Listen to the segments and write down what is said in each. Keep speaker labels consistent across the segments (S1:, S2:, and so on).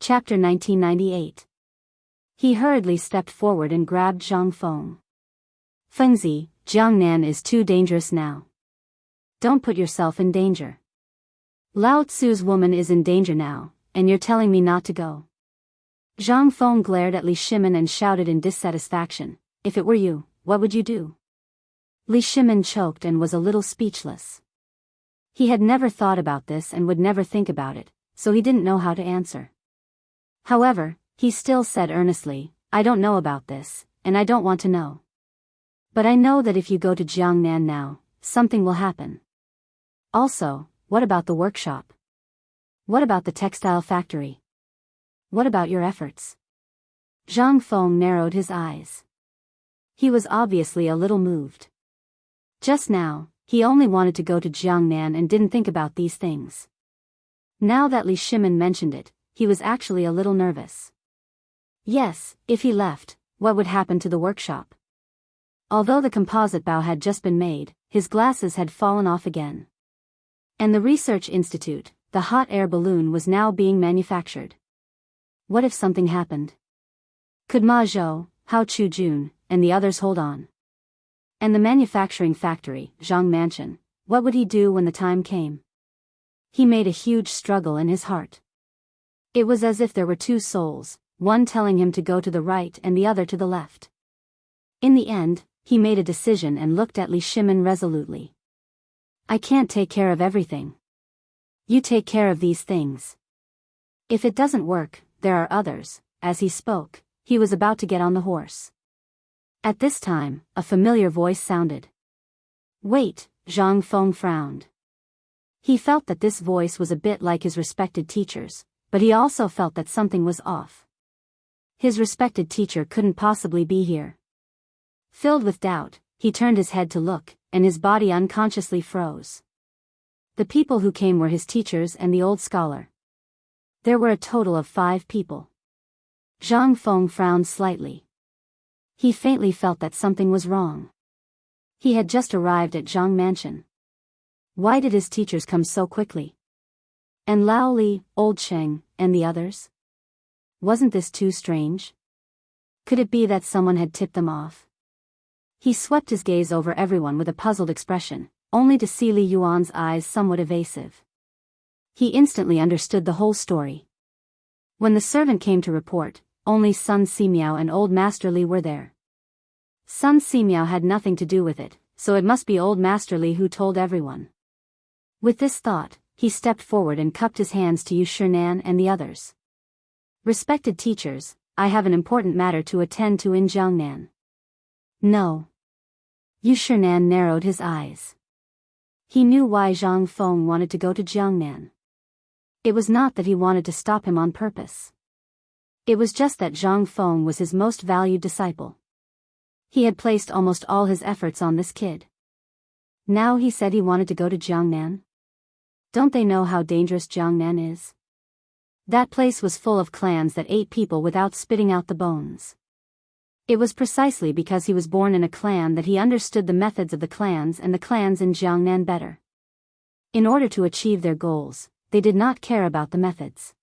S1: Chapter 1998. He hurriedly stepped forward and grabbed Zhang Feng. Fengzi, Jiangnan is too dangerous now. Don't put yourself in danger. Lao Tzu's woman is in danger now, and you're telling me not to go. Zhang Feng glared at Li Shimin and shouted in dissatisfaction, if it were you, what would you do? Li Shimin choked and was a little speechless. He had never thought about this and would never think about it, so he didn't know how to answer. However, he still said earnestly, I don't know about this, and I don't want to know. But I know that if you go to Jiangnan now, something will happen. Also, what about the workshop? What about the textile factory? What about your efforts? Zhang Feng narrowed his eyes. He was obviously a little moved. Just now, he only wanted to go to Jiangnan and didn't think about these things. Now that Li Shimin mentioned it, he was actually a little nervous. Yes, if he left, what would happen to the workshop? Although the composite bow had just been made, his glasses had fallen off again. And the research institute, the hot air balloon, was now being manufactured. What if something happened? Could Ma Zhou, Hao Chu-jun, and the others hold on? And the manufacturing factory, Zhang Mansion, what would he do when the time came? He made a huge struggle in his heart. It was as if there were two souls, one telling him to go to the right and the other to the left. In the end, he made a decision and looked at Li Shimin resolutely. I can't take care of everything. You take care of these things. If it doesn't work, there are others. As he spoke, he was about to get on the horse. At this time, a familiar voice sounded. Wait, Zhang Feng frowned. He felt that this voice was a bit like his respected teacher's, but he also felt that something was off. His respected teacher couldn't possibly be here. Filled with doubt, he turned his head to look, and his body unconsciously froze. The people who came were his teachers and the old scholar. There were a total of 5 people. Zhang Feng frowned slightly. He faintly felt that something was wrong. He had just arrived at Zhang Mansion. Why did his teachers come so quickly? And Lao Li, Old Cheng, and the others? Wasn't this too strange? Could it be that someone had tipped them off? He swept his gaze over everyone with a puzzled expression, only to see Li Yuan's eyes somewhat evasive. He instantly understood the whole story. When the servant came to report, only Sun Simiao and Old Master Li were there. Sun Simiao had nothing to do with it, so it must be Old Master Li who told everyone. With this thought, he stepped forward and cupped his hands to Yu Shinan and the others. Respected teachers, I have an important matter to attend to in Jiangnan. No. Yu Shinan narrowed his eyes. He knew why Zhang Feng wanted to go to Jiangnan. It was not that he wanted to stop him on purpose. It was just that Zhang Feng was his most valued disciple. He had placed almost all his efforts on this kid. Now he said he wanted to go to Jiangnan? Don't they know how dangerous Jiangnan is? That place was full of clans that ate people without spitting out the bones. It was precisely because he was born in a clan that he understood the methods of the clans and the clans in Jiangnan better. In order to achieve their goals, they did not care about the methods.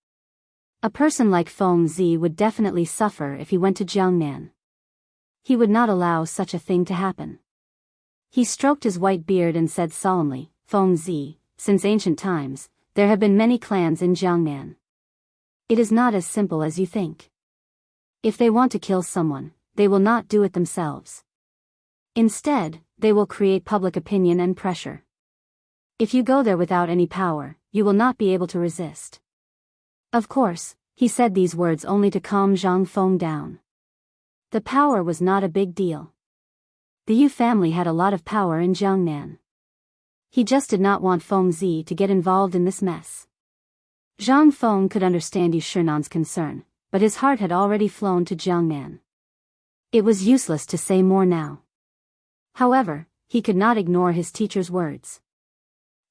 S1: A person like Feng Zi would definitely suffer if he went to Jiangnan. He would not allow such a thing to happen. He stroked his white beard and said solemnly, Feng Zi, since ancient times, there have been many clans in Jiangnan. It is not as simple as you think. If they want to kill someone, they will not do it themselves. Instead, they will create public opinion and pressure. If you go there without any power, you will not be able to resist. Of course, he said these words only to calm Zhang Feng down. The power was not a big deal. The Yu family had a lot of power in Jiangnan. He just did not want Feng Zi to get involved in this mess. Zhang Feng could understand Yu Shinan's concern, but his heart had already flown to Jiangnan. It was useless to say more now. However, he could not ignore his teacher's words.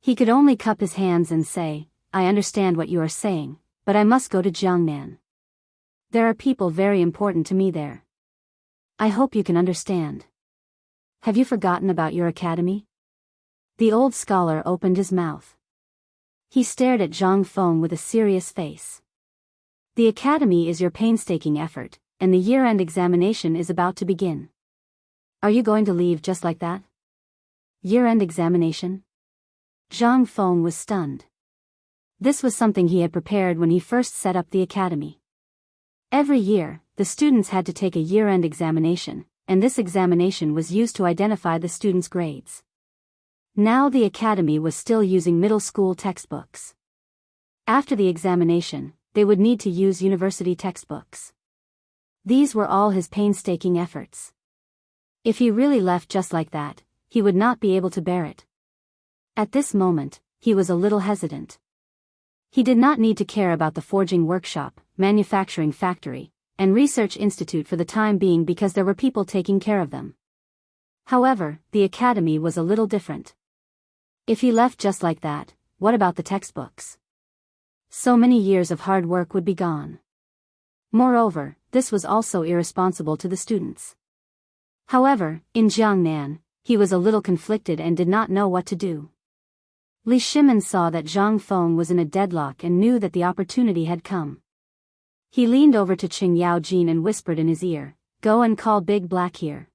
S1: He could only cup his hands and say, I understand what you are saying, but I must go to Jiangnan. There are people very important to me there. I hope you can understand. Have you forgotten about your academy? The old scholar opened his mouth. He stared at Zhang Feng with a serious face. The academy is your painstaking effort, and the year-end examination is about to begin. Are you going to leave just like that? Year-end examination? Zhang Feng was stunned. This was something he had prepared when he first set up the academy. Every year, the students had to take a year-end examination, and this examination was used to identify the students' grades. Now the academy was still using middle school textbooks. After the examination, they would need to use university textbooks. These were all his painstaking efforts. If he really left just like that, he would not be able to bear it. At this moment, he was a little hesitant. He did not need to care about the forging workshop, manufacturing factory, and research institute for the time being because there were people taking care of them. However, the academy was a little different. If he left just like that, what about the textbooks? So many years of hard work would be gone. Moreover, this was also irresponsible to the students. However, in Jiangnan, he was a little conflicted and did not know what to do. Li Shimin saw that Zhang Feng was in a deadlock and knew that the opportunity had come. He leaned over to Qing Yaojin and whispered in his ear, "Go and call Big Black here."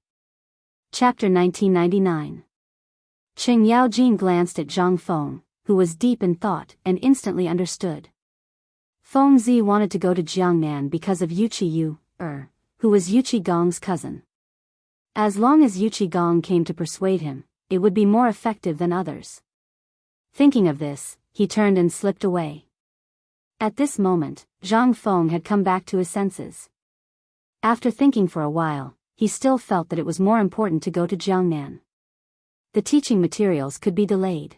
S1: Chapter 1999. Qing Yaojin glanced at Zhang Feng, who was deep in thought, and instantly understood. Feng Zi wanted to go to Jiangnan because of Yuqi Yu, who was Yuqi Gong's cousin. As long as Yuqi Gong came to persuade him, it would be more effective than others. Thinking of this, he turned and slipped away. At this moment, Zhang Feng had come back to his senses. After thinking for a while, he still felt that it was more important to go to Jiangnan. The teaching materials could be delayed.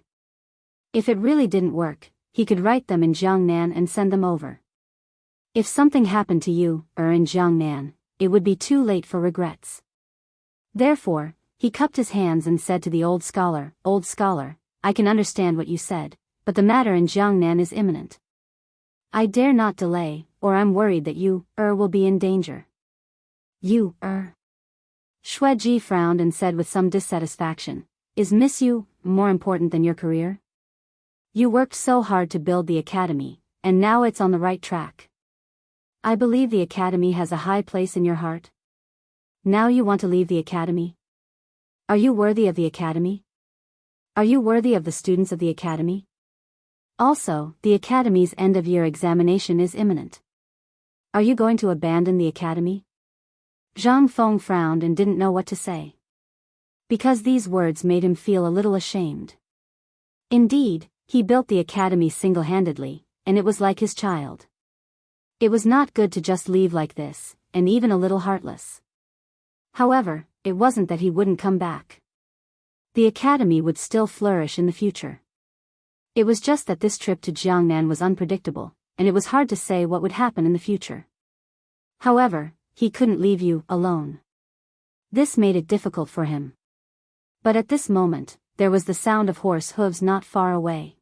S1: If it really didn't work, he could write them in Jiangnan and send them over. If something happened to you, in Jiangnan, it would be too late for regrets. Therefore, he cupped his hands and said to the old scholar, "Old scholar, I can understand what you said, but the matter in Jiangnan is imminent. I dare not delay, or I'm worried that you, will be in danger." "You, Xueji frowned and said with some dissatisfaction, "Is Miss Yu more important than your career? You worked so hard to build the academy, and now it's on the right track. I believe the academy has a high place in your heart. Now you want to leave the academy? Are you worthy of the academy? Are you worthy of the students of the academy? Also, the academy's end-of-year examination is imminent. Are you going to abandon the academy?" Zhang Feng frowned and didn't know what to say. Because these words made him feel a little ashamed. Indeed, he built the academy single-handedly, and it was like his child. It was not good to just leave like this, and even a little heartless. However, it wasn't that he wouldn't come back. The academy would still flourish in the future. It was just that this trip to Jiangnan was unpredictable, and it was hard to say what would happen in the future. However, he couldn't leave you alone. This made it difficult for him. But at this moment, there was the sound of horse hooves not far away.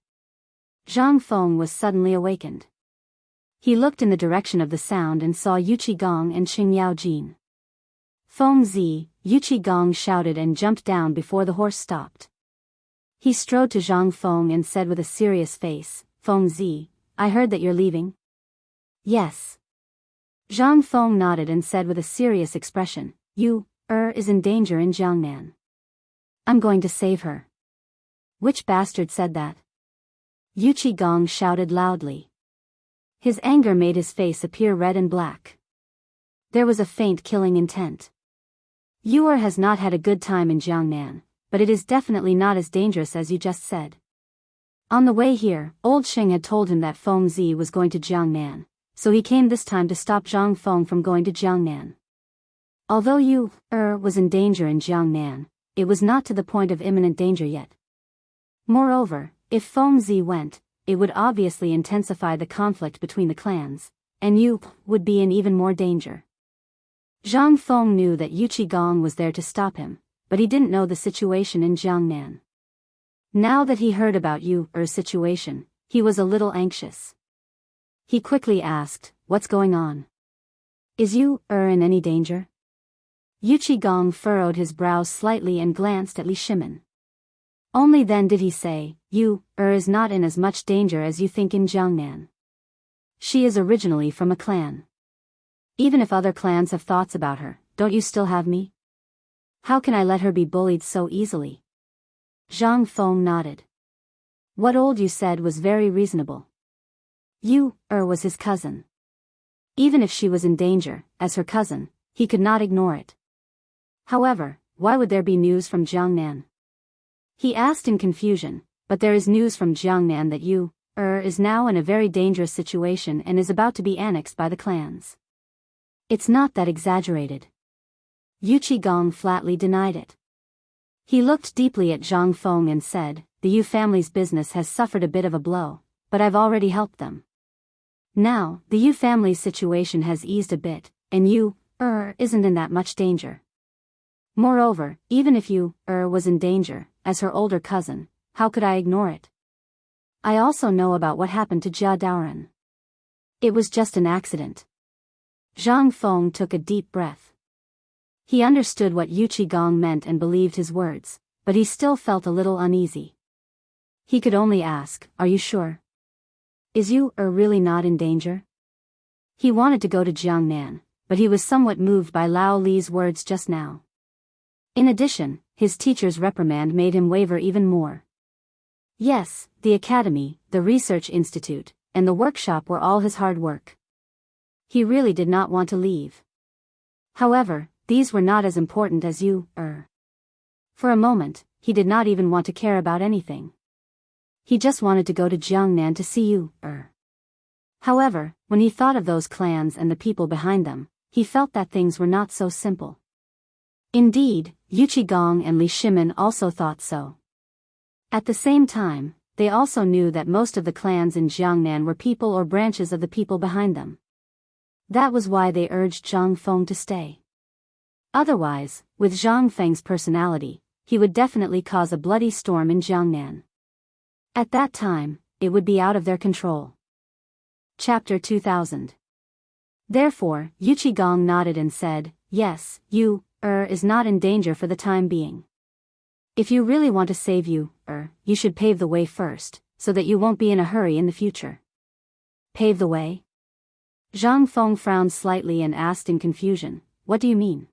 S1: Zhang Feng was suddenly awakened. He looked in the direction of the sound and saw Yuqi Gong and Qing Yaojin. "Feng Zi," Yuqi Gong shouted and jumped down before the horse stopped. He strode to Zhang Feng and said with a serious face, "Feng Zi, I heard that you're leaving?" "Yes." Zhang Feng nodded and said with a serious expression, "You, is in danger in Jiangnan. I'm going to save her." "Which bastard said that?" Yuqi Gong shouted loudly. His anger made his face appear red and black. There was a faint killing intent. "Yuer has not had a good time in Jiangnan, but it is definitely not as dangerous as you just said." On the way here, old Xing had told him that Feng Zi was going to Jiangnan, so he came this time to stop Zhang Feng from going to Jiangnan. Although Yu, was in danger in Jiangnan, it was not to the point of imminent danger yet. Moreover, if Feng Zi went, it would obviously intensify the conflict between the clans, and Yu would be in even more danger. Zhang Feng knew that Yuqi Gong was there to stop him, but he didn't know the situation in Jiangnan. Now that he heard about Yu's situation, he was a little anxious. He quickly asked, "What's going on? Is Yu in any danger?" Yuqi Gong furrowed his brows slightly and glanced at Li Shimin. Only then did he say, "Yu is not in as much danger as you think in Jiangnan. She is originally from a clan. Even if other clans have thoughts about her, don't you still have me? How can I let her be bullied so easily? Zhang Feng nodded. What old you said was very reasonable. You, was his cousin. Even if she was in danger, as her cousin, he could not ignore it. However, why would there be news from Jiangnan? He asked in confusion, but there is news from Jiangnan that you, is now in a very dangerous situation and is about to be annexed by the clans. It's not that exaggerated. Yu Qigong flatly denied it. He looked deeply at Zhang Feng and said, the Yu family's business has suffered a bit of a blow, but I've already helped them. Now, the Yu family's situation has eased a bit, and you, isn't in that much danger. Moreover, even if you, was in danger, as her older cousin, how could I ignore it? I also know about what happened to Jia Daoren. It was just an accident. Zhang Feng took a deep breath. He understood what Yu Qigong meant and believed his words, but he still felt a little uneasy. He could only ask, are you sure? Is you, really not in danger? He wanted to go to Jiangnan, but he was somewhat moved by Lao Li's words just now. In addition, his teacher's reprimand made him waver even more. Yes, the academy, the research institute, and the workshop were all his hard work. He really did not want to leave. However, these were not as important as you, For a moment, he did not even want to care about anything. He just wanted to go to Jiangnan to see you, However, when he thought of those clans and the people behind them, he felt that things were not so simple. Indeed, Yu Qigong and Li Shimin also thought so. At the same time, they also knew that most of the clans in Jiangnan were people or branches of the people behind them. That was why they urged Zhang Feng to stay. Otherwise, with Zhang Feng's personality, he would definitely cause a bloody storm in Jiangnan. At that time, it would be out of their control. Chapter 2000. Therefore, Yu Qigong nodded and said, yes, you, is not in danger for the time being. If you really want to save you, you should pave the way first, so that you won't be in a hurry in the future. Pave the way? Zhang Feng frowned slightly and asked in confusion, what do you mean?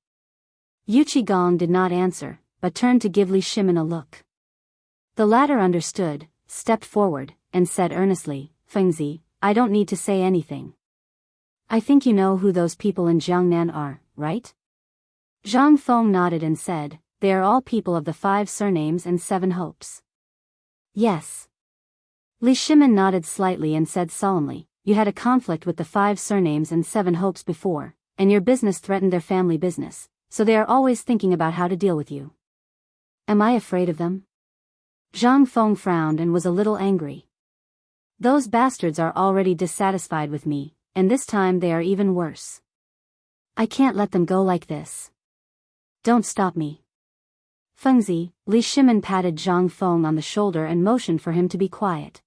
S1: Yu Qigong did not answer, but turned to give Li Shimin a look. The latter understood, stepped forward, and said earnestly, Fengzi, I don't need to say anything. I think you know who those people in Jiangnan are, right? Zhang Feng nodded and said, they are all people of the 5 surnames and 7 hopes. Yes. Li Shimin nodded slightly and said solemnly, you had a conflict with the 5 surnames and 7 hopes before, and your business threatened their family business, so they are always thinking about how to deal with you. Am I afraid of them? Zhang Feng frowned and was a little angry. Those bastards are already dissatisfied with me, and this time they are even worse. I can't let them go like this. Don't stop me. Fengzi, Li Shimin patted Zhang Feng on the shoulder and motioned for him to be quiet.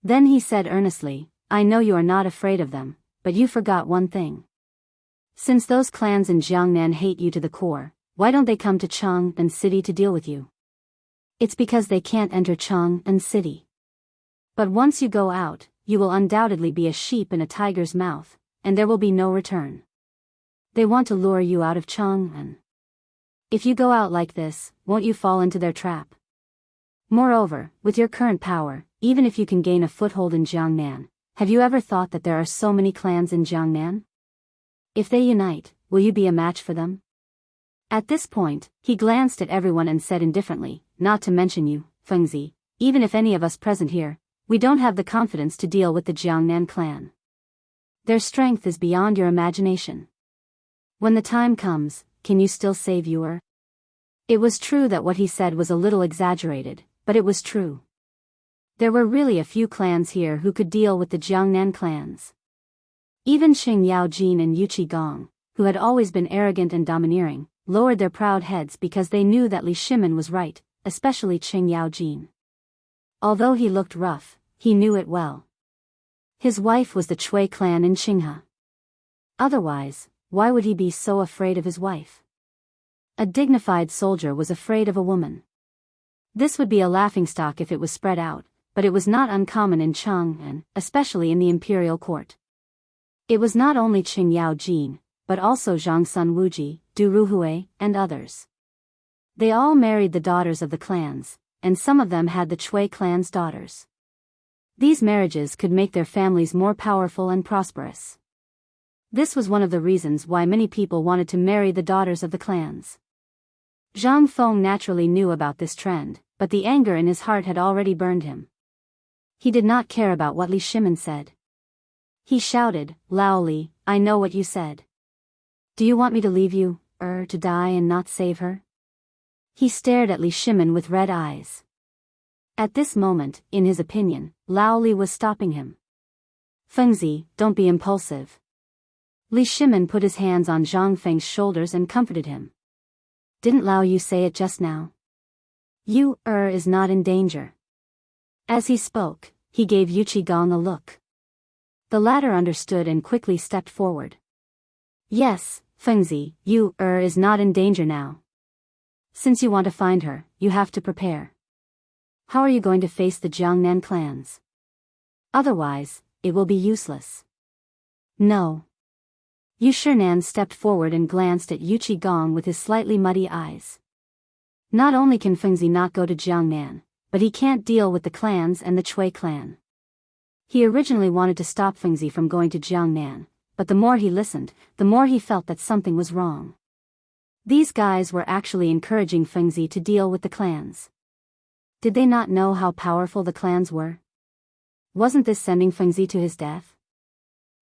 S1: Then he said earnestly, I know you are not afraid of them, but you forgot one thing. Since those clans in Jiangnan hate you to the core, why don't they come to Chang'an City to deal with you? It's because they can't enter Chang'an City. But once you go out, you will undoubtedly be a sheep in a tiger's mouth, and there will be no return. They want to lure you out of Chang'an. If you go out like this, won't you fall into their trap? Moreover, with your current power, even if you can gain a foothold in Jiangnan, have you ever thought that there are so many clans in Jiangnan? If they unite, will you be a match for them? At this point, he glanced at everyone and said indifferently, not to mention you, Fengzi, even if any of us present here, we don't have the confidence to deal with the Jiangnan clan. Their strength is beyond your imagination. When the time comes, can you still save your? It was true that what he said was a little exaggerated, but it was true. There were really a few clans here who could deal with the Jiangnan clans. Even Qing Yaojin and Yu Qigong, who had always been arrogant and domineering, lowered their proud heads because they knew that Li Shimin was right, especially Qing Yaojin. Although he looked rough, he knew it well. His wife was the Chui clan in Qinghe. Otherwise, why would he be so afraid of his wife? A dignified soldier was afraid of a woman. This would be a laughingstock if it was spread out, but it was not uncommon in Chang'an, especially in the imperial court. It was not only Qing Yao Jin, but also Zhang Sun Wuji, Du Ruhui, and others. They all married the daughters of the clans, and some of them had the Chui clan's daughters. These marriages could make their families more powerful and prosperous. This was one of the reasons why many people wanted to marry the daughters of the clans. Zhang Feng naturally knew about this trend, but the anger in his heart had already burned him. He did not care about what Li Shimin said. He shouted, "Lao Li, I know what you said. Do you want me to leave you, to die and not save her?" He stared at Li Shimin with red eyes. At this moment, in his opinion, Lao Li was stopping him. "Fengzi, don't be impulsive." Li Shimin put his hands on Zhang Feng's shoulders and comforted him. "Didn't Lao Yu say it just now? You, is not in danger." As he spoke, he gave Yu Qigong a look. The latter understood and quickly stepped forward. "Yes, Fengzi, you, is not in danger now. Since you want to find her, you have to prepare. How are you going to face the Jiangnan clans? Otherwise, it will be useless." "No." Yu Shinan stepped forward and glanced at Yu Qigong with his slightly muddy eyes. Not only can Fengzi not go to Jiangnan, but he can't deal with the clans and the Chui clan. He originally wanted to stop Fengzi from going to Jiangnan, but the more he listened, the more he felt that something was wrong. These guys were actually encouraging Fengzi to deal with the clans. Did they not know how powerful the clans were? Wasn't this sending Fengzi to his death?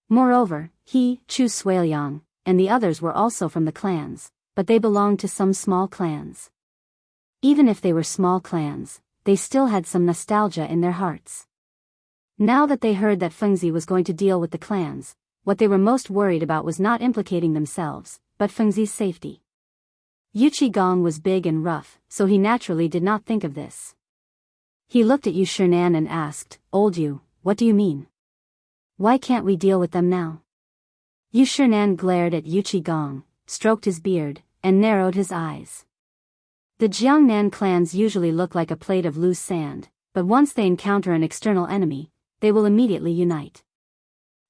S1: Moreover, he, Chu Suiliang, and the others were also from the clans, but they belonged to some small clans. Even if they were small clans, they still had some nostalgia in their hearts. Now that they heard that Fengzi was going to deal with the clans, what they were most worried about was not implicating themselves, but Fengzi's safety. Yu Qigong was big and rough, so he naturally did not think of this. He looked at Yu Shinan and asked, "Old Yu, what do you mean? Why can't we deal with them now?" Yu Shinan glared at Yu Qigong, stroked his beard, and narrowed his eyes. The Jiangnan clans usually look like a plate of loose sand, but once they encounter an external enemy, they will immediately unite.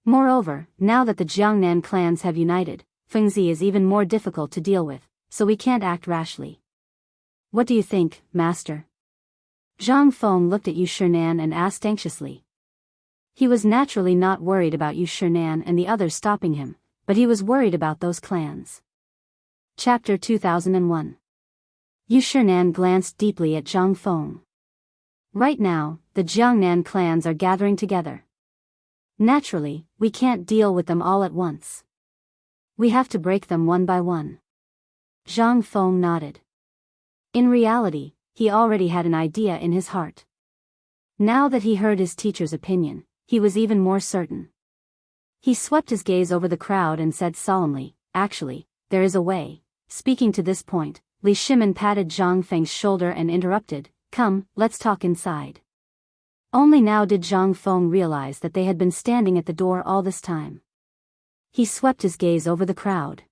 S1: Moreover, now that the Jiangnan clans have united, Fengzi is even more difficult to deal with, so we can't act rashly. What do you think, Master? Zhang Feng looked at Yu Shinan and asked anxiously. He was naturally not worried about Yu Shinan and the others stopping him, but he was worried about those clans. Chapter 2001. Yu Shinan glanced deeply at Zhang Feng. Right now, the Jiangnan clans are gathering together. Naturally, we can't deal with them all at once. We have to break them one by one. Zhang Feng nodded. In reality, he already had an idea in his heart. Now that he heard his teacher's opinion, he was even more certain. He swept his gaze over the crowd and said solemnly, "Actually, there is a way." Speaking to this point, Li Shimin patted Zhang Feng's shoulder and interrupted, "Come, let's talk inside." Only now did Zhang Feng realize that they had been standing at the door all this time. He swept his gaze over the crowd.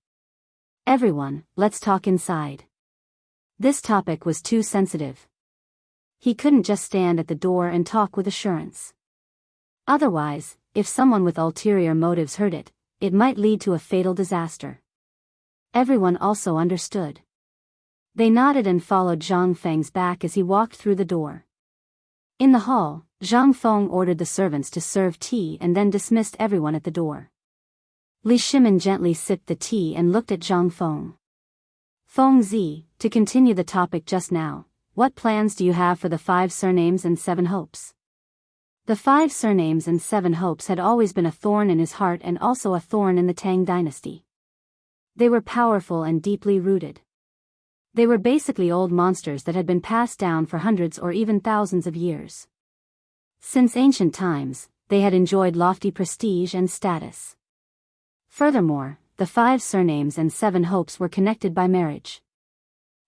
S1: "Everyone, let's talk inside." This topic was too sensitive. He couldn't just stand at the door and talk with assurance. Otherwise, if someone with ulterior motives heard it, it might lead to a fatal disaster. Everyone also understood. They nodded and followed Zhang Feng's back as he walked through the door. In the hall, Zhang Feng ordered the servants to serve tea and then dismissed everyone at the door. Li Shimin gently sipped the tea and looked at Zhang Feng. "Feng Zi, to continue the topic just now, what plans do you have for the 5 surnames and 7 hopes?" The 5 surnames and 7 hopes had always been a thorn in his heart and also a thorn in the Tang dynasty. They were powerful and deeply rooted. They were basically old monsters that had been passed down for hundreds or even thousands of years. Since ancient times, they had enjoyed lofty prestige and status. Furthermore, the 5 surnames and 7 hopes were connected by marriage.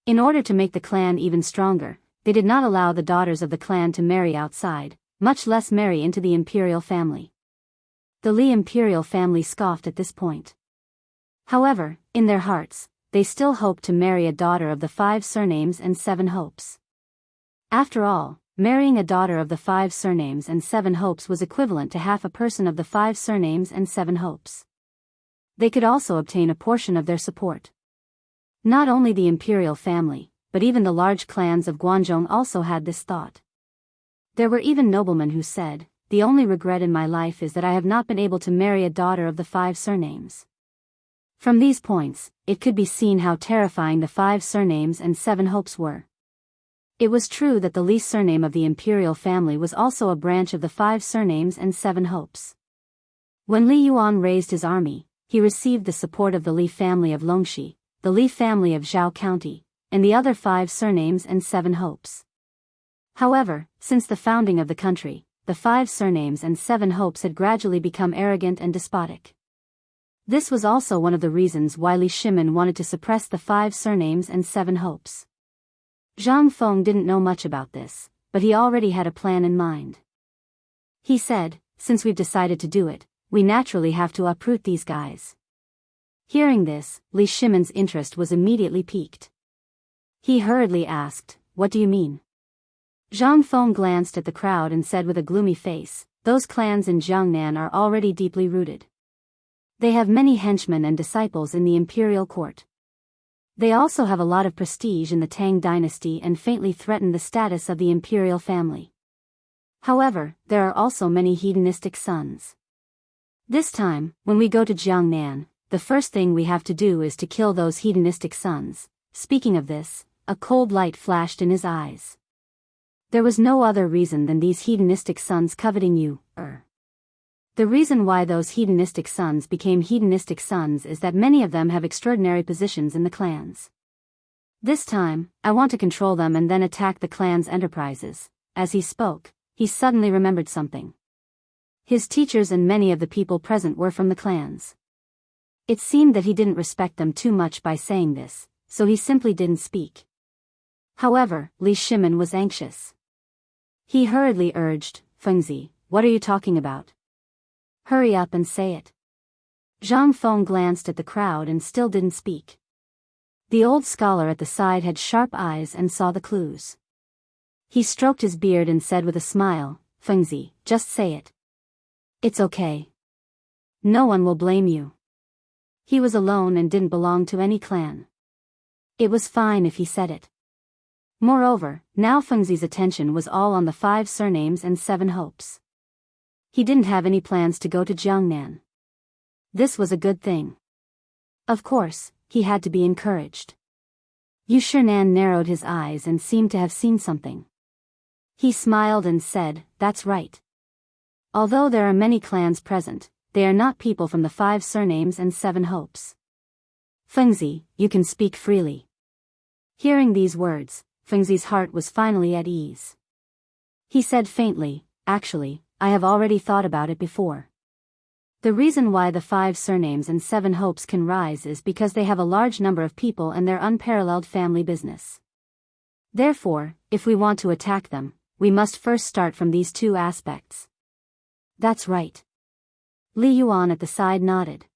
S1: In order to make the clan even stronger, they did not allow the daughters of the clan to marry outside, much less marry into the imperial family. The Li imperial family scoffed at this point. However, in their hearts, they still hoped to marry a daughter of the 5 surnames and 7 hopes. After all, marrying a daughter of the 5 surnames and 7 hopes was equivalent to half a person of the 5 surnames and 7 hopes. They could also obtain a portion of their support. Not only the imperial family, but even the large clans of Guangzhong also had this thought. There were even noblemen who said, "The only regret in my life is that I have not been able to marry a daughter of the 5 surnames." From these points, it could be seen how terrifying the 5 surnames and 7 hopes were. It was true that the Li surname of the imperial family was also a branch of the 5 surnames and 7 hopes. When Li Yuan raised his army, he received the support of the Li family of Longxi, the Li family of Zhao County, and the other 5 surnames and 7 hopes. However, since the founding of the country, the 5 surnames and 7 hopes had gradually become arrogant and despotic. This was also one of the reasons why Li Shimin wanted to suppress the 5 surnames and 7 hopes. Zhang Feng didn't know much about this, but he already had a plan in mind. He said, "Since we've decided to do it, we naturally have to uproot these guys." Hearing this, Li Shimin's interest was immediately piqued. He hurriedly asked, "What do you mean?" Zhang Feng glanced at the crowd and said with a gloomy face, "Those clans in Jiangnan are already deeply rooted. They have many henchmen and disciples in the imperial court. They also have a lot of prestige in the Tang dynasty and faintly threaten the status of the imperial family. However, there are also many hedonistic sons. This time, when we go to Jiangnan, the first thing we have to do is to kill those hedonistic sons." Speaking of this, a cold light flashed in his eyes. There was no other reason than these hedonistic sons coveting you. The reason why those hedonistic sons became hedonistic sons is that many of them have extraordinary positions in the clans. This time, I want to control them and then attack the clan's enterprises. As he spoke, he suddenly remembered something. His teachers and many of the people present were from the clans. It seemed that he didn't respect them too much by saying this, so he simply didn't speak. However, Li Shimin was anxious. He hurriedly urged, "Fengzi, what are you talking about? Hurry up and say it." Zhang Feng glanced at the crowd and still didn't speak. The old scholar at the side had sharp eyes and saw the clues. He stroked his beard and said with a smile, "Fengzi, just say it. It's okay. No one will blame you." He was alone and didn't belong to any clan. It was fine if he said it. Moreover, now Fengzi's attention was all on the 5 surnames and 7 hopes. He didn't have any plans to go to Jiangnan. This was a good thing. Of course, he had to be encouraged. Yu Shinan narrowed his eyes and seemed to have seen something. He smiled and said, "That's right. Although there are many clans present, they are not people from the 5 surnames and 7 hopes. Fengzi, you can speak freely." Hearing these words, Fengzi's heart was finally at ease. He said faintly, "Actually, I have already thought about it before. The reason why the 5 surnames and 7 hopes can rise is because they have a large number of people and their unparalleled family business. Therefore, if we want to attack them, we must first start from these 2 aspects." "That's right." Li Yuan at the side nodded.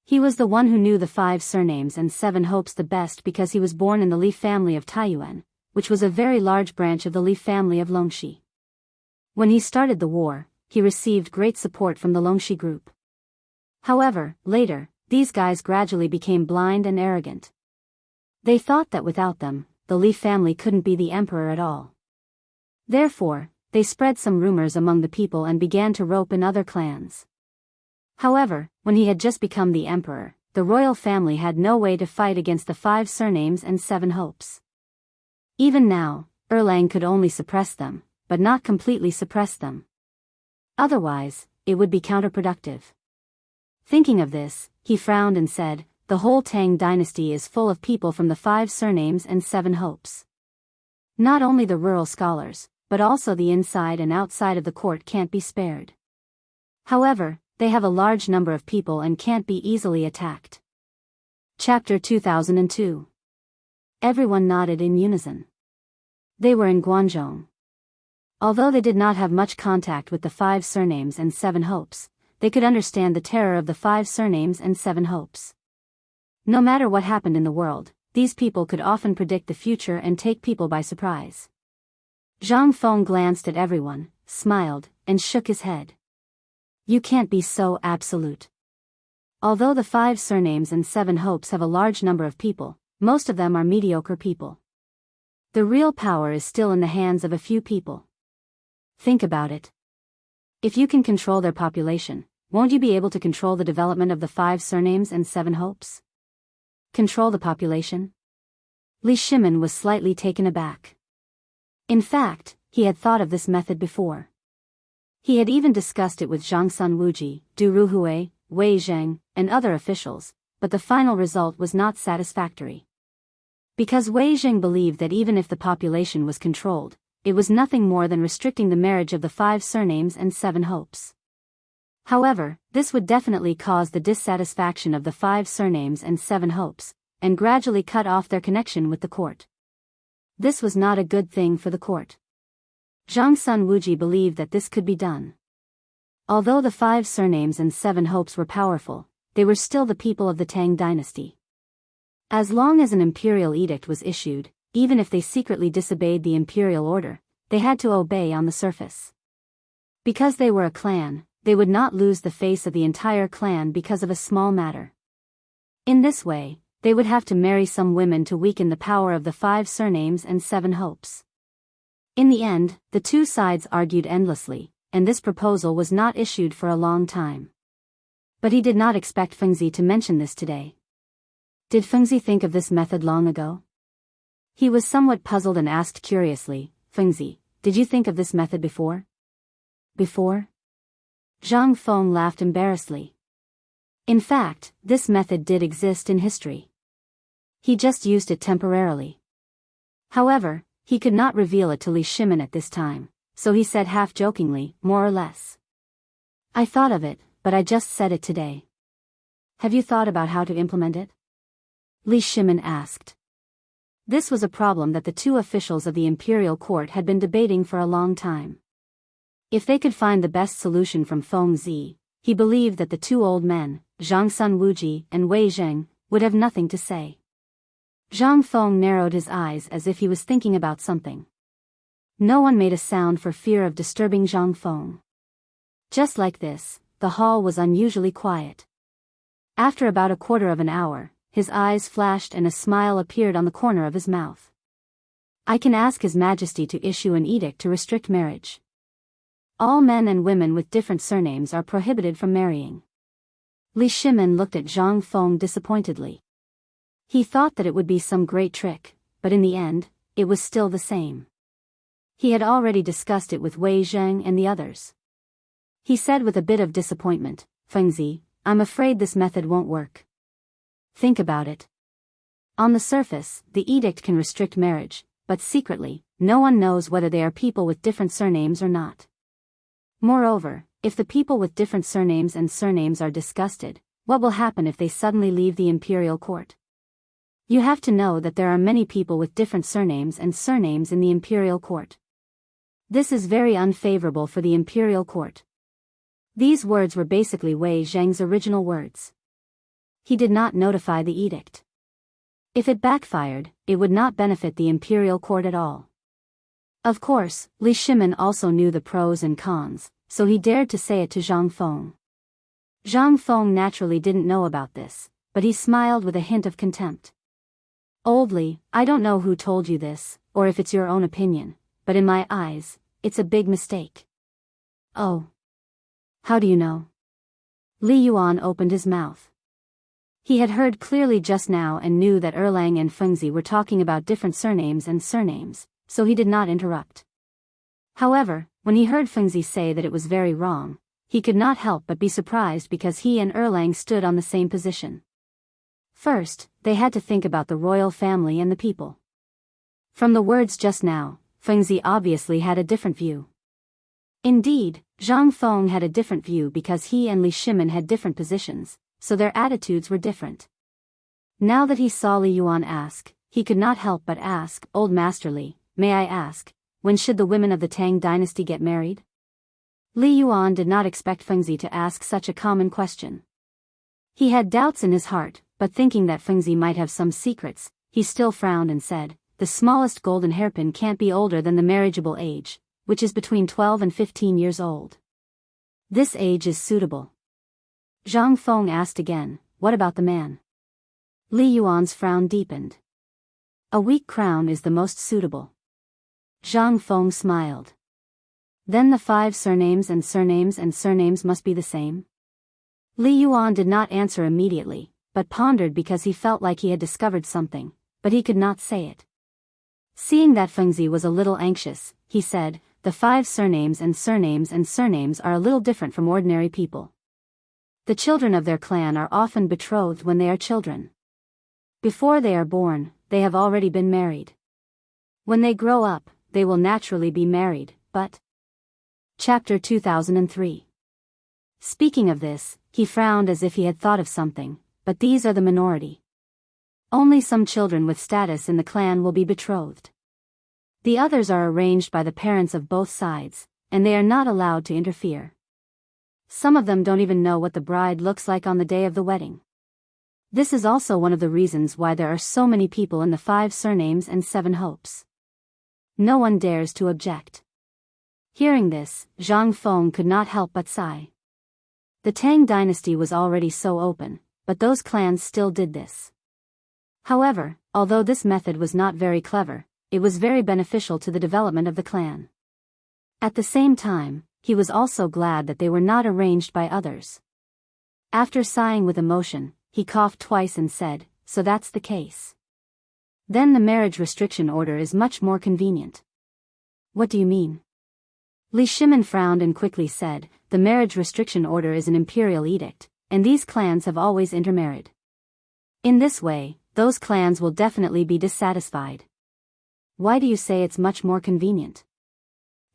S1: He was the one who knew the 5 surnames and 7 hopes the best because he was born in the Li family of Taiyuan, which was a very large branch of the Li family of Longxi. When he started the war, he received great support from the Longxi group. However, later, these guys gradually became blind and arrogant. They thought that without them, the Li family couldn't be the emperor at all. Therefore, they spread some rumors among the people and began to rope in other clans. However, when he had just become the emperor, the royal family had no way to fight against the 5 surnames and 7 hopes. Even now, Erlang could only suppress them, but not completely suppress them. Otherwise, it would be counterproductive. Thinking of this, he frowned and said, "The whole Tang dynasty is full of people from the 5 surnames and 7 hopes. Not only the rural scholars, but also the inside and outside of the court can't be spared. However, they have a large number of people and can't be easily attacked." Chapter 2002. Everyone nodded in unison. They were in Guangzhong. Although they did not have much contact with the 5 surnames and 7 hopes, they could understand the terror of the 5 surnames and 7 hopes. No matter what happened in the world, these people could often predict the future and take people by surprise. Zhang Feng glanced at everyone, smiled, and shook his head. You can't be so absolute. Although the 5 surnames and 7 hopes have a large number of people, most of them are mediocre people. The real power is still in the hands of a few people. Think about it. If you can control their population, won't you be able to control the development of the 5 surnames and 7 hopes? Control the population? Li Shimin was slightly taken aback. In fact, he had thought of this method before. He had even discussed it with Zhangsun Wuji, Du Ruhui, Wei Zheng, and other officials, but the final result was not satisfactory. Because Wei Zheng believed that even if the population was controlled, it was nothing more than restricting the marriage of the 5 surnames and 7 hopes. However, this would definitely cause the dissatisfaction of the 5 surnames and 7 hopes, and gradually cut off their connection with the court. This was not a good thing for the court. Zhangsun Wuji believed that this could be done. Although the 5 surnames and 7 hopes were powerful, they were still the people of the Tang dynasty. As long as an imperial edict was issued, even if they secretly disobeyed the imperial order, they had to obey on the surface. Because they were a clan, they would not lose the face of the entire clan because of a small matter. In this way, they would have to marry some women to weaken the power of the 5 surnames and 7 hopes. In the end, the two sides argued endlessly, and this proposal was not issued for a long time. But he did not expect Fengzi to mention this today. Did Fengzi think of this method long ago? He was somewhat puzzled and asked curiously, Fengzi, did you think of this method before? Before? Zhang Feng laughed embarrassedly. In fact, this method did exist in history. He just used it temporarily. However, he could not reveal it to Li Shimin at this time, so he said half-jokingly, more or less. I thought of it, but I just said it today. Have you thought about how to implement it? Li Shimin asked. This was a problem that the two officials of the imperial court had been debating for a long time. If they could find the best solution from Feng Zi, he believed that the two old men, Zhangsun Wuji and Wei Zheng, would have nothing to say. Zhang Feng narrowed his eyes as if he was thinking about something. No one made a sound for fear of disturbing Zhang Feng. Just like this, the hall was unusually quiet. After about a quarter of an hour, his eyes flashed and a smile appeared on the corner of his mouth. I can ask His Majesty to issue an edict to restrict marriage. All men and women with different surnames are prohibited from marrying. Li Shimin looked at Zhang Feng disappointedly. He thought that it would be some great trick, but in the end, it was still the same. He had already discussed it with Wei Zheng and the others. He said with a bit of disappointment, Fengzi, I'm afraid this method won't work. Think about it. On the surface, the edict can restrict marriage, but secretly, no one knows whether they are people with different surnames or not. Moreover, if the people with different surnames and surnames are disgusted, what will happen if they suddenly leave the imperial court? You have to know that there are many people with different surnames and surnames in the imperial court. This is very unfavorable for the imperial court. These words were basically Wei Zheng's original words. He did not notify the edict. If it backfired, it would not benefit the imperial court at all. Of course, Li Shimin also knew the pros and cons, so he dared to say it to Zhang Feng. Zhang Feng naturally didn't know about this, but he smiled with a hint of contempt. Old Li, I don't know who told you this, or if it's your own opinion, but in my eyes, it's a big mistake. Oh. How do you know? Li Yuan opened his mouth. He had heard clearly just now and knew that Erlang and Fengzi were talking about different surnames and surnames, so he did not interrupt. However, when he heard Fengzi say that it was very wrong, he could not help but be surprised because he and Erlang stood on the same position. First, they had to think about the royal family and the people. From the words just now, Fengzi obviously had a different view. Indeed, Zhang Feng had a different view because he and Li Shimin had different positions, so their attitudes were different. Now that he saw Li Yuan ask, he could not help but ask, Old Master Li, may I ask, when should the women of the Tang dynasty get married? Li Yuan did not expect Fengzi to ask such a common question. He had doubts in his heart, but thinking that Fengzi might have some secrets, he still frowned and said, the smallest golden hairpin can't be older than the marriageable age, which is between 12 and 15 years old. This age is suitable. Zhang Feng asked again, what about the man? Li Yuan's frown deepened. A weak crown is the most suitable. Zhang Feng smiled. Then the 5 surnames and surnames and surnames must be the same? Li Yuan did not answer immediately, but pondered because he felt like he had discovered something, but he could not say it. Seeing that Fengzi was a little anxious, he said, the 5 surnames and surnames and surnames are a little different from ordinary people. The children of their clan are often betrothed when they are children. Before they are born, they have already been married. When they grow up, they will naturally be married, but... Chapter 2003. Speaking of this, he frowned as if he had thought of something, but these are the minority. Only some children with status in the clan will be betrothed. The others are arranged by the parents of both sides, and they are not allowed to interfere. Some of them don't even know what the bride looks like on the day of the wedding. This is also one of the reasons why there are so many people in the 5 surnames and 7 hopes. No one dares to object. Hearing this, Zhang Feng could not help but sigh. The Tang dynasty was already so open, but those clans still did this. However, although this method was not very clever, it was very beneficial to the development of the clan. At the same time, he was also glad that they were not arranged by others. After sighing with emotion, he coughed twice and said, so that's the case. Then the marriage restriction order is much more convenient. What do you mean? Li Shimin frowned and quickly said, the marriage restriction order is an imperial edict, and these clans have always intermarried. In this way, those clans will definitely be dissatisfied. Why do you say it's much more convenient?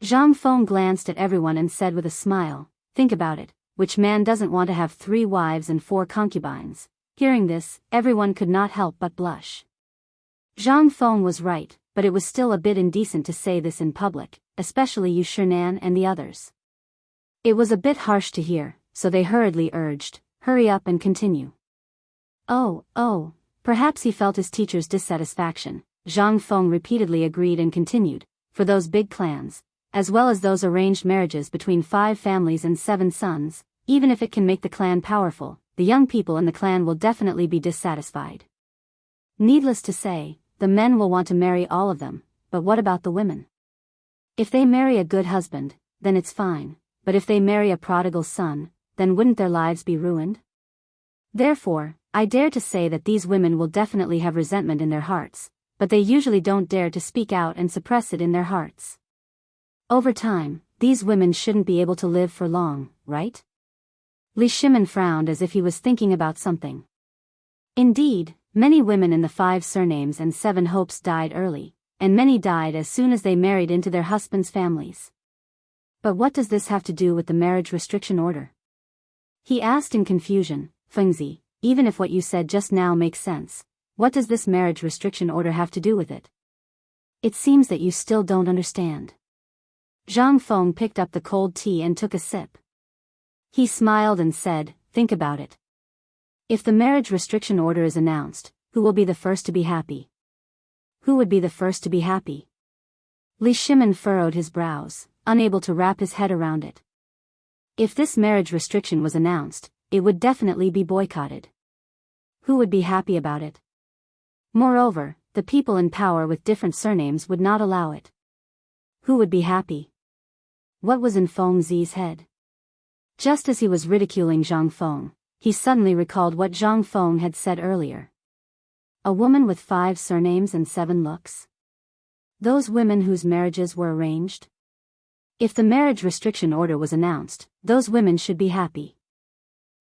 S1: Zhang Feng glanced at everyone and said with a smile, think about it, which man doesn't want to have 3 wives and 4 concubines? Hearing this, everyone could not help but blush. Zhang Feng was right, but it was still a bit indecent to say this in public, especially Yu Shinan and the others. It was a bit harsh to hear, so they hurriedly urged, hurry up and continue. Oh, perhaps he felt his teacher's dissatisfaction. Zhang Feng repeatedly agreed and continued, for those big clans, as well as those arranged marriages between 5 families and 7 sons, even if it can make the clan powerful, the young people in the clan will definitely be dissatisfied. Needless to say, the men will want to marry all of them, but what about the women? If they marry a good husband, then it's fine, but if they marry a prodigal son, then wouldn't their lives be ruined? Therefore, I dare to say that these women will definitely have resentment in their hearts, but they usually don't dare to speak out and suppress it in their hearts. Over time, these women shouldn't be able to live for long, right? Li Shimin frowned as if he was thinking about something. Indeed, many women in the 5 surnames and 7 hopes died early, and many died as soon as they married into their husbands' families. But what does this have to do with the marriage restriction order? He asked in confusion, Fengzi, even if what you said just now makes sense, what does this marriage restriction order have to do with it? It seems that you still don't understand. Zhang Feng picked up the cold tea and took a sip. He smiled and said, think about it. If the marriage restriction order is announced, who will be the first to be happy? Who would be the first to be happy? Li Shimin furrowed his brows, unable to wrap his head around it. If this marriage restriction was announced, it would definitely be boycotted. Who would be happy about it? Moreover, the people in power with different surnames would not allow it. Who would be happy? What was in Feng Zi's head? Just as he was ridiculing Zhang Feng, he suddenly recalled what Zhang Feng had said earlier. A woman with 5 surnames and 7 looks? Those women whose marriages were arranged? If the marriage restriction order was announced, those women should be happy.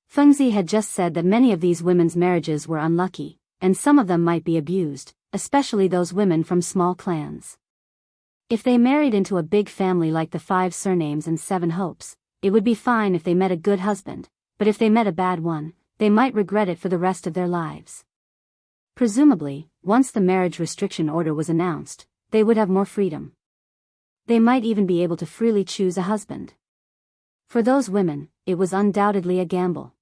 S1: Feng Zi had just said that many of these women's marriages were unlucky, and some of them might be abused, especially those women from small clans. If they married into a big family like the 5 surnames and 7 hopes, it would be fine if they met a good husband, but if they met a bad one, they might regret it for the rest of their lives. Presumably, once the marriage restriction order was announced, they would have more freedom. They might even be able to freely choose a husband. For those women, it was undoubtedly a gamble.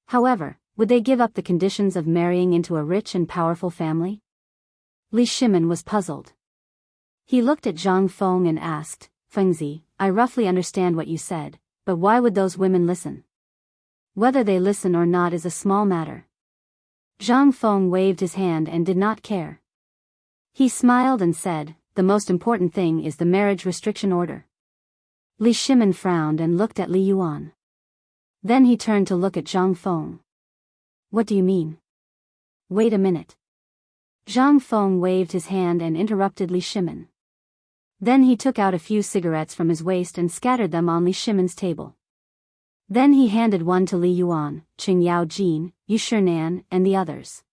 S1: However, would they give up the conditions of marrying into a rich and powerful family? Li Shimin was puzzled. He looked at Zhang Feng and asked, Fengzi, I roughly understand what you said, but why would those women listen? Whether they listen or not is a small matter. Zhang Feng waved his hand and did not care. He smiled and said, the most important thing is the marriage restriction order. Li Shimin frowned and looked at Li Yuan. Then he turned to look at Zhang Feng. What do you mean? Wait a minute. Zhang Feng waved his hand and interrupted Li Shimin. Then he took out a few cigarettes from his waist and scattered them on Li Shimin's table. Then he handed one to Li Yuan, Qing Yao Jin, Yu Shinan, and the others.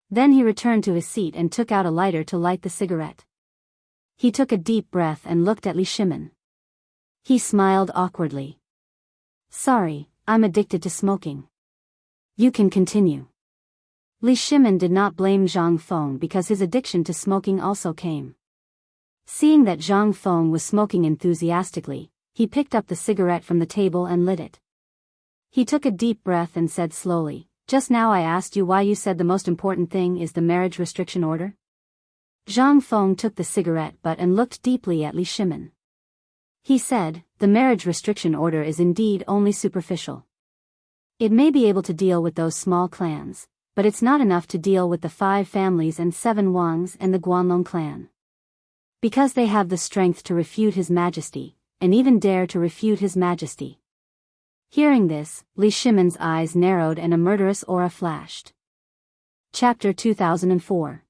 S1: Then he returned to his seat and took out a lighter to light the cigarette. He took a deep breath and looked at Li Shimin. He smiled awkwardly. Sorry, I'm addicted to smoking. You can continue. Li Shimin did not blame Zhang Feng because his addiction to smoking also came. Seeing that Zhang Feng was smoking enthusiastically, he picked up the cigarette from the table and lit it. He took a deep breath and said slowly, just now I asked you why you said the most important thing is the marriage restriction order? Zhang Feng took the cigarette butt and looked deeply at Li Shimin. He said, the marriage restriction order is indeed only superficial. It may be able to deal with those small clans, but it's not enough to deal with the 5 families and 7 Wangs and the Guanlong clan. Because they have the strength to refute His Majesty, and even dare to refute His Majesty. Hearing this, Li Shimin's eyes narrowed and a murderous aura flashed. Chapter 2004.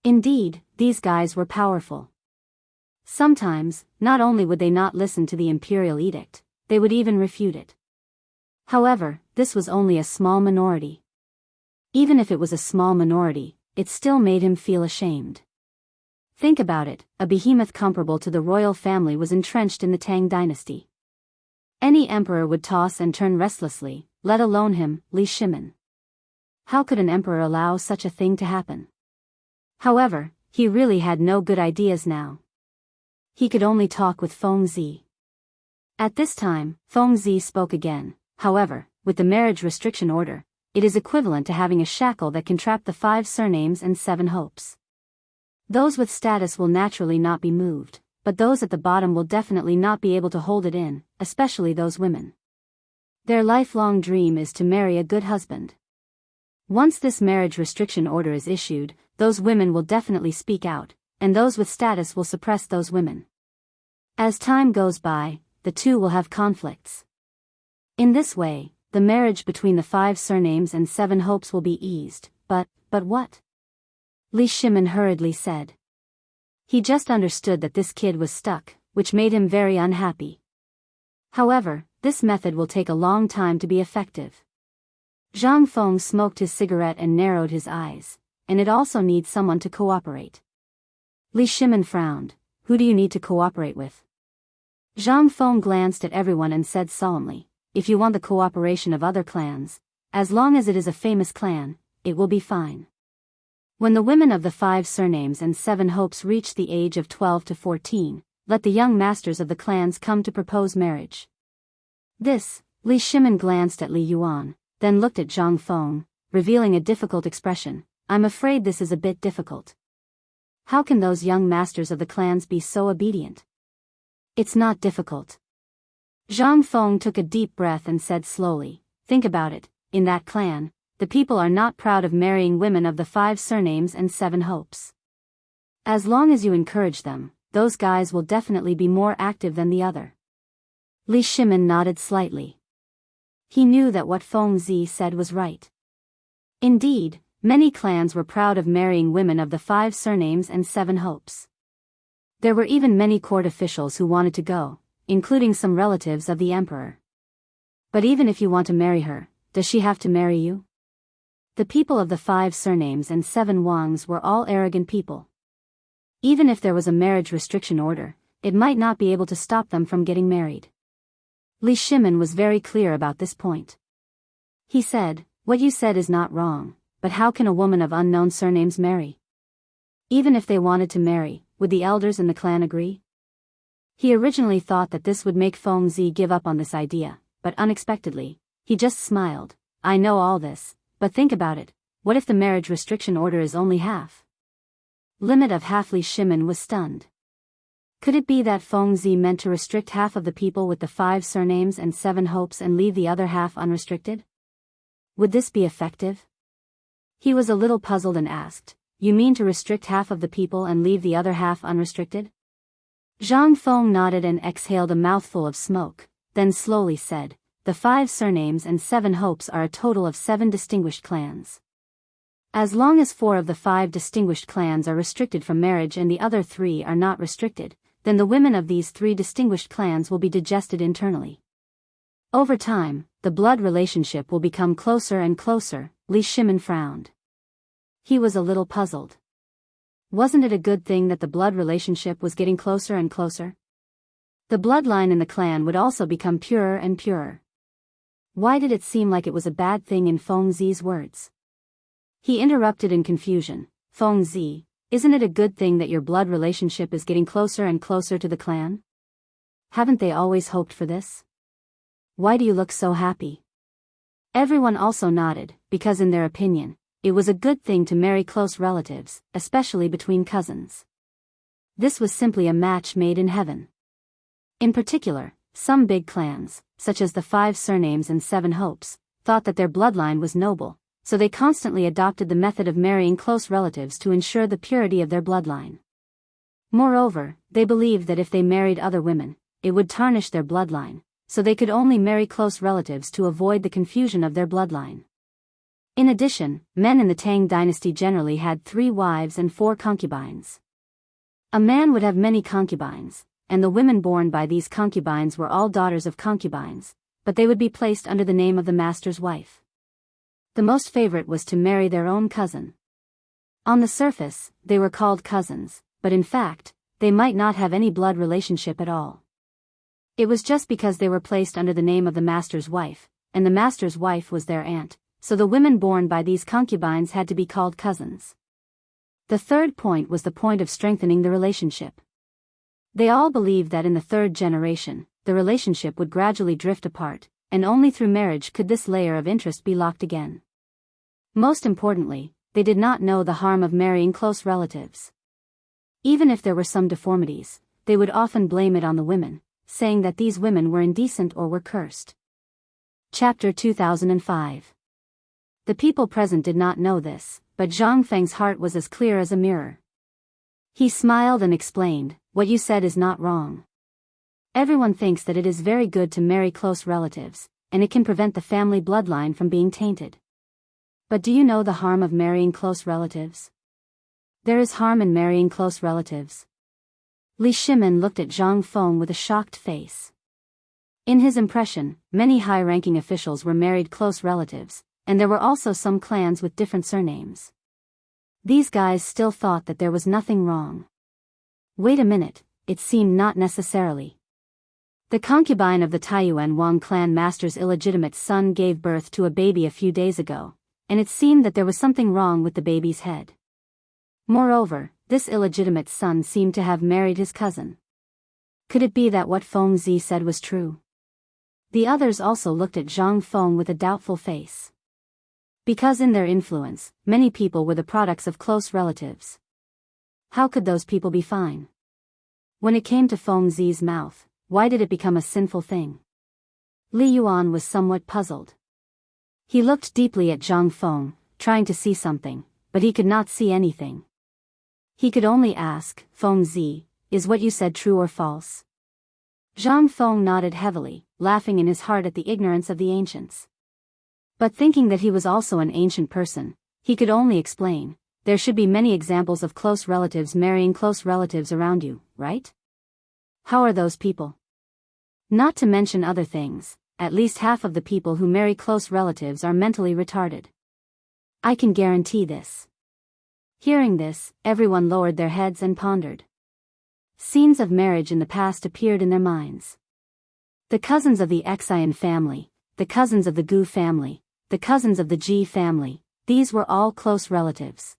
S1: Indeed, these guys were powerful. Sometimes, not only would they not listen to the imperial edict, they would even refute it. However, this was only a small minority. Even if it was a small minority, it still made him feel ashamed. Think about it, a behemoth comparable to the royal family was entrenched in the Tang dynasty. Any emperor would toss and turn restlessly, let alone him, Li Shimin. How could an emperor allow such a thing to happen? However, he really had no good ideas now. He could only talk with Feng Zi. At this time, Feng Zi spoke again. However, with the marriage restriction order, it is equivalent to having a shackle that can trap the 5 surnames and 7 hopes. Those with status will naturally not be moved, but those at the bottom will definitely not be able to hold it in, especially those women. Their lifelong dream is to marry a good husband. Once this marriage restriction order is issued, those women will definitely speak out, and those with status will suppress those women. As time goes by, the two will have conflicts. In this way, the marriage between the 5 surnames and 7 hopes will be eased, but what? Li Shimin hurriedly said. He just understood that this kid was stuck, which made him very unhappy. However, this method will take a long time to be effective. Zhang Feng smoked his cigarette and narrowed his eyes, and it also needs someone to cooperate. Li Shimin frowned. Who do you need to cooperate with? Zhang Feng glanced at everyone and said solemnly, if you want the cooperation of other clans, as long as it is a famous clan, it will be fine. When the women of the 5 surnames and 7 hopes reach the age of 12 to 14, let the young masters of the clans come to propose marriage. This, Li Shimin glanced at Li Yuan, then looked at Zhang Feng, revealing a difficult expression. I'm afraid this is a bit difficult. How can those young masters of the clans be so obedient? It's not difficult. Zhang Feng took a deep breath and said slowly, think about it, in that clan, the people are not proud of marrying women of the 5 surnames and 7 hopes. As long as you encourage them, those guys will definitely be more active than the other. Li Shimin nodded slightly. He knew that what Feng Zi said was right. Indeed, many clans were proud of marrying women of the 5 surnames and 7 hopes. There were even many court officials who wanted to go, including some relatives of the emperor. But even if you want to marry her, does she have to marry you? The people of the 5 surnames and 7 Wangs were all arrogant people. Even if there was a marriage restriction order, it might not be able to stop them from getting married. Li Shimin was very clear about this point. He said, what you said is not wrong, but how can a woman of unknown surnames marry? Even if they wanted to marry, would the elders in the clan agree? He originally thought that this would make Feng Zi give up on this idea, but unexpectedly, he just smiled. I know all this, but think about it, what if the marriage restriction order is only half? Limit of half. Li Shimin was stunned. Could it be that Feng Zi meant to restrict half of the people with the 5 surnames and 7 hopes and leave the other half unrestricted? Would this be effective? He was a little puzzled and asked, "You mean to restrict half of the people and leave the other half unrestricted?" Zhang Feng nodded and exhaled a mouthful of smoke, then slowly said, "The 5 surnames and 7 hopes are a total of 7 distinguished clans. As long as 4 of the 5 distinguished clans are restricted from marriage and the other 3 are not restricted, then the women of these 3 distinguished clans will be digested internally. Over time, the blood relationship will become closer and closer." Li Shimin frowned. He was a little puzzled. Wasn't it a good thing that the blood relationship was getting closer and closer? The bloodline in the clan would also become purer and purer. Why did it seem like it was a bad thing in Feng Zi's words? He interrupted in confusion. "Feng Zi, isn't it a good thing that your blood relationship is getting closer and closer to the clan? Haven't they always hoped for this? Why do you look so happy?" Everyone also nodded, because in their opinion, it was a good thing to marry close relatives, especially between cousins. This was simply a match made in heaven. In particular, some big clans, such as the 5 surnames and 7 hopes, thought that their bloodline was noble, so they constantly adopted the method of marrying close relatives to ensure the purity of their bloodline. Moreover, they believed that if they married other women, it would tarnish their bloodline, so they could only marry close relatives to avoid the confusion of their bloodline. In addition, men in the Tang dynasty generally had 3 wives and 4 concubines. A man would have many concubines, and the women born by these concubines were all daughters of concubines, but they would be placed under the name of the master's wife. The most favorite was to marry their own cousin. On the surface, they were called cousins, but in fact, they might not have any blood relationship at all. It was just because they were placed under the name of the master's wife, and the master's wife was their aunt, so the women born by these concubines had to be called cousins. The third point was the point of strengthening the relationship. They all believed that in the 3rd generation, the relationship would gradually drift apart, and only through marriage could this layer of interest be locked again. Most importantly, they did not know the harm of marrying close relatives. Even if there were some deformities, they would often blame it on the women, saying that these women were indecent or were cursed. Chapter 2005. The people present did not know this, but Zhang Feng's heart was as clear as a mirror. He smiled and explained, "What you said is not wrong. Everyone thinks that it is very good to marry close relatives, and it can prevent the family bloodline from being tainted. But do you know the harm of marrying close relatives? There is harm in marrying close relatives." Li Shimin looked at Zhang Feng with a shocked face. In his impression, many high-ranking officials were married close relatives, and there were also some clans with different surnames. These guys still thought that there was nothing wrong. Wait a minute, it seemed not necessarily. The concubine of the Taiyuan Wang clan master's illegitimate son gave birth to a baby a few days ago, and it seemed that there was something wrong with the baby's head. Moreover, this illegitimate son seemed to have married his cousin. Could it be that what Feng Zi said was true? The others also looked at Zhang Feng with a doubtful face. Because in their influence, many people were the products of close relatives. How could those people be fine? When it came to Feng Zi's mouth, why did it become a sinful thing? Li Yuan was somewhat puzzled. He looked deeply at Zhang Feng, trying to see something, but he could not see anything. He could only ask, "Feng Zi, is what you said true or false?" Zhang Feng nodded heavily, laughing in his heart at the ignorance of the ancients. But thinking that he was also an ancient person, he could only explain, "There should be many examples of close relatives marrying close relatives around you, right? How are those people? Not to mention other things, at least half of the people who marry close relatives are mentally retarded. I can guarantee this." Hearing this, everyone lowered their heads and pondered. Scenes of marriage in the past appeared in their minds. The cousins of the Xian family, the cousins of the Gu family, the cousins of the Ji family, these were all close relatives.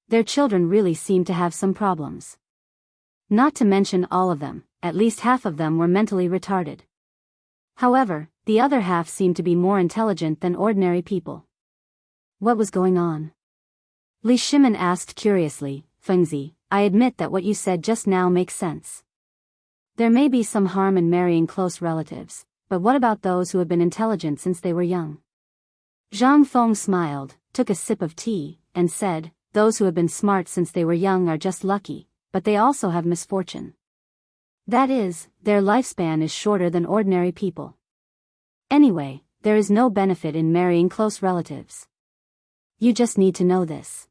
S1: Their children really seemed to have some problems. Not to mention all of them, at least half of them were mentally retarded. However, the other half seemed to be more intelligent than ordinary people. What was going on? Li Shimin asked curiously. Fengzi, I admit that what you said just now makes sense. There may be some harm in marrying close relatives, but what about those who have been intelligent since they were young? Zhang Feng smiled, took a sip of tea, and said, those who have been smart since they were young are just lucky, but they also have misfortune. That is, their lifespan is shorter than ordinary people. Anyway, there is no benefit in marrying close relatives. You just need to know this.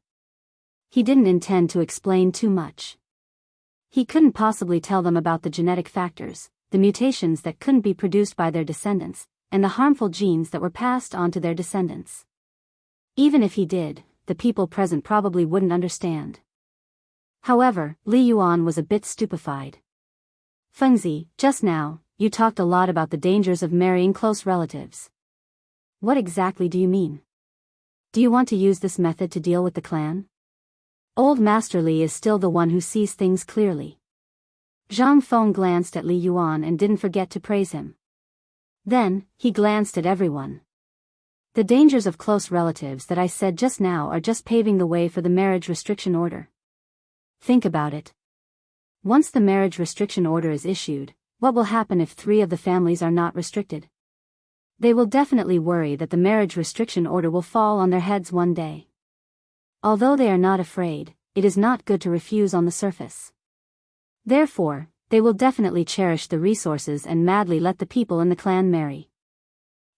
S1: He didn't intend to explain too much. He couldn't possibly tell them about the genetic factors, the mutations that couldn't be produced by their descendants, and the harmful genes that were passed on to their descendants. Even if he did, the people present probably wouldn't understand. However, Li Yuan was a bit stupefied. Fengzi, just now, you talked a lot about the dangers of marrying close relatives. What exactly do you mean? Do you want to use this method to deal with the clan? Old Master Li is still the one who sees things clearly. Zhang Feng glanced at Li Yuan and didn't forget to praise him. Then, he glanced at everyone. The dangers of close relatives that I said just now are just paving the way for the marriage restriction order. Think about it. Once the marriage restriction order is issued, what will happen if 3 of the families are not restricted? They will definitely worry that the marriage restriction order will fall on their heads one day. Although they are not afraid, it is not good to refuse on the surface. Therefore, they will definitely cherish the resources and madly let the people in the clan marry.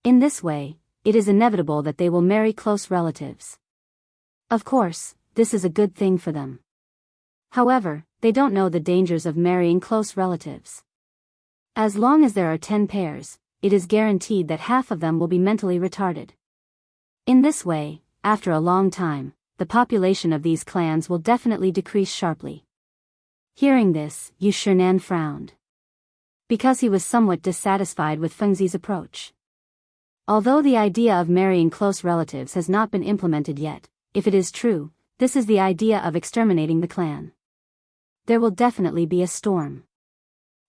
S1: In this way, it is inevitable that they will marry close relatives. Of course, this is a good thing for them. However, they don't know the dangers of marrying close relatives. As long as there are 10 pairs, it is guaranteed that half of them will be mentally retarded. In this way, after a long time, the population of these clans will definitely decrease sharply. Hearing this, Yu Shinan frowned. Because he was somewhat dissatisfied with Fengzi's approach. Although the idea of marrying close relatives has not been implemented yet, if it is true, this is the idea of exterminating the clan. There will definitely be a storm.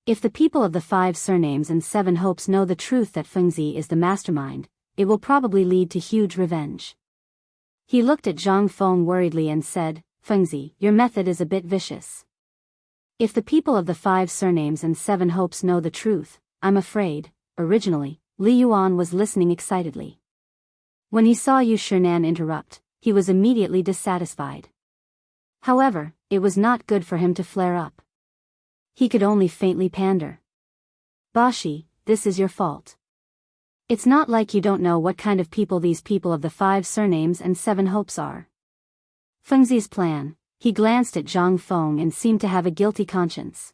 S1: If the people of the 5 surnames and 7 hopes know the truth that Fengzi is the mastermind, it will probably lead to huge revenge. He looked at Zhang Feng worriedly and said, Fengzi, your method is a bit vicious. If the people of the 5 surnames and 7 hopes know the truth, I'm afraid. Originally, Li Yuan was listening excitedly. When he saw Yu Shinan interrupt, he was immediately dissatisfied. However, it was not good for him to flare up. He could only faintly pander. Bashi, this is your fault. It's not like you don't know what kind of people these people of the 5 surnames and 7 hopes are. Fengzi's plan, he glanced at Zhang Feng and seemed to have a guilty conscience.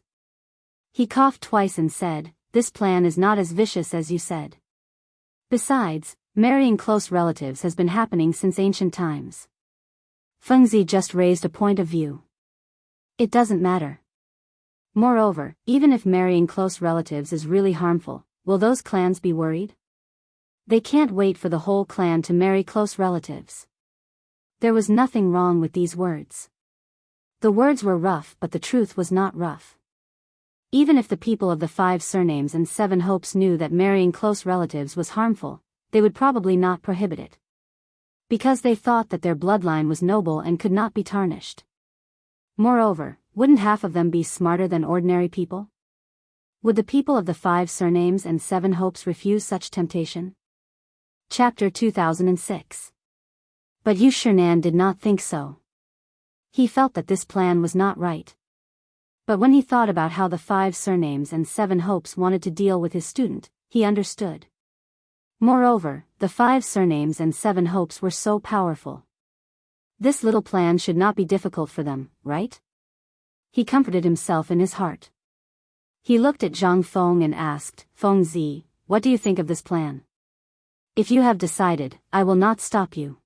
S1: He coughed twice and said, this plan is not as vicious as you said. Besides, marrying close relatives has been happening since ancient times. Fengzi just raised a point of view. It doesn't matter. Moreover, even if marrying close relatives is really harmful, will those clans be worried? They can't wait for the whole clan to marry close relatives. There was nothing wrong with these words. The words were rough, but the truth was not rough. Even if the people of the 5 surnames and 7 hopes knew that marrying close relatives was harmful, they would probably not prohibit it. Because they thought that their bloodline was noble and could not be tarnished. Moreover, wouldn't half of them be smarter than ordinary people? Would the people of the 5 surnames and 7 hopes refuse such temptation? Chapter 2006. But Yu Shinan did not think so. He felt that this plan was not right. But when he thought about how the 5 surnames and 7 hopes wanted to deal with his student, he understood. Moreover, the 5 surnames and 7 hopes were so powerful. This little plan should not be difficult for them, right? He comforted himself in his heart. He looked at Zhang Feng and asked, Fengzi, what do you think of this plan? If you have decided, I will not stop you.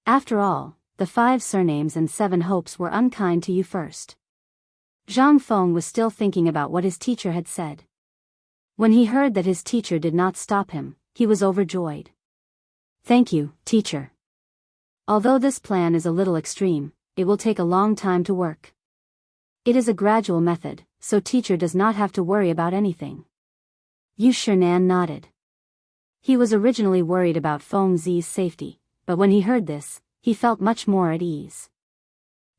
S1: After all, the 5 surnames and 7 hopes were unkind to you first. Zhang Feng was still thinking about what his teacher had said. When he heard that his teacher did not stop him, he was overjoyed. Thank you, teacher. Although this plan is a little extreme, it will take a long time to work. It is a gradual method, so teacher does not have to worry about anything. Yu Shinan nodded. He was originally worried about Feng Zi's safety, but when he heard this, he felt much more at ease.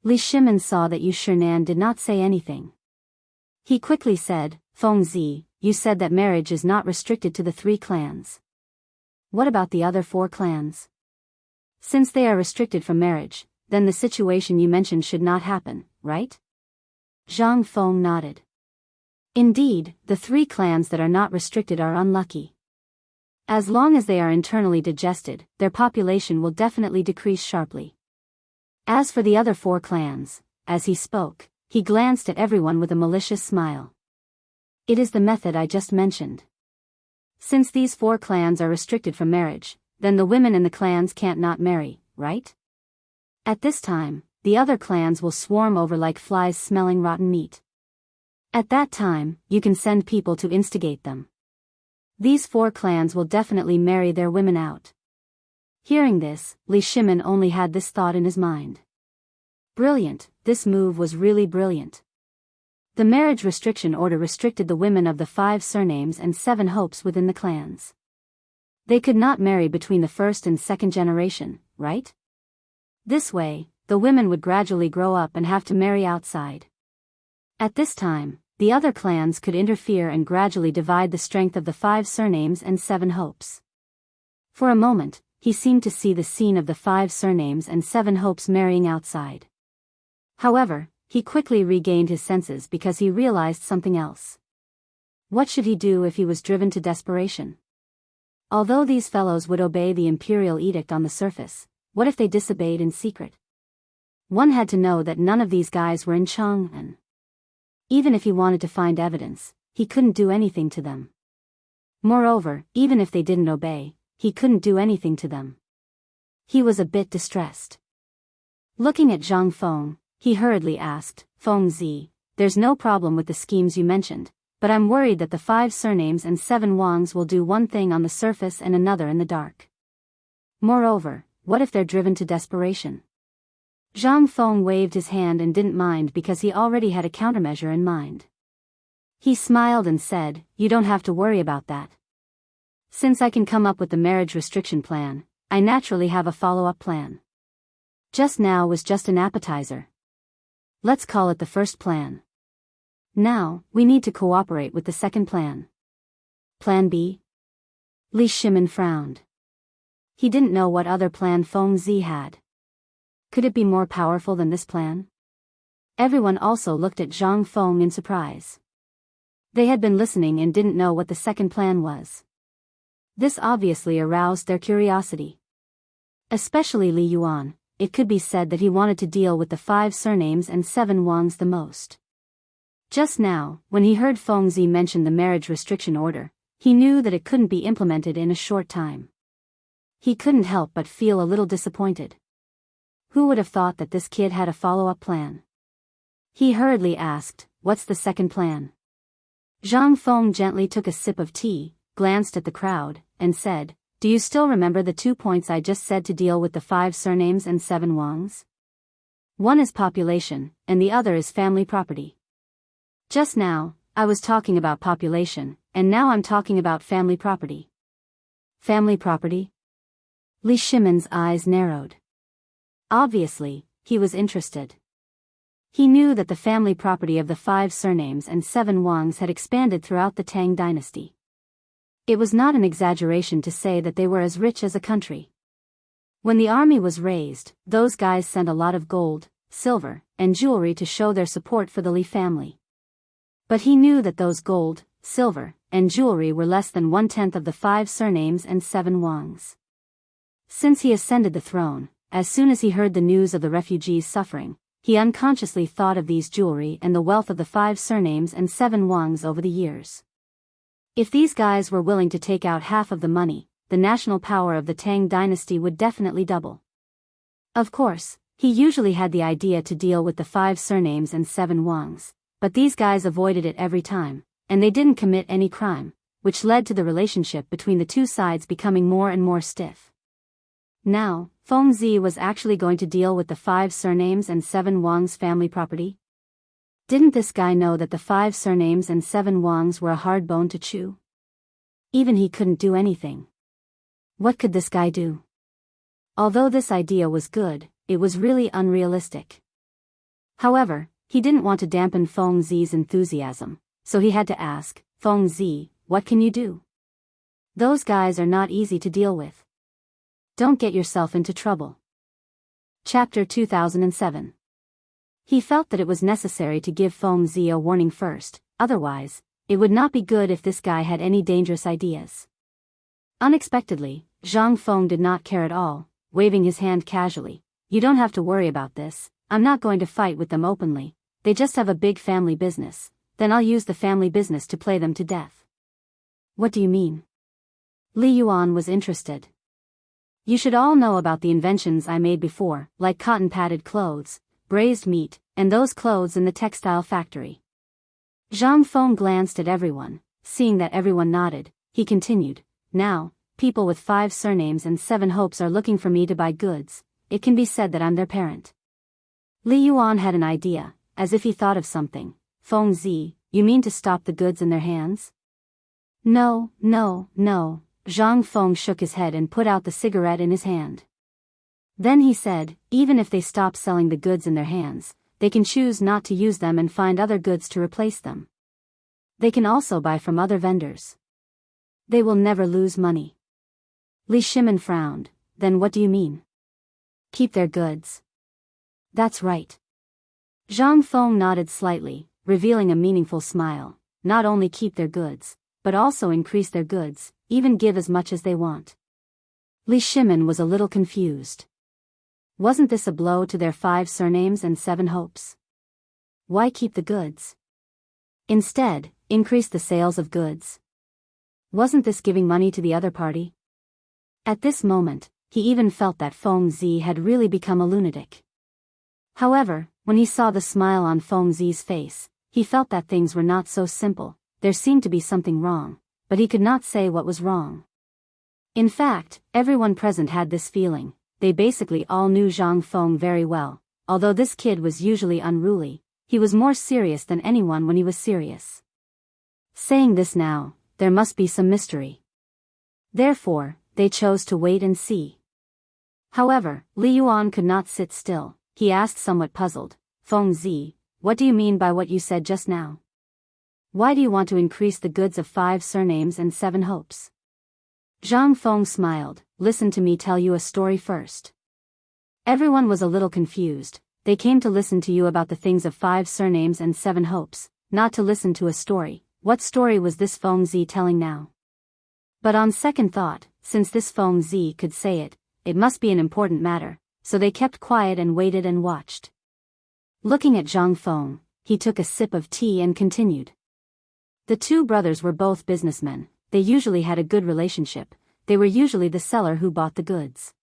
S1: Li Shimin saw that Yu Shinan did not say anything. He quickly said, Fengzi, you said that marriage is not restricted to the 3 clans. What about the other 4 clans? Since they are restricted from marriage, then the situation you mentioned should not happen, right? Zhang Feng nodded. Indeed, the 3 clans that are not restricted are unlucky. As long as they are internally digested, their population will definitely decrease sharply. As for the other 4 clans, as he spoke, he glanced at everyone with a malicious smile. It is the method I just mentioned. Since these 4 clans are restricted from marriage, then the women in the clans can't not marry, right? At this time, the other clans will swarm over like flies smelling rotten meat. At that time, you can send people to instigate them. These 4 clans will definitely marry their women out. Hearing this, Li Shimin only had this thought in his mind. Brilliant, this move was really brilliant. The marriage restriction order restricted the women of the 5 surnames and 7 hopes within the clans. They could not marry between the first and second generation, right? This way, the women would gradually grow up and have to marry outside. At this time, the other clans could interfere and gradually divide the strength of the 5 surnames and 7 hopes. For a moment, he seemed to see the scene of the 5 surnames and 7 hopes marrying outside. However, he quickly regained his senses because he realized something else. What should he do if he was driven to desperation? Although these fellows would obey the imperial edict on the surface, what if they disobeyed in secret? One had to know that none of these guys were in Chang'an. Even if he wanted to find evidence, he couldn't do anything to them. Moreover, even if they didn't obey, he couldn't do anything to them. He was a bit distressed. Looking at Zhang Feng, he hurriedly asked, Fengzi, there's no problem with the schemes you mentioned, but I'm worried that the 5 surnames and 7 wangs will do one thing on the surface and another in the dark. Moreover, what if they're driven to desperation? Zhang Feng waved his hand and didn't mind because he already had a countermeasure in mind. He smiled and said, you don't have to worry about that. Since I can come up with the marriage restriction plan, I naturally have a follow-up plan. Just now was just an appetizer. Let's call it the first plan. Now, we need to cooperate with the second plan. Plan B? Li Shimin frowned. He didn't know what other plan Fengzi had. Could it be more powerful than this plan? Everyone also looked at Zhang Feng in surprise. They had been listening and didn't know what the second plan was. This obviously aroused their curiosity. Especially Li Yuan, it could be said that he wanted to deal with the 5 surnames and 7 wangs the most. Just now, when he heard Fengzi mention the marriage restriction order, he knew that it couldn't be implemented in a short time. He couldn't help but feel a little disappointed. Who would have thought that this kid had a follow-up plan? He hurriedly asked, what's the second plan? Zhang Feng gently took a sip of tea, glanced at the crowd, and said, do you still remember the 2 points I just said to deal with the 5 surnames and 7 wangs? One is population, and the other is family property. Just now, I was talking about population, and now I'm talking about family property. Family property? Li Shimin's eyes narrowed. Obviously, he was interested. He knew that the family property of the 5 surnames and 7 wangs had expanded throughout the Tang dynasty. It was not an exaggeration to say that they were as rich as a country. When the army was raised, those guys sent a lot of gold, silver, and jewelry to show their support for the Li family. But he knew that those gold, silver, and jewelry were less than 1/10 of the 5 surnames and 7 wangs. Since he ascended the throne, as soon as he heard the news of the refugees' suffering, he unconsciously thought of these jewelry and the wealth of the 5 surnames and 7 wangs over the years. If these guys were willing to take out half of the money, the national power of the Tang dynasty would definitely double. Of course, he usually had the idea to deal with the 5 surnames and 7 wangs, but these guys avoided it every time, and they didn't commit any crime, which led to the relationship between the two sides becoming more and more stiff. Now, Fengzi was actually going to deal with the 5 surnames and 7 wangs family property? Didn't this guy know that the 5 surnames and 7 wangs were a hard bone to chew? Even he couldn't do anything. What could this guy do? Although this idea was good, it was really unrealistic. However, he didn't want to dampen Feng Zi's enthusiasm, so he had to ask, Feng Zi, what can you do? Those guys are not easy to deal with. Don't get yourself into trouble. Chapter 2007. He felt that it was necessary to give Feng Zi a warning first, otherwise, it would not be good if this guy had any dangerous ideas. Unexpectedly, Zhang Feng did not care at all, waving his hand casually. You don't have to worry about this, I'm not going to fight with them openly, they just have a big family business, then I'll use the family business to play them to death. What do you mean? Li Yuan was interested. You should all know about the inventions I made before, like cotton-padded clothes, braised meat, and those clothes in the textile factory. Zhang Feng glanced at everyone, seeing that everyone nodded, he continued, now, people with 5 surnames and 7 hopes are looking for me to buy goods, it can be said that I'm their parent. Li Yuan had an idea, as if he thought of something. Feng Zi, you mean to stop the goods in their hands? No, no, no. Zhang Feng shook his head and put out the cigarette in his hand. Then he said, even if they stop selling the goods in their hands, they can choose not to use them and find other goods to replace them. They can also buy from other vendors. They will never lose money. Li Shimin frowned, then what do you mean? Keep their goods. That's right. Zhang Feng nodded slightly, revealing a meaningful smile, not only keep their goods, but also increase their goods, even give as much as they want. Li Shimin was a little confused. Wasn't this a blow to their 5 surnames and 7 hopes? Why keep the goods? Instead, increase the sales of goods. Wasn't this giving money to the other party? At this moment, he even felt that Feng Zi had really become a lunatic. However, when he saw the smile on Feng Zi's face, he felt that things were not so simple, there seemed to be something wrong, but he could not say what was wrong. In fact, everyone present had this feeling, they basically all knew Zhang Feng very well, although this kid was usually unruly, he was more serious than anyone when he was serious. Saying this now, there must be some mystery. Therefore, they chose to wait and see. However, Li Yuan could not sit still, he asked somewhat puzzled, Feng Zi, what do you mean by what you said just now? Why do you want to increase the goods of 5 surnames and 7 hopes? Zhang Feng smiled, listen to me tell you a story first. Everyone was a little confused, they came to listen to you about the things of 5 surnames and 7 hopes, not to listen to a story. What story was this Feng Zi telling now? But on second thought, since this Feng Zi could say it, it must be an important matter, so they kept quiet and waited and watched. Looking at Zhang Feng, he took a sip of tea and continued. The 2 brothers were both businessmen, they usually had a good relationship, they were usually the seller who bought the goods.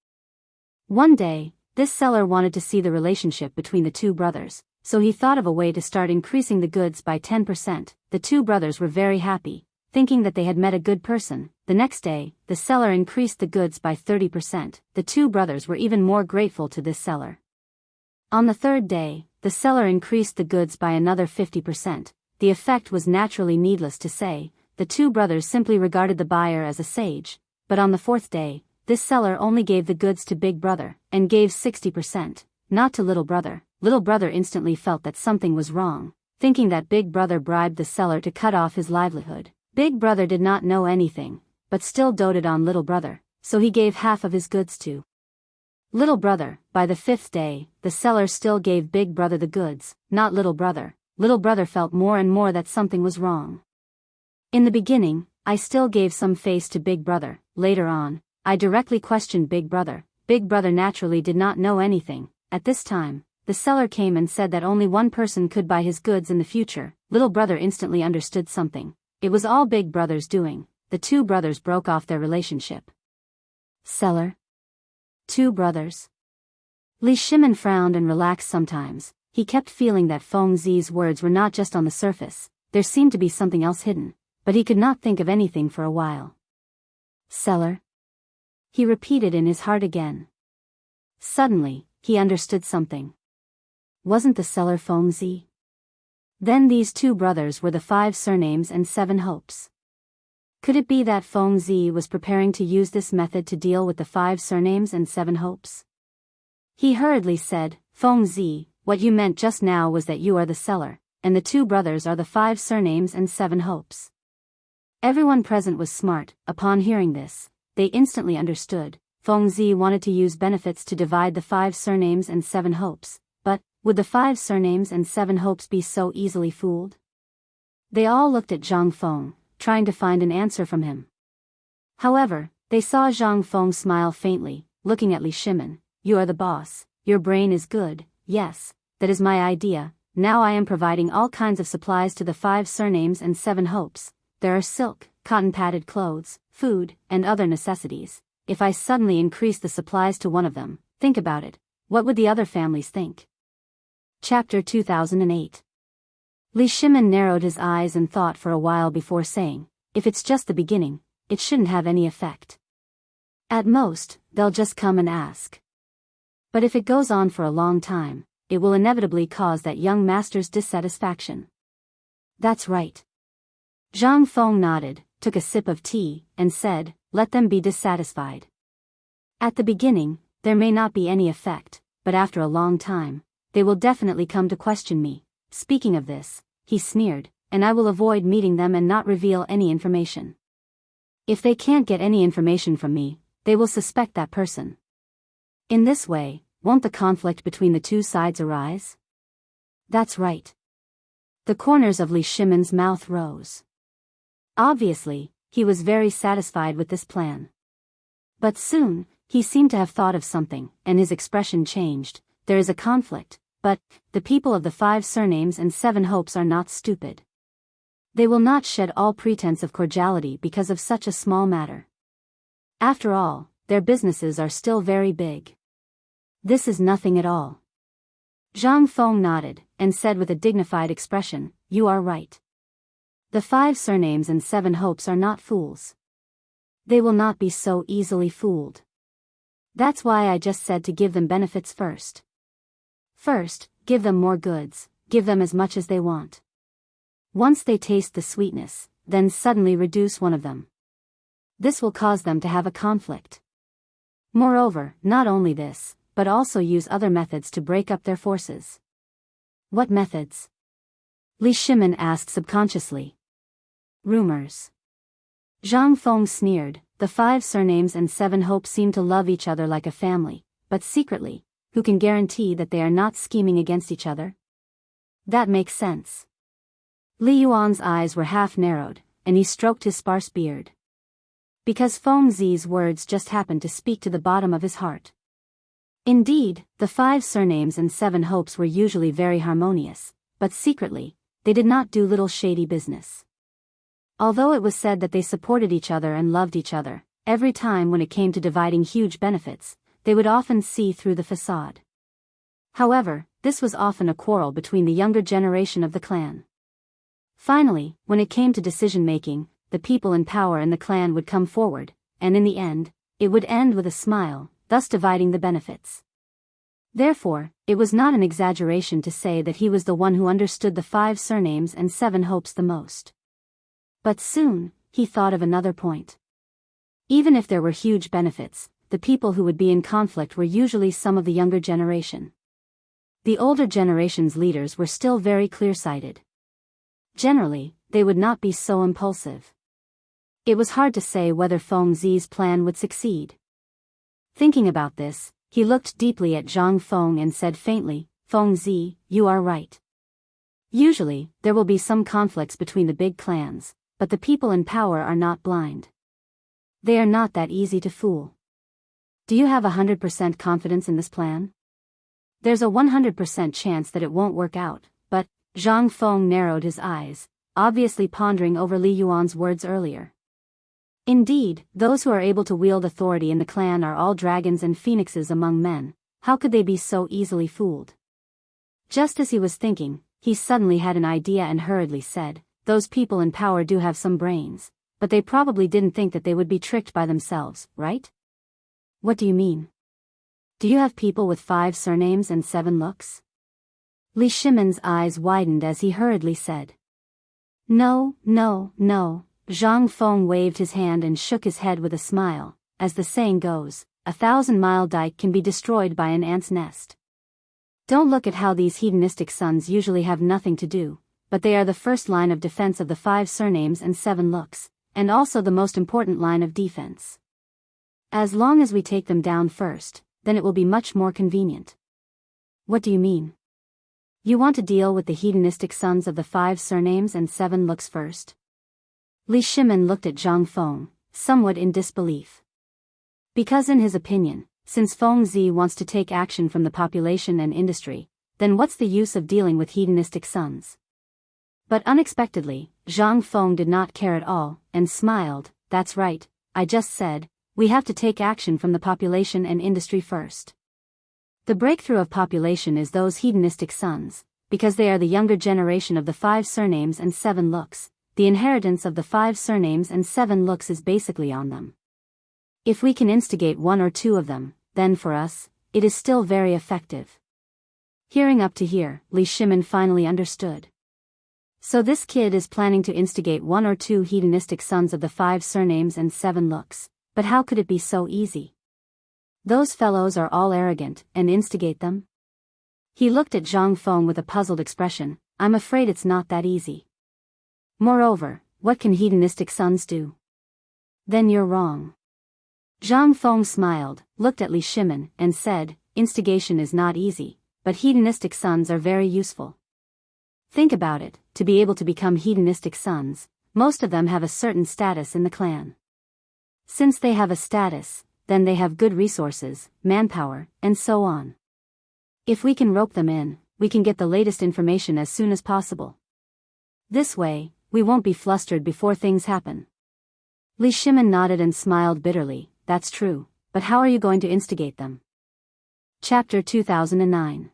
S1: One day, this seller wanted to see the relationship between the 2 brothers, so he thought of a way to start increasing the goods by 10%, the 2 brothers were very happy, thinking that they had met a good person. The next day, the seller increased the goods by 30%, the 2 brothers were even more grateful to this seller. On the 3rd day, the seller increased the goods by another 50%, the effect was naturally needless to say, the 2 brothers simply regarded the buyer as a sage, but on the 4th day, this seller only gave the goods to Big Brother, and gave 60%, not to Little Brother. Little Brother instantly felt that something was wrong, thinking that Big Brother bribed the seller to cut off his livelihood. Big Brother did not know anything, but still doted on Little Brother, so he gave half of his goods to Little Brother. By the 5th day, the seller still gave Big Brother the goods, not Little Brother. Little Brother felt more and more that something was wrong. In the beginning, I still gave some face to Big Brother, later on, I directly questioned Big Brother. Big Brother naturally did not know anything. At this time, the seller came and said that only one person could buy his goods in the future. Little Brother instantly understood something. It was all Big Brother's doing. The 2 brothers broke off their relationship. Seller? 2 brothers? Li Shimin frowned and relaxed sometimes. He kept feeling that Feng Zi's words were not just on the surface, there seemed to be something else hidden, but he could not think of anything for a while. Seller? He repeated in his heart again. Suddenly, he understood something. Wasn't the seller Feng Zi? Then these 2 brothers were the 5 surnames and 7 hopes. Could it be that Feng Zi was preparing to use this method to deal with the 5 surnames and 7 hopes? He hurriedly said, Feng Zi, what you meant just now was that you are the seller, and the two brothers are the 5 surnames and 7 hopes. Everyone present was smart. Upon hearing this, they instantly understood. Fengzi wanted to use benefits to divide the 5 surnames and 7 hopes, but would the 5 surnames and 7 hopes be so easily fooled? They all looked at Zhang Feng, trying to find an answer from him. However, they saw Zhang Feng smile faintly, looking at Li Shimin. You are the boss, your brain is good. Yes, that is my idea. Now I am providing all kinds of supplies to the 5 surnames and 7 hopes. There are silk, cotton-padded clothes, food, and other necessities. If I suddenly increase the supplies to one of them, think about it. What would the other families think? Chapter 2008. Li Shimin narrowed his eyes and thought for a while before saying, if it's just the beginning, it shouldn't have any effect. At most, they'll just come and ask. But if it goes on for a long time, it will inevitably cause that young master's dissatisfaction. That's right. Zhang Feng nodded, took a sip of tea, and said, let them be dissatisfied. At the beginning, there may not be any effect, but after a long time, they will definitely come to question me. Speaking of this, he sneered, and I will avoid meeting them and not reveal any information. If they can't get any information from me, they will suspect that person. In this way, won't the conflict between the two sides arise? That's right. The corners of Li Shimin's mouth rose. Obviously, he was very satisfied with this plan. But soon, he seemed to have thought of something, and his expression changed. There is a conflict, but the people of the 5 surnames and 7 hopes are not stupid. They will not shed all pretense of cordiality because of such a small matter. After all, their businesses are still very big. This is nothing at all. Zhang Feng nodded, and said with a dignified expression, you are right. The 5 surnames and 7 hopes are not fools. They will not be so easily fooled. That's why I just said to give them benefits first. First, give them more goods, give them as much as they want. Once they taste the sweetness, then suddenly reduce one of them. This will cause them to have a conflict. Moreover, not only this, but also use other methods to break up their forces. What methods? Li Shimin asked subconsciously. Rumors. Zhang Feng sneered. The 5 surnames and 7 hopes seem to love each other like a family, but secretly, who can guarantee that they are not scheming against each other? That makes sense. Li Yuan's eyes were half narrowed, and he stroked his sparse beard. Because Feng Zi's words just happened to speak to the bottom of his heart. Indeed, the 5 surnames and 7 hopes were usually very harmonious, but secretly, they did not do little shady business. Although it was said that they supported each other and loved each other, every time when it came to dividing huge benefits, they would often see through the facade. However, this was often a quarrel between the younger generation of the clan. Finally, when it came to decision-making, the people in power in the clan would come forward, and in the end, it would end with a smile, thus dividing the benefits. Therefore, it was not an exaggeration to say that he was the one who understood the 5 surnames and 7 hopes the most. But soon, he thought of another point. Even if there were huge benefits, the people who would be in conflict were usually some of the younger generation. The older generation's leaders were still very clear-sighted. Generally, they would not be so impulsive. It was hard to say whether Feng Zi's plan would succeed. Thinking about this, he looked deeply at Zhang Feng and said faintly, Feng Zi, you are right. Usually, there will be some conflicts between the big clans, but the people in power are not blind. They are not that easy to fool. Do you have 100% confidence in this plan? There's a 100% chance that it won't work out, but Zhang Feng narrowed his eyes, obviously pondering over Li Yuan's words earlier. Indeed, those who are able to wield authority in the clan are all dragons and phoenixes among men. How could they be so easily fooled? Just as he was thinking, he suddenly had an idea and hurriedly said, those people in power do have some brains, but they probably didn't think that they would be tricked by themselves, right? What do you mean? Do you have people with 5 surnames and 7 looks? Li Shimin's eyes widened as he hurriedly said. No, no, no. Zhang Feng waved his hand and shook his head with a smile. As the saying goes, 1,000-mile dike can be destroyed by an ant's nest. Don't look at how these hedonistic sons usually have nothing to do, but they are the first line of defense of the 5 surnames and 7 looks, and also the most important line of defense. As long as we take them down first, then it will be much more convenient. What do you mean? You want to deal with the hedonistic sons of the 5 surnames and 7 looks first? Li Shimin looked at Zhang Feng, somewhat in disbelief. Because in his opinion, since Feng Zi wants to take action from the population and industry, then what's the use of dealing with hedonistic sons? But unexpectedly, Zhang Feng did not care at all, and smiled. That's right, I just said, we have to take action from the population and industry first. The breakthrough of population is those hedonistic sons, because they are the younger generation of the 5 surnames and 7 looks. The inheritance of the 5 surnames and 7 looks is basically on them. If we can instigate 1 or 2 of them, then for us, it is still very effective. Hearing up to here, Li Shimin finally understood. So this kid is planning to instigate 1 or 2 hedonistic sons of the 5 surnames and 7 looks, but how could it be so easy? Those fellows are all arrogant, and instigate them? He looked at Zhang Feng with a puzzled expression. I'm afraid it's not that easy. Moreover, what can hedonistic sons do? Then you're wrong. Zhang Feng smiled, looked at Li Shimin, and said, instigation is not easy, but hedonistic sons are very useful. Think about it, to be able to become hedonistic sons, most of them have a certain status in the clan. Since they have a status, then they have good resources, manpower, and so on. If we can rope them in, we can get the latest information as soon as possible. This way, we won't be flustered before things happen. Li Shimin nodded and smiled bitterly. That's true, but how are you going to instigate them? Chapter 2009.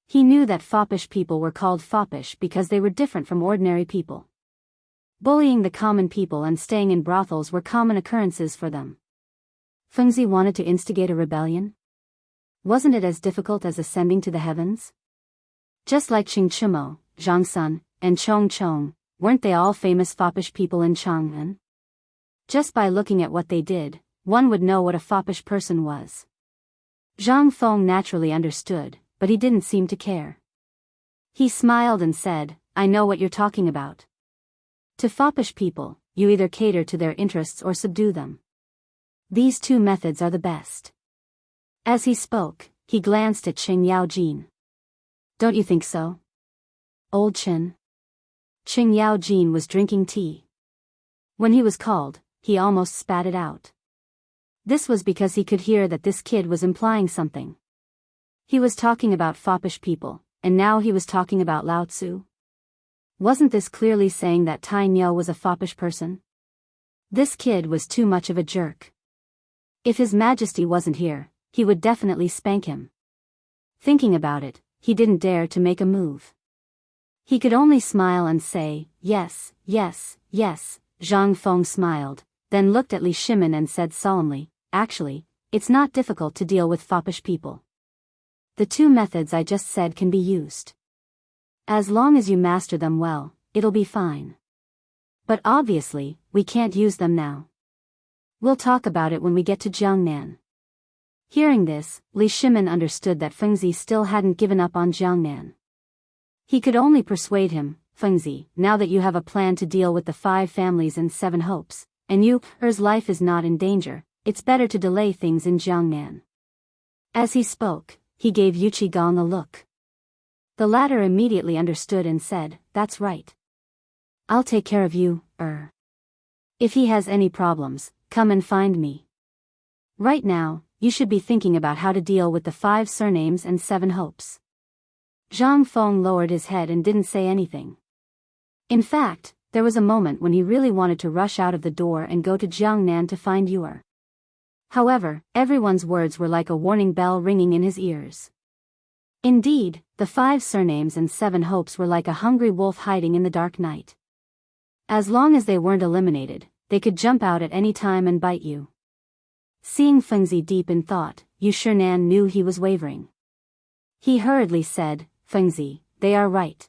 S1: He knew that foppish people were called foppish because they were different from ordinary people. Bullying the common people and staying in brothels were common occurrences for them. Feng Zi wanted to instigate a rebellion? Wasn't it as difficult as ascending to the heavens? Just like Qing Chumo, Zhang Sun, and Chong Chong, weren't they all famous foppish people in Chang'an? Just by looking at what they did, one would know what a foppish person was. Zhang Feng naturally understood, but he didn't seem to care. He smiled and said, I know what you're talking about. To foppish people, you either cater to their interests or subdue them. These 2 methods are the best. As he spoke, he glanced at Qing Yaojin. Don't you think so? Old Chen. Qing Yaojin was drinking tea. When he was called, he almost spat it out. This was because he could hear that this kid was implying something. He was talking about foppish people, and now he was talking about Lao Tzu. Wasn't this clearly saying that Tai Niu was a foppish person? This kid was too much of a jerk. If His Majesty wasn't here, he would definitely spank him. Thinking about it, he didn't dare to make a move. He could only smile and say, yes, yes, yes. Zhang Feng smiled, then looked at Li Shimin and said solemnly, actually, it's not difficult to deal with foppish people. The 2 methods I just said can be used. As long as you master them well, it'll be fine. But obviously, we can't use them now. We'll talk about it when we get to Jiangnan. Hearing this, Li Shimin understood that Feng Zi still hadn't given up on Jiangnan. He could only persuade him, Feng Zi, now that you have a plan to deal with the 5 families and 7 hopes, and Er's life is not in danger, it's better to delay things in Jiangnan. As he spoke, he gave Yu Qigong a look. The latter immediately understood and said, that's right. I'll take care of you, If he has any problems, come and find me. Right now, you should be thinking about how to deal with the 5 surnames and 7 hopes. Zhang Feng lowered his head and didn't say anything. In fact, there was a moment when he really wanted to rush out of the door and go to Jiangnan to find Yu'er. However, everyone's words were like a warning bell ringing in his ears. Indeed, the 5 surnames and 7 hopes were like a hungry wolf hiding in the dark night. As long as they weren't eliminated, they could jump out at any time and bite you. Seeing Feng Zi deep in thought, Yu Shinan knew he was wavering. He hurriedly said, Feng Zi, they are right.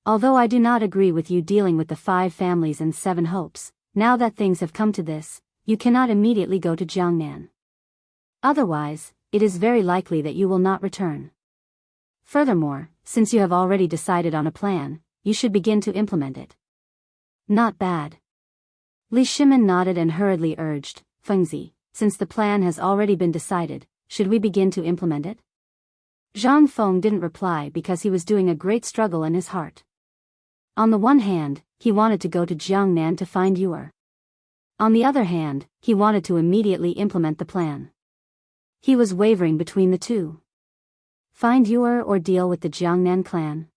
S1: Although I do not agree with you dealing with the 5 families and 7 hopes, now that things have come to this, you cannot immediately go to Jiangnan. Otherwise, it is very likely that you will not return. Furthermore, since you have already decided on a plan, you should begin to implement it. Not bad. Li Shimin nodded and hurriedly urged, Fengzi, since the plan has already been decided, should we begin to implement it? Zhang Feng didn't reply because he was doing a great struggle in his heart. On the one hand, he wanted to go to Jiangnan to find Yuer. On the other hand, he wanted to immediately implement the plan. He was wavering between the two. Find Yuer or deal with the Jiangnan clan?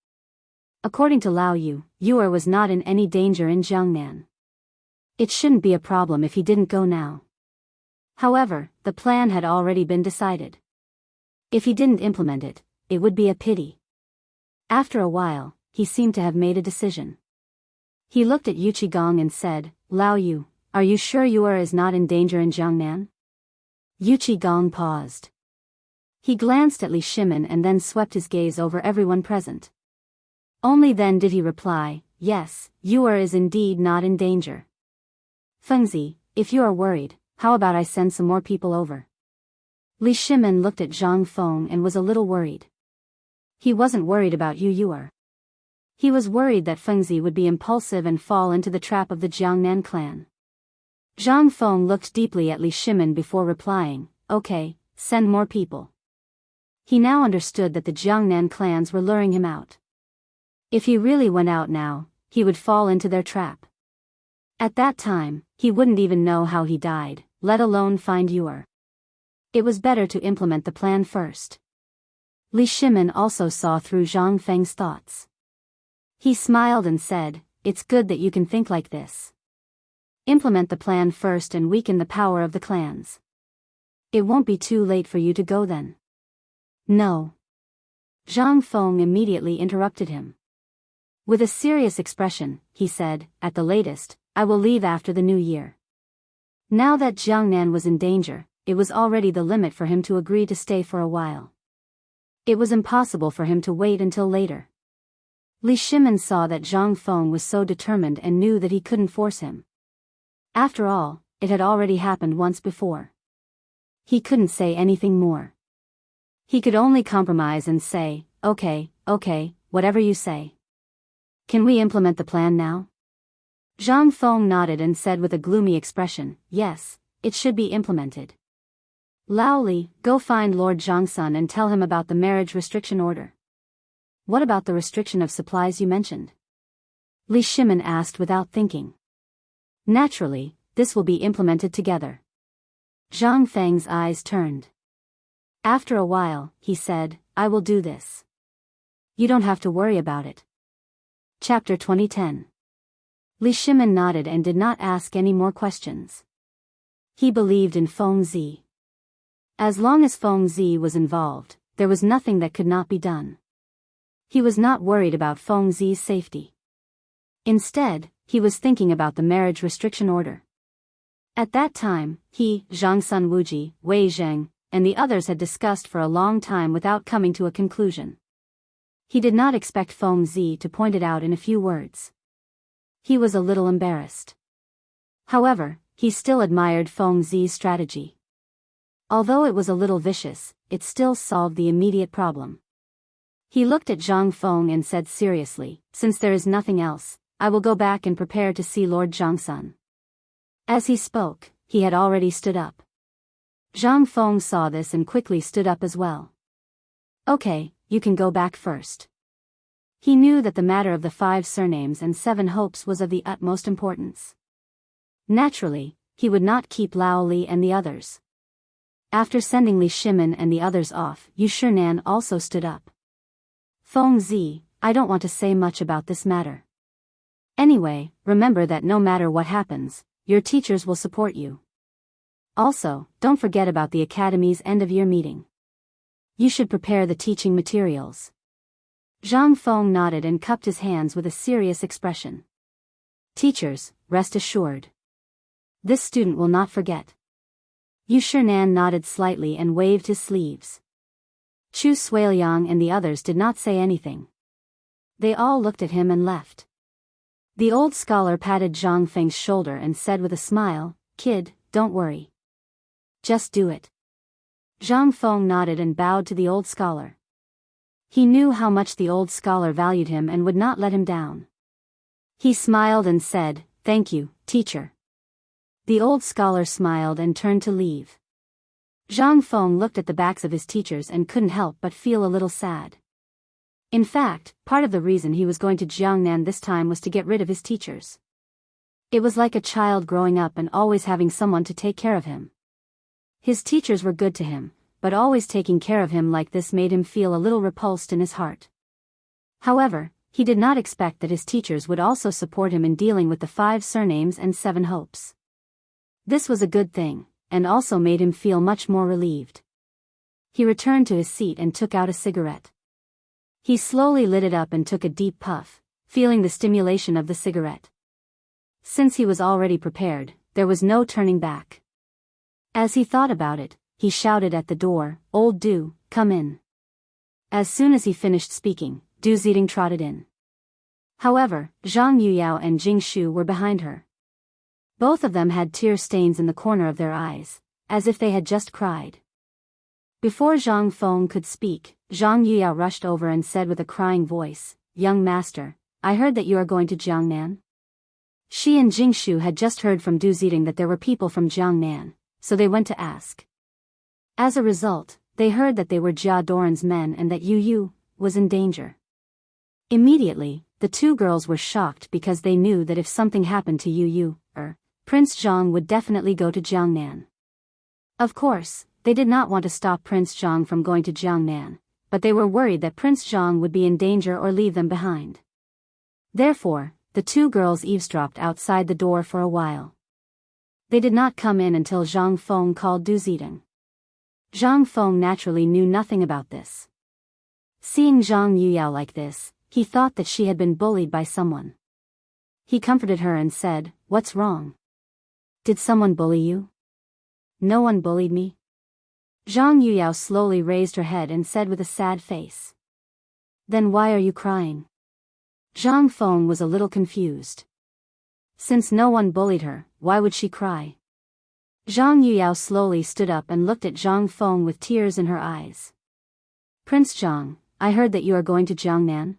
S1: According to Lao Yu, Yuer was not in any danger in Jiangnan. It shouldn't be a problem if he didn't go now. However, the plan had already been decided. If he didn't implement it, it would be a pity. After a while, he seemed to have made a decision. He looked at Yu Qigong and said, Lao Yu, are you sure Yuer is not in danger in Jiangnan? Yu Qigong paused. He glanced at Li Shimin and then swept his gaze over everyone present. Only then did he reply, yes, Yuer is indeed not in danger. Fengzi, if you are worried, how about I send some more people over? Li Shimin looked at Zhang Feng and was a little worried. He wasn't worried about Yuer. He was worried that Fengzi would be impulsive and fall into the trap of the Jiangnan clan. Zhang Feng looked deeply at Li Shimin before replying, okay, send more people. He now understood that the Jiangnan clans were luring him out. If he really went out now, he would fall into their trap. At that time, he wouldn't even know how he died, let alone find Yuer. It was better to implement the plan first. Li Shimin also saw through Zhang Feng's thoughts. He smiled and said, it's good that you can think like this. Implement the plan first and weaken the power of the clans. It won't be too late for you to go then. No. Zhang Feng immediately interrupted him. With a serious expression, he said, at the latest, I will leave after the new year. Now that Jiangnan was in danger, it was already the limit for him to agree to stay for a while. It was impossible for him to wait until later. Li Shimin saw that Zhang Feng was so determined and knew that he couldn't force him. After all, it had already happened once before. He couldn't say anything more. He could only compromise and say, okay, whatever you say. Can we implement the plan now? Zhang Feng nodded and said with a gloomy expression, yes, it should be implemented. Lao Li, go find Lord Zhangsun and tell him about the marriage restriction order. What about the restriction of supplies you mentioned? Li Shimin asked without thinking. Naturally, this will be implemented together. Zhang Feng's eyes turned. After a while, he said, I will do this. You don't have to worry about it. Chapter 2010. Li Shimin nodded and did not ask any more questions. He believed in Fengzi. As long as Fengzi was involved, there was nothing that could not be done. He was not worried about Fengzi's safety. Instead, he was thinking about the marriage restriction order. At that time, he, Zhangsun Wuji, Wei Zheng, and the others had discussed for a long time without coming to a conclusion. He did not expect Fengzi to point it out in a few words. He was a little embarrassed. However, he still admired Fengzi's strategy. Although it was a little vicious, it still solved the immediate problem. He looked at Zhang Feng and said seriously, since there is nothing else, I will go back and prepare to see Lord Zhangsun. As he spoke, he had already stood up. Zhang Feng saw this and quickly stood up as well. Okay, you can go back first. He knew that the matter of the 5 surnames and 7 hopes was of the utmost importance. Naturally, he would not keep Lao Li and the others. After sending Li Shimin and the others off, Yu Shinan also stood up. Fengzi, I don't want to say much about this matter. Anyway, remember that no matter what happens, your teachers will support you. Also, don't forget about the Academy's end-of-year meeting. You should prepare the teaching materials. Zhang Feng nodded and cupped his hands with a serious expression. Teachers, rest assured. This student will not forget. Yu Shinan nodded slightly and waved his sleeves. Chu Suiliang and the others did not say anything. They all looked at him and left. The old scholar patted Zhang Feng's shoulder and said with a smile, Kid, don't worry. Just do it. Zhang Feng nodded and bowed to the old scholar. He knew how much the old scholar valued him and would not let him down. He smiled and said, "Thank you, teacher." The old scholar smiled and turned to leave. Zhang Feng looked at the backs of his teachers and couldn't help but feel a little sad. In fact, part of the reason he was going to Jiangnan this time was to get rid of his teachers. It was like a child growing up and always having someone to take care of him. His teachers were good to him, but always taking care of him like this made him feel a little repulsed in his heart. However, he did not expect that his teachers would also support him in dealing with the 5 surnames and 7 hopes. This was a good thing, and also made him feel much more relieved. He returned to his seat and took out a cigarette. He slowly lit it up and took a deep puff, feeling the stimulation of the cigarette. Since he was already prepared, there was no turning back. As he thought about it, he shouted at the door, "Old Du, come in." As soon as he finished speaking, Du Ziding trotted in. However, Zhang Yuyao and Jing Shu were behind her. Both of them had tear stains in the corner of their eyes, as if they had just cried. Before Zhang Feng could speak, Zhang Yuyao rushed over and said with a crying voice, "Young master, I heard that you are going to Jiangnan." She and Jing Shu had just heard from Du Ziding that there were people from Jiangnan, so they went to ask. As a result, they heard that they were Jia Doran's men and that Yu Yu was in danger. Immediately, the 2 girls were shocked because they knew that if something happened to Yu Yu, Prince Zhang would definitely go to Jiangnan. Of course, they did not want to stop Prince Zhang from going to Jiangnan, but they were worried that Prince Zhang would be in danger or leave them behind. Therefore, the 2 girls eavesdropped outside the door for a while. They did not come in until Zhang Feng called Du Ziding. Zhang Feng naturally knew nothing about this. Seeing Zhang Yuyao like this, he thought that she had been bullied by someone. He comforted her and said, "What's wrong? Did someone bully you?" "No one bullied me." Zhang Yuyao slowly raised her head and said with a sad face. "Then why are you crying?" Zhang Feng was a little confused. Since no one bullied her, why would she cry? Zhang Yuyao slowly stood up and looked at Zhang Feng with tears in her eyes. "Prince Zhang, I heard that you are going to Jiangnan."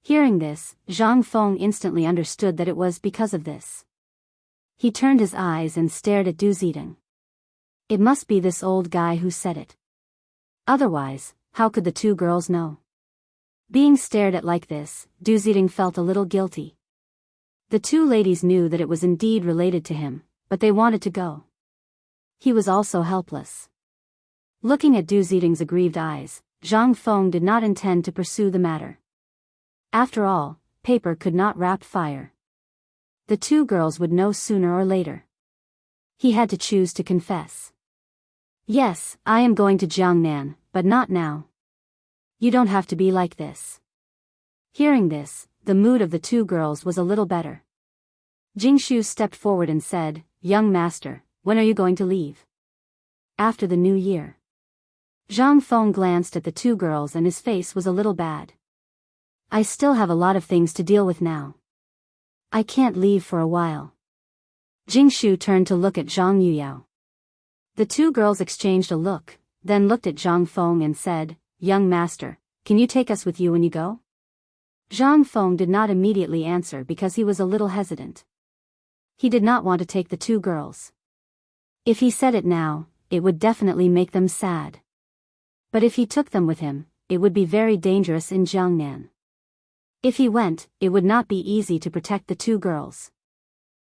S1: Hearing this, Zhang Feng instantly understood that it was because of this. He turned his eyes and stared at Du Ziding. It must be this old guy who said it. Otherwise, how could the 2 girls know? Being stared at like this, Du Ziding felt a little guilty. The 2 ladies knew that it was indeed related to him, but they wanted to go. He was also helpless. Looking at Du Ziding's aggrieved eyes, Zhang Feng did not intend to pursue the matter. After all, paper could not wrap fire. The 2 girls would know sooner or later. He had to choose to confess. "Yes, I am going to Jiangnan, but not now." "You don't have to be like this." Hearing this, the mood of the 2 girls was a little better. Jing Shu stepped forward and said, "Young master, when are you going to leave?" "After the new year." Zhang Feng glanced at the 2 girls and his face was a little bad. "I still have a lot of things to deal with now. I can't leave for a while." Jing Shu turned to look at Zhang Yuyao. The 2 girls exchanged a look, then looked at Zhang Feng and said, "Young master, can you take us with you when you go?" Zhang Feng did not immediately answer because he was a little hesitant. He did not want to take the 2 girls. If he said it now, it would definitely make them sad. But if he took them with him, it would be very dangerous in Jiangnan. If he went, it would not be easy to protect the 2 girls.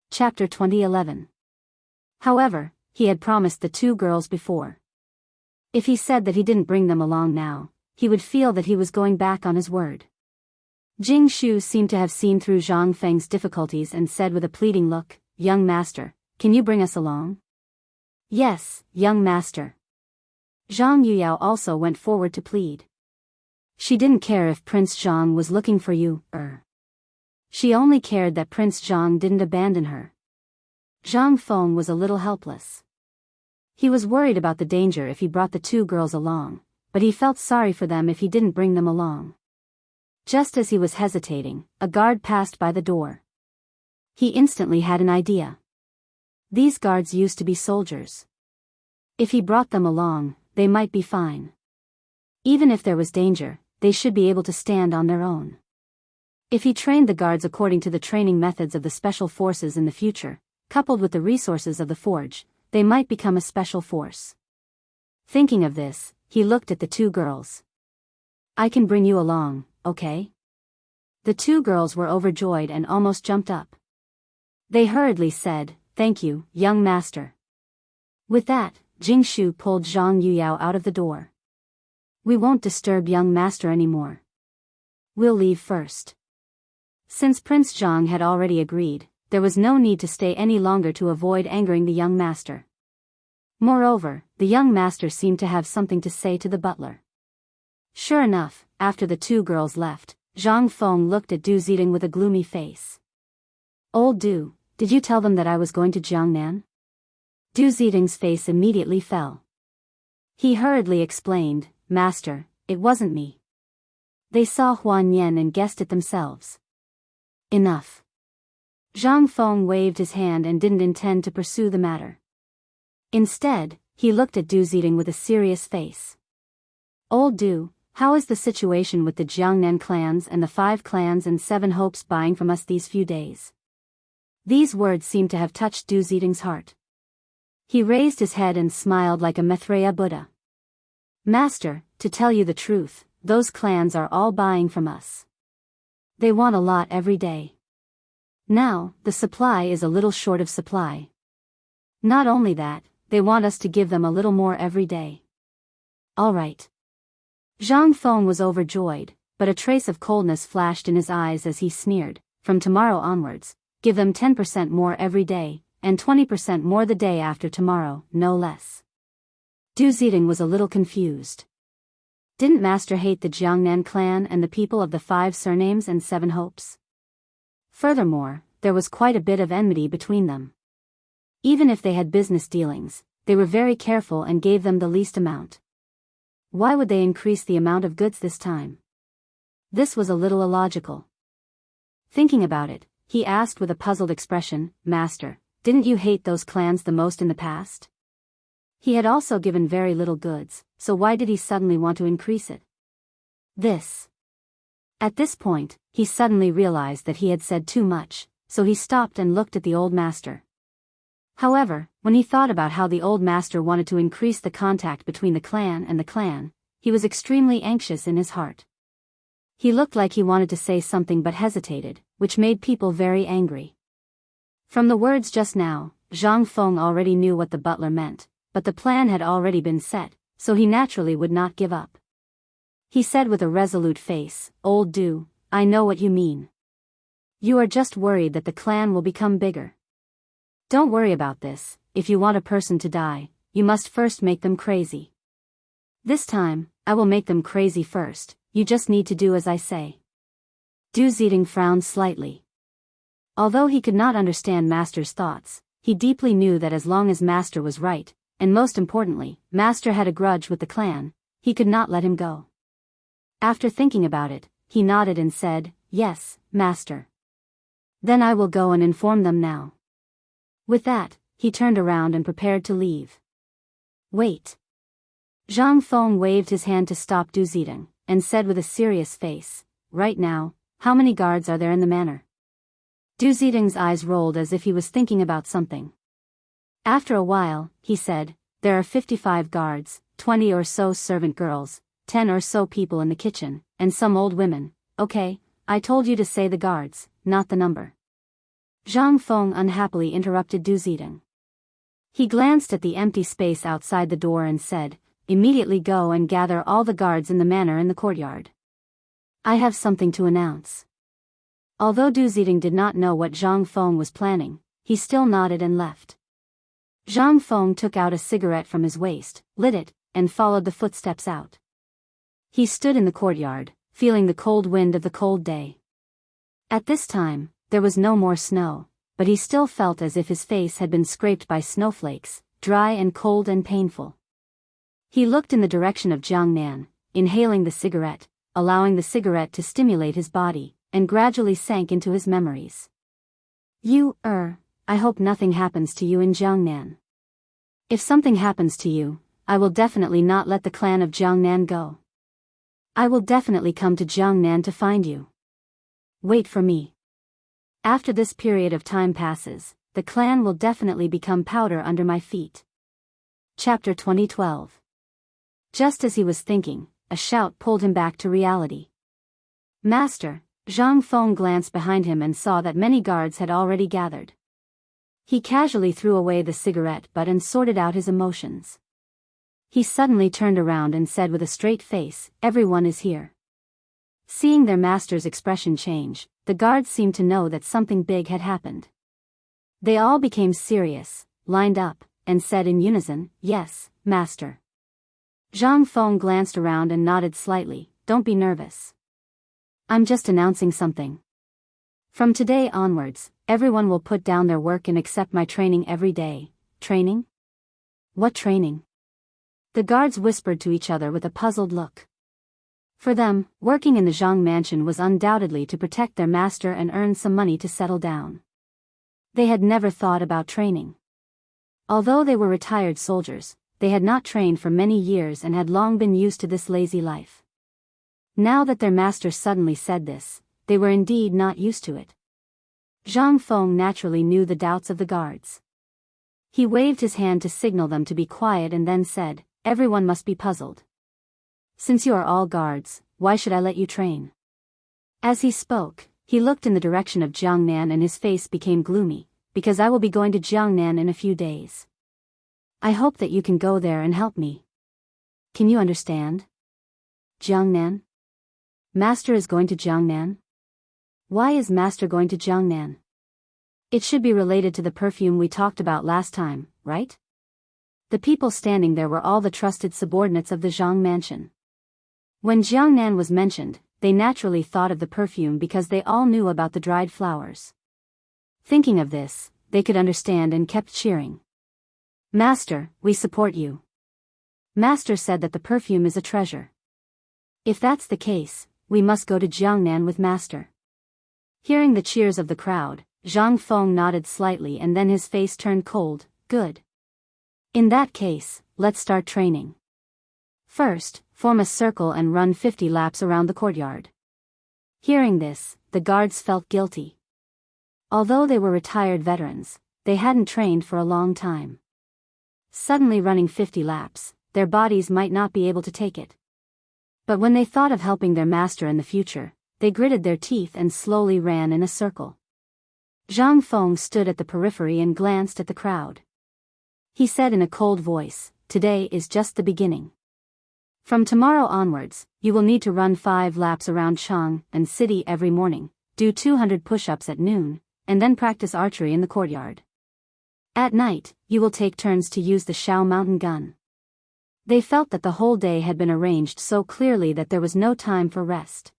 S1: Chapter 2011. However, he had promised the 2 girls before. If he said that he didn't bring them along now, he would feel that he was going back on his word. Jing Shu seemed to have seen through Zhang Feng's difficulties and said with a pleading look, "Young master, can you bring us along?" "Yes, young master." Zhang Yuyao also went forward to plead. She didn't care if Prince Zhang was looking for you, She only cared that Prince Zhang didn't abandon her. Zhang Feng was a little helpless. He was worried about the danger if he brought the 2 girls along, but he felt sorry for them if he didn't bring them along. Just as he was hesitating, a guard passed by the door. He instantly had an idea. These guards used to be soldiers. If he brought them along, they might be fine. Even if there was danger, they should be able to stand on their own. If he trained the guards according to the training methods of the special forces in the future, coupled with the resources of the forge, they might become a special force. Thinking of this, he looked at the two girls. I can bring you along, okay? The two girls were overjoyed and almost jumped up. They hurriedly said, thank you, young master. With that, Jingshu pulled Zhang Yuyao out of the door. We won't disturb young master anymore. We'll leave first. Since Prince Zhang had already agreed, there was no need to stay any longer to avoid angering the young master. Moreover, the young master seemed to have something to say to the butler. Sure enough, after the two girls left, Zhang Feng looked at Du Zidong with a gloomy face. Old Du, did you tell them that I was going to Jiangnan? Du Zidong's face immediately fell. He hurriedly explained, Master, it wasn't me. They saw Huan Yan and guessed it themselves. Enough. Zhang Feng waved his hand and didn't intend to pursue the matter. Instead, he looked at Du Zidong with a serious face. Old Du, how is the situation with the Jiangnan clans and the 5 clans and 7 hopes buying from us these few days? These words seemed to have touched Du Zidong's heart. He raised his head and smiled like a Maitreya Buddha. Master, to tell you the truth, those clans are all buying from us. They want a lot every day. Now, the supply is a little short of supply. Not only that, they want us to give them a little more every day. All right. Zhang Feng was overjoyed, but a trace of coldness flashed in his eyes as he sneered, from tomorrow onwards, give them 10% more every day, and 20% more the day after tomorrow, no less. Du Zidong was a little confused. Didn't Master hate the Jiangnan clan and the people of the 5 surnames and 7 hopes? Furthermore, there was quite a bit of enmity between them. Even if they had business dealings, they were very careful and gave them the least amount. Why would they increase the amount of goods this time? This was a little illogical. Thinking about it, he asked with a puzzled expression, Master, didn't you hate those clans the most in the past? He had also given very little goods, so why did he suddenly want to increase it? At this point, he suddenly realized that he had said too much, so he stopped and looked at the old master. However, when he thought about how the old master wanted to increase the contact between the clan and the clan, he was extremely anxious in his heart. He looked like he wanted to say something but hesitated, which made people very angry. From the words just now, Zhang Feng already knew what the butler meant, but the plan had already been set, so he naturally would not give up. He said with a resolute face, Old Du, I know what you mean. You are just worried that the clan will become bigger. Don't worry about this. If you want a person to die, you must first make them crazy. This time, I will make them crazy first, you just need to do as I say. Du Zidong frowned slightly. Although he could not understand Master's thoughts, he deeply knew that as long as Master was right, and most importantly, Master had a grudge with the clan, he could not let him go. After thinking about it, he nodded and said, Yes, Master. Then I will go and inform them now. With that, he turned around and prepared to leave. Wait. Zhang Feng waved his hand to stop Du Zidong, and said with a serious face, Right now, how many guards are there in the manor? Du Zidong's eyes rolled as if he was thinking about something. After a while, he said, There are 55 guards, 20 or so servant girls, 10 or so people in the kitchen, and some old women. Okay, I told you to say the guards, not the number. Zhang Feng unhappily interrupted Du Zidong. He glanced at the empty space outside the door and said, Immediately go and gather all the guards in the manor in the courtyard. I have something to announce. Although Du Zidong did not know what Zhang Feng was planning, he still nodded and left. Zhang Feng took out a cigarette from his waist, lit it, and followed the footsteps out. He stood in the courtyard, feeling the cold wind of the cold day. At this time, there was no more snow, but he still felt as if his face had been scraped by snowflakes, dry and cold and painful. He looked in the direction of Jiangnan, inhaling the cigarette, allowing the cigarette to stimulate his body, and gradually sank into his memories. I hope nothing happens to you in Jiangnan. If something happens to you, I will definitely not let the clan of Jiangnan go. I will definitely come to Jiangnan to find you. Wait for me. After this period of time passes, the clan will definitely become powder under my feet. Chapter 2012. Just as he was thinking, a shout pulled him back to reality. Master! Zhang Feng glanced behind him and saw that many guards had already gathered. He casually threw away the cigarette butt and sorted out his emotions. He suddenly turned around and said with a straight face, "Everyone is here." Seeing their master's expression change, the guards seemed to know that something big had happened. They all became serious, lined up, and said in unison, "Yes, master." Zhang Feng glanced around and nodded slightly. "Don't be nervous. I'm just announcing something. From today onwards, everyone will put down their work and accept my training every day." Training? What training? The guards whispered to each other with a puzzled look. For them, working in the Zhang mansion was undoubtedly to protect their master and earn some money to settle down. They had never thought about training. Although they were retired soldiers, they had not trained for many years and had long been used to this lazy life. Now that their master suddenly said this, they were indeed not used to it. Zhang Feng naturally knew the doubts of the guards. He waved his hand to signal them to be quiet and then said, "Everyone must be puzzled. Since you are all guards, why should I let you train?" As he spoke, he looked in the direction of Jiangnan and his face became gloomy, "Because I will be going to Jiangnan in a few days. I hope that you can go there and help me. Can you understand?" Jiangnan? Master is going to Jiangnan? Why is Master going to Jiangnan? It should be related to the perfume we talked about last time, right? The people standing there were all the trusted subordinates of the Zhang mansion. When Jiangnan was mentioned, they naturally thought of the perfume because they all knew about the dried flowers. Thinking of this, they could understand and kept cheering. "Master, we support you. Master said that the perfume is a treasure. If that's the case, we must go to Jiangnan with Master." Hearing the cheers of the crowd, Zhang Feng nodded slightly and then his face turned cold. "Good. In that case, let's start training. First, form a circle and run 50 laps around the courtyard." Hearing this, the guards felt guilty. Although they were retired veterans, they hadn't trained for a long time. Suddenly running 50 laps, their bodies might not be able to take it. But when they thought of helping their master in the future, they gritted their teeth and slowly ran in a circle. Zhang Feng stood at the periphery and glanced at the crowd. He said in a cold voice, "Today is just the beginning. From tomorrow onwards, you will need to run 5 laps around Chang and city every morning, do 200 push-ups at noon, and then practice archery in the courtyard. At night, you will take turns to use the Shao mountain gun." They felt that the whole day had been arranged so clearly that there was no time for rest.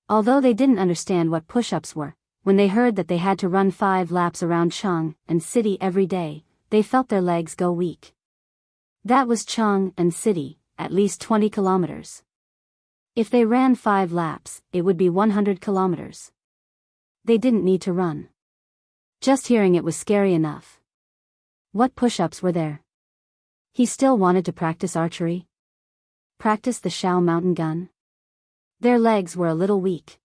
S1: Although they didn't understand what push-ups were, when they heard that they had to run 5 laps around Chang and city every day, they felt their legs go weak. That was Chang and city, at least 20 kilometers. If they ran 5 laps, it would be 100 kilometers. They didn't need to run. Just hearing it was scary enough. What push-ups were there? He still wanted to practice archery? Practice the Shao mountain gun? Their legs were a little weak.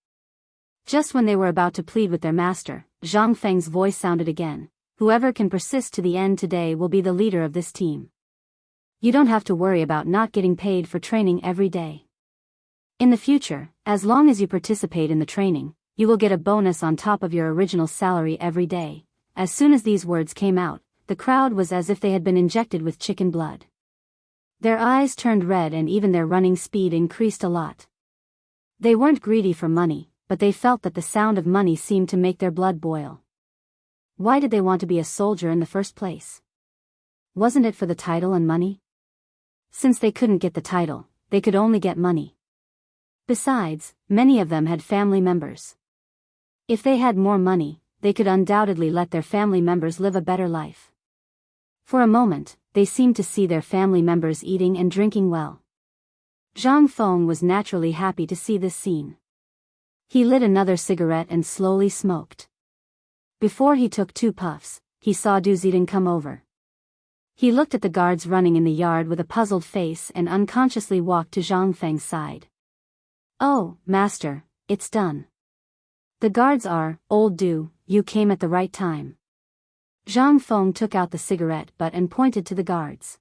S1: Just when they were about to plead with their master, Zhang Feng's voice sounded again. "Whoever can persist to the end today will be the leader of this team. You don't have to worry about not getting paid for training every day. In the future, as long as you participate in the training, you will get a bonus on top of your original salary every day." As soon as these words came out, the crowd was as if they had been injected with chicken blood. Their eyes turned red and even their running speed increased a lot. They weren't greedy for money, but they felt that the sound of money seemed to make their blood boil. Why did they want to be a soldier in the first place? Wasn't it for the title and money? Since they couldn't get the title, they could only get money. Besides, many of them had family members. If they had more money, they could undoubtedly let their family members live a better life. For a moment, they seemed to see their family members eating and drinking well. Zhang Feng was naturally happy to see this scene. He lit another cigarette and slowly smoked. Before he took 2 puffs, he saw Du Zidong come over. He looked at the guards running in the yard with a puzzled face and unconsciously walked to Zhang Feng's side. Oh, master, it's done. The guards are, old Du, you came at the right time. Zhang Feng took out the cigarette butt and pointed to the guards.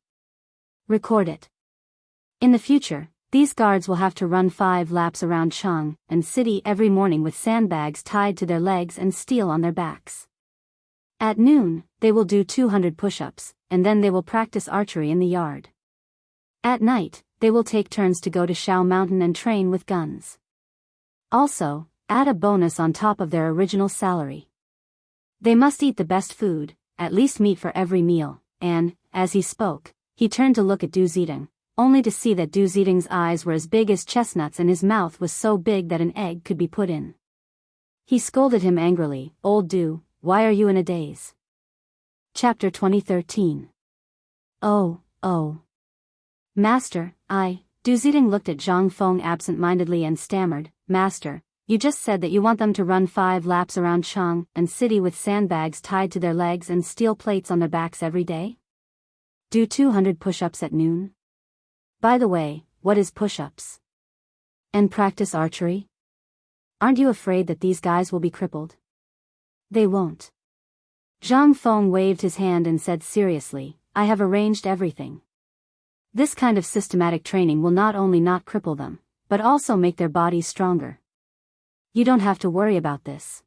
S1: Record it. In the future, these guards will have to run 5 laps around Chang and city every morning with sandbags tied to their legs and steel on their backs. At noon, they will do 200 push-ups, and then they will practice archery in the yard. At night, they will take turns to go to Shao Mountain and train with guns. Also, add a bonus on top of their original salary. They must eat the best food, at least meat for every meal, and, as he spoke, he turned to look at Du Zidong, only to see that Du Zidong's eyes were as big as chestnuts and his mouth was so big that an egg could be put in. He scolded him angrily, "Old Du, why are you in a daze?" Chapter 2013. Oh. Master, Du Zidong looked at Zhang Feng absent-mindedly and stammered, "Master, you just said that you want them to run 5 laps around Chang and city with sandbags tied to their legs and steel plates on their backs every day? Do 200 push-ups at noon? By the way, what is push-ups? And practice archery? Aren't you afraid that these guys will be crippled?" "They won't." Zhang Feng waved his hand and said seriously, "I have arranged everything. This kind of systematic training will not only not cripple them, but also make their bodies stronger. You don't have to worry about this.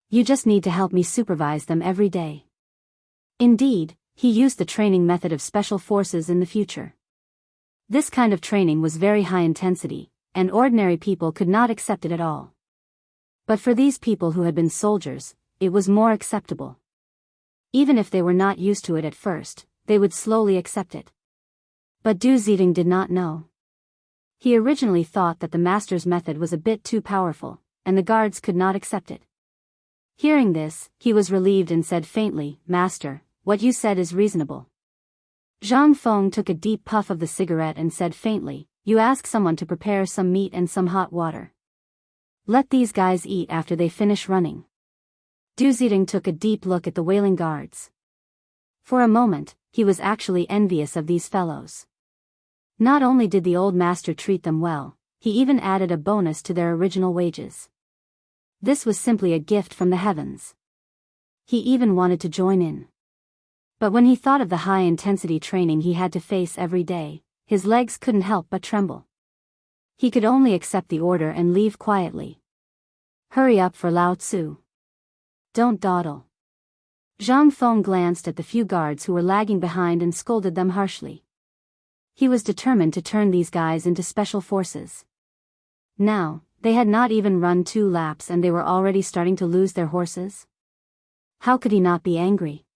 S1: You just need to help me supervise them every day." Indeed, he used the training method of special forces in the future. This kind of training was very high intensity, and ordinary people could not accept it at all. But for these people who had been soldiers, it was more acceptable. Even if they were not used to it at first, they would slowly accept it. But Du Zidong did not know. He originally thought that the master's method was a bit too powerful, and the guards could not accept it. Hearing this, he was relieved and said faintly, "Master, what you said is reasonable." Zhang Feng took a deep puff of the cigarette and said faintly, "You ask someone to prepare some meat and some hot water. Let these guys eat after they finish running." Du Zidong took a deep look at the wailing guards. For a moment, he was actually envious of these fellows. Not only did the old master treat them well, he even added a bonus to their original wages. This was simply a gift from the heavens. He even wanted to join in. But when he thought of the high-intensity training he had to face every day, his legs couldn't help but tremble. He could only accept the order and leave quietly. "Hurry up for Lao Tzu. Don't dawdle." Zhang Feng glanced at the few guards who were lagging behind and scolded them harshly. He was determined to turn these guys into special forces. Now, they had not even run 2 laps and they were already starting to lose their horses. How could he not be angry?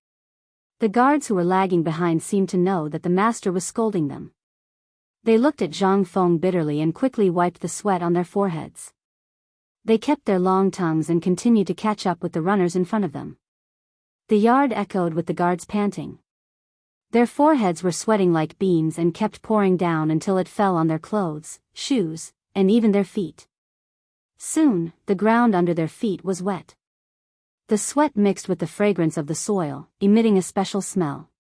S1: The guards who were lagging behind seemed to know that the master was scolding them. They looked at Zhang Feng bitterly and quickly wiped the sweat on their foreheads. They kept their long tongues and continued to catch up with the runners in front of them. The yard echoed with the guards panting. Their foreheads were sweating like beans and kept pouring down until it fell on their clothes, shoes, and even their feet. Soon, the ground under their feet was wet. The sweat mixed with the fragrance of the soil, emitting a special smell.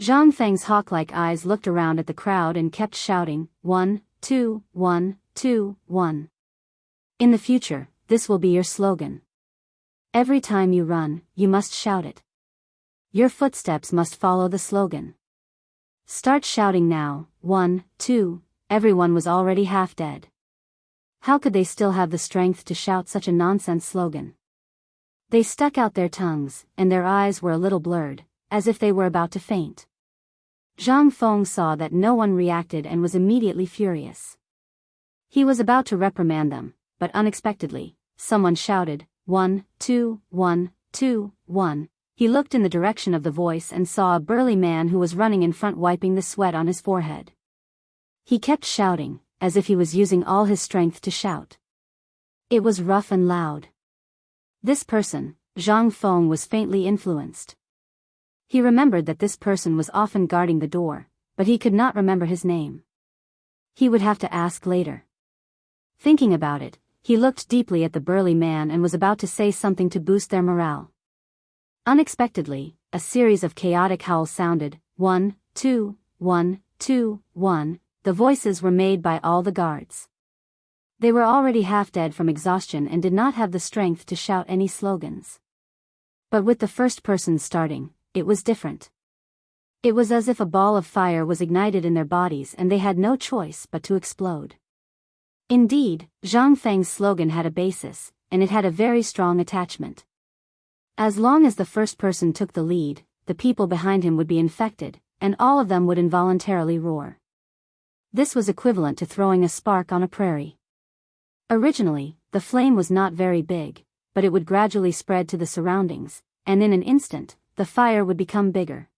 S1: Zhang Feng's hawk-like eyes looked around at the crowd and kept shouting, 1, 2, 1, 2, 1. In the future, this will be your slogan. Every time you run, you must shout it. Your footsteps must follow the slogan. Start shouting now, 1, 2, everyone was already half dead. How could they still have the strength to shout such a nonsense slogan? They stuck out their tongues, and their eyes were a little blurred, as if they were about to faint. Zhang Feng saw that no one reacted and was immediately furious. He was about to reprimand them, but unexpectedly, someone shouted, 1, 2, 1, 2, 1. He looked in the direction of the voice and saw a burly man who was running in front wiping the sweat on his forehead. He kept shouting, as if he was using all his strength to shout. It was rough and loud. This person, Zhang Feng, was faintly influenced. He remembered that this person was often guarding the door, but he could not remember his name. He would have to ask later. Thinking about it, he looked deeply at the burly man and was about to say something to boost their morale. Unexpectedly, a series of chaotic howls sounded, 1, 2, 1, 2, 1. The voices were made by all the guards. They were already half dead from exhaustion and did not have the strength to shout any slogans. But with the first person starting, it was different. It was as if a ball of fire was ignited in their bodies and they had no choice but to explode. Indeed, Zhang Feng's slogan had a basis, and it had a very strong attachment. As long as the first person took the lead, the people behind him would be infected, and all of them would involuntarily roar. This was equivalent to throwing a spark on a prairie. Originally, the flame was not very big, but it would gradually spread to the surroundings, and in an instant, the fire would become bigger.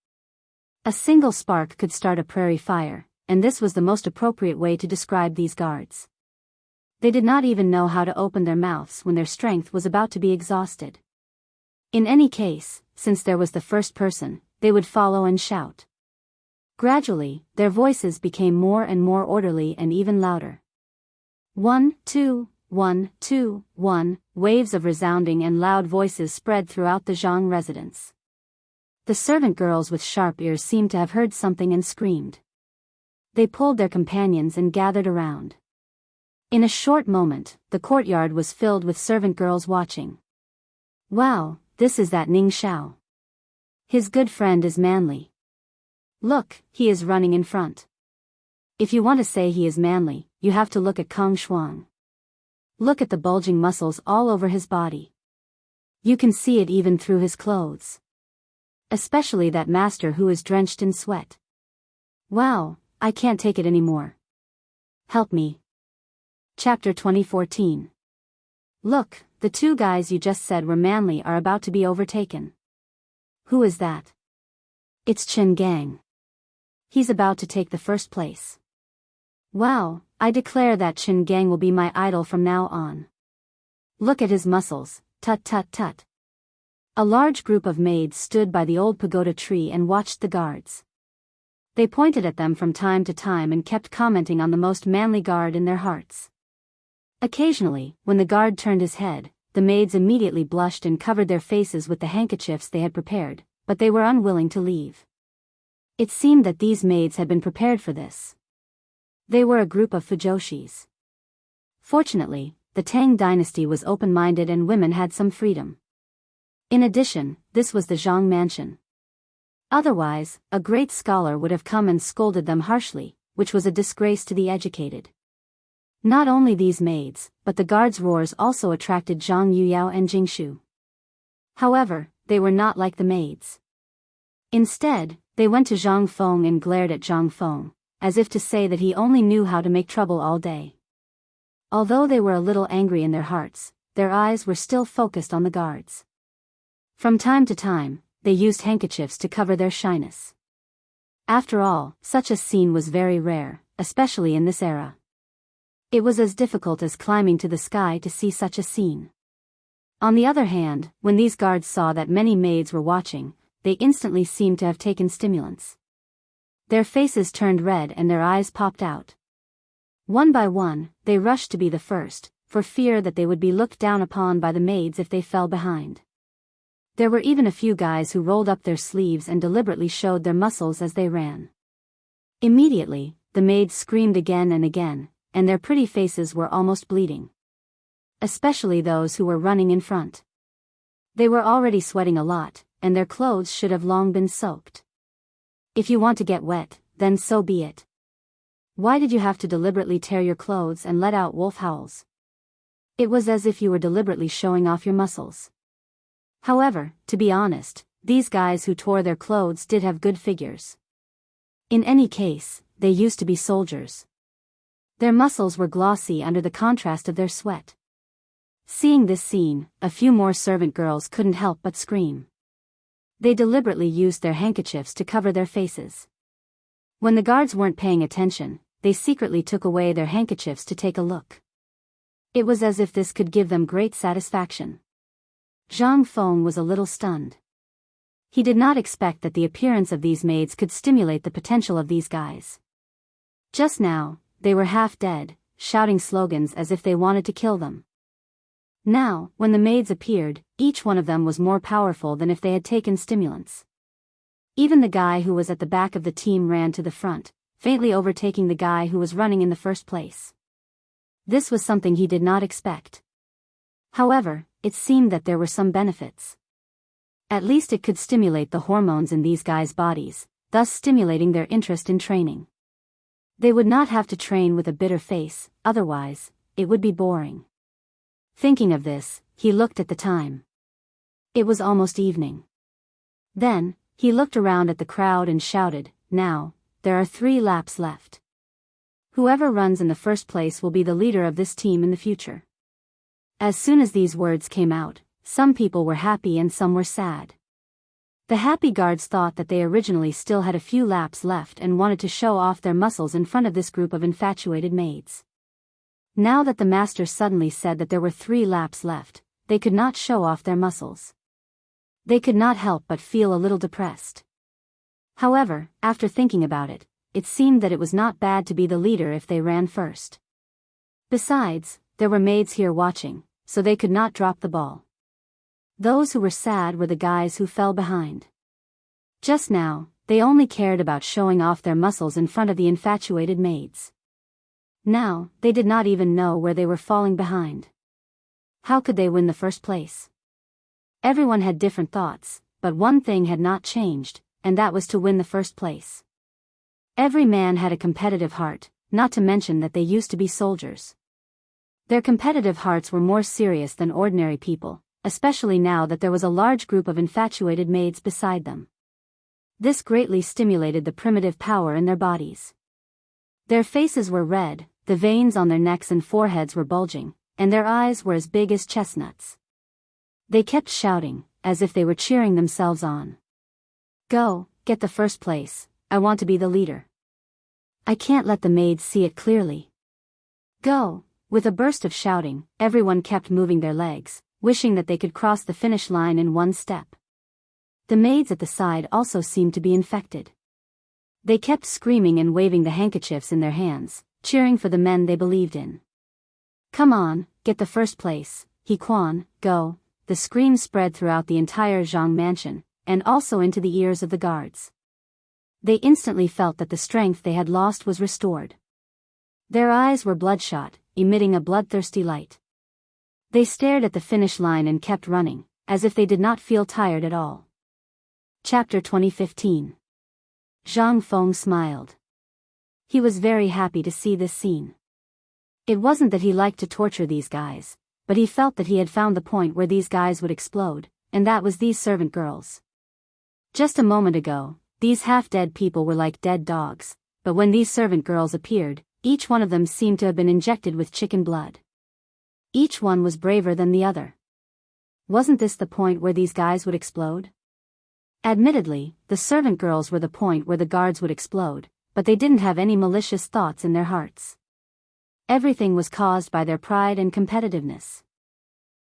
S1: A single spark could start a prairie fire, and this was the most appropriate way to describe these guards. They did not even know how to open their mouths when their strength was about to be exhausted. In any case, since there was the first person, they would follow and shout. Gradually, their voices became more and more orderly and even louder. 1, 2, 1, 2, 1, waves of resounding and loud voices spread throughout the Zhang residence. The servant girls with sharp ears seemed to have heard something and screamed. They pulled their companions and gathered around. In a short moment, the courtyard was filled with servant girls watching. Wow, this is that Ning Xiao. His good friend is manly. Look, he is running in front. If you want to say he is manly, you have to look at Kang Shuang. Look at the bulging muscles all over his body. You can see it even through his clothes. Especially that master who is drenched in sweat. Wow, I can't take it anymore. Help me. Chapter 2014. Look, the two guys you just said were manly are about to be overtaken. Who is that? It's Chen Gang. He's about to take the first place. Wow, I declare that Chen Gang will be my idol from now on. Look at his muscles, tut tut tut. A large group of maids stood by the old pagoda tree and watched the guards. They pointed at them from time to time and kept commenting on the most manly guard in their hearts. Occasionally, when the guard turned his head, the maids immediately blushed and covered their faces with the handkerchiefs they had prepared, but they were unwilling to leave. It seemed that these maids had been prepared for this. They were a group of fujoshis. Fortunately, the Tang dynasty was open-minded and women had some freedom. In addition, this was the Zhang mansion. Otherwise, a great scholar would have come and scolded them harshly, which was a disgrace to the educated. Not only these maids, but the guards' roars also attracted Zhang Yuyao and Jingshu. However, they were not like the maids. Instead, they went to Zhang Feng and glared at Zhang Feng, as if to say that he only knew how to make trouble all day. Although they were a little angry in their hearts, their eyes were still focused on the guards. From time to time, they used handkerchiefs to cover their shyness. After all, such a scene was very rare, especially in this era. It was as difficult as climbing to the sky to see such a scene. On the other hand, when these guards saw that many maids were watching, they instantly seemed to have taken stimulants. Their faces turned red and their eyes popped out. One by one, they rushed to be the first, for fear that they would be looked down upon by the maids if they fell behind. There were even a few guys who rolled up their sleeves and deliberately showed their muscles as they ran. Immediately, the maids screamed again and again, and their pretty faces were almost bleeding. Especially those who were running in front. They were already sweating a lot, and their clothes should have long been soaked. If you want to get wet, then so be it. Why did you have to deliberately tear your clothes and let out wolf howls? It was as if you were deliberately showing off your muscles. However, to be honest, these guys who tore their clothes did have good figures. In any case, they used to be soldiers. Their muscles were glossy under the contrast of their sweat. Seeing this scene, a few more servant girls couldn't help but scream. They deliberately used their handkerchiefs to cover their faces. When the guards weren't paying attention, they secretly took away their handkerchiefs to take a look. It was as if this could give them great satisfaction. Zhang Feng was a little stunned. He did not expect that the appearance of these maids could stimulate the potential of these guys. Just now, they were half dead, shouting slogans as if they wanted to kill them. Now, when the maids appeared, each one of them was more powerful than if they had taken stimulants. Even the guy who was at the back of the team ran to the front, faintly overtaking the guy who was running in the first place. This was something he did not expect. However, it seemed that there were some benefits. At least it could stimulate the hormones in these guys' bodies, thus stimulating their interest in training. They would not have to train with a bitter face, otherwise, it would be boring. Thinking of this, he looked at the time. It was almost evening. Then, he looked around at the crowd and shouted, "Now, there are 3 laps left. Whoever runs in the first place will be the leader of this team in the future." As soon as these words came out, some people were happy and some were sad. The happy guards thought that they originally still had a few laps left and wanted to show off their muscles in front of this group of infatuated maids. Now that the master suddenly said that there were 3 laps left, they could not show off their muscles. They could not help but feel a little depressed. However, after thinking about it, it seemed that it was not bad to be the leader if they ran first. Besides, there were maids here watching, so they could not drop the ball. Those who were sad were the guys who fell behind. Just now, they only cared about showing off their muscles in front of the infatuated maids. Now, they did not even know where they were falling behind. How could they win the first place? Everyone had different thoughts, but one thing had not changed, and that was to win the first place. Every man had a competitive heart, not to mention that they used to be soldiers. Their competitive hearts were more serious than ordinary people, especially now that there was a large group of infatuated maids beside them. This greatly stimulated the primitive power in their bodies. Their faces were red, the veins on their necks and foreheads were bulging, and their eyes were as big as chestnuts. They kept shouting, as if they were cheering themselves on. "Go, get the first place, I want to be the leader. I can't let the maids see it clearly. Go!" With a burst of shouting, everyone kept moving their legs, wishing that they could cross the finish line in one step. The maids at the side also seemed to be infected. They kept screaming and waving the handkerchiefs in their hands, cheering for the men they believed in. "Come on, get the first place, He Quan, go!" The scream spread throughout the entire Zhang mansion, and also into the ears of the guards. They instantly felt that the strength they had lost was restored. Their eyes were bloodshot, emitting a bloodthirsty light. They stared at the finish line and kept running, as if they did not feel tired at all. Chapter 2015. Zhang Feng smiled. He was very happy to see this scene. It wasn't that he liked to torture these guys, but he felt that he had found the point where these guys would explode, and that was these servant girls. Just a moment ago, these half-dead people were like dead dogs, but when these servant girls appeared, each one of them seemed to have been injected with chicken blood. Each one was braver than the other. Wasn't this the point where these guys would explode? Admittedly, the servant girls were the point where the guards would explode, but they didn't have any malicious thoughts in their hearts. Everything was caused by their pride and competitiveness.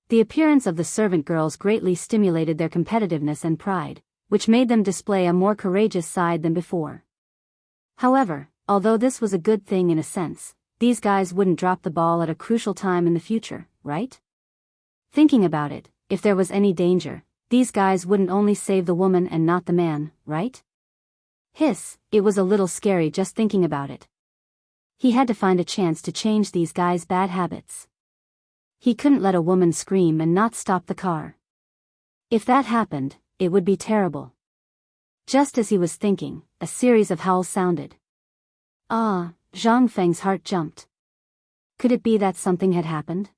S1: The appearance of the servant girls greatly stimulated their competitiveness and pride, which made them display a more courageous side than before. However, although this was a good thing in a sense, these guys wouldn't drop the ball at a crucial time in the future, right? Thinking about it, if there was any danger, these guys wouldn't only save the woman and not the man, right? Hiss, it was a little scary just thinking about it. He had to find a chance to change these guys' bad habits. He couldn't let a woman scream and not stop the car. If that happened, it would be terrible. Just as he was thinking, a series of howls sounded. Ah, Zhang Feng's heart jumped. Could it be that something had happened?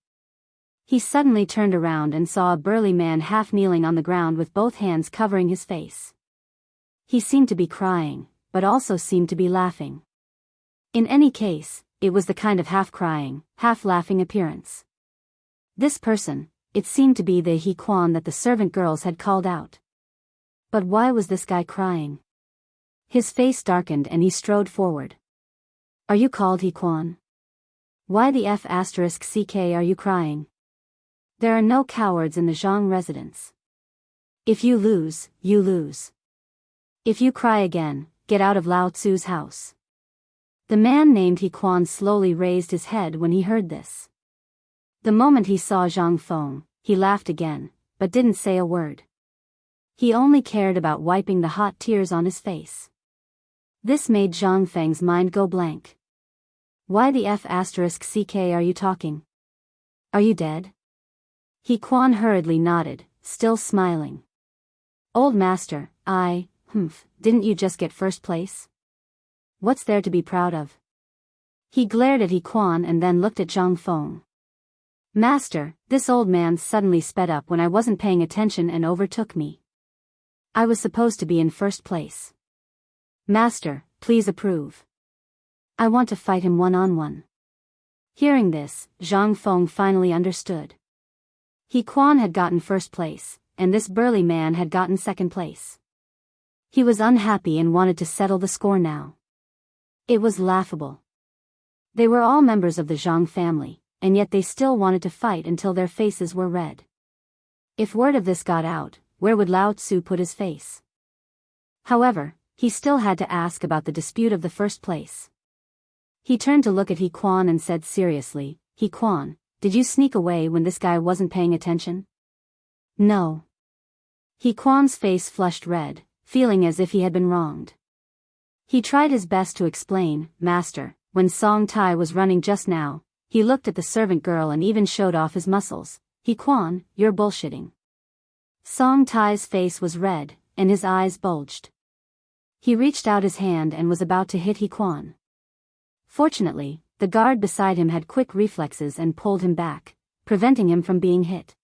S1: He suddenly turned around and saw a burly man half kneeling on the ground with both hands covering his face. He seemed to be crying, but also seemed to be laughing. In any case, it was the kind of half-crying, half-laughing appearance. This person, it seemed to be the He Quan that the servant girls had called out. But why was this guy crying? His face darkened and he strode forward. "Are you called He Quan? Why the F***ck are you crying? There are no cowards in the Zhang residence. If you lose, you lose. If you cry again, get out of Lao Tzu's house." The man named He Quan slowly raised his head when he heard this. The moment he saw Zhang Feng, he laughed again, but didn't say a word. He only cared about wiping the hot tears on his face. This made Zhang Feng's mind go blank. Why the **ck are you talking? Are you dead? He Quan hurriedly nodded, still smiling. Old master, didn't you just get first place? What's there to be proud of? He glared at He Quan and then looked at Zhang Feng. Master, this old man suddenly sped up when I wasn't paying attention and overtook me. I was supposed to be in first place. Master, please approve. I want to fight him one-on-one. Hearing this, Zhang Feng finally understood. He Quan had gotten first place, and this burly man had gotten second place. He was unhappy and wanted to settle the score now. It was laughable. They were all members of the Zhang family, and yet they still wanted to fight until their faces were red. If word of this got out, where would Lao Tzu put his face? However, he still had to ask about the dispute of the first place. He turned to look at He Quan and said seriously, He Quan, did you sneak away when this guy wasn't paying attention? No. He Quan's face flushed red, feeling as if he had been wronged. He tried his best to explain, Master, when Song Tai was running just now, he looked at the servant girl and even showed off his muscles. He Quan, you're bullshitting. Song Tai's face was red, and his eyes bulged. He reached out his hand and was about to hit He Quan. Fortunately, the guard beside him had quick reflexes and pulled him back, preventing him from being hit.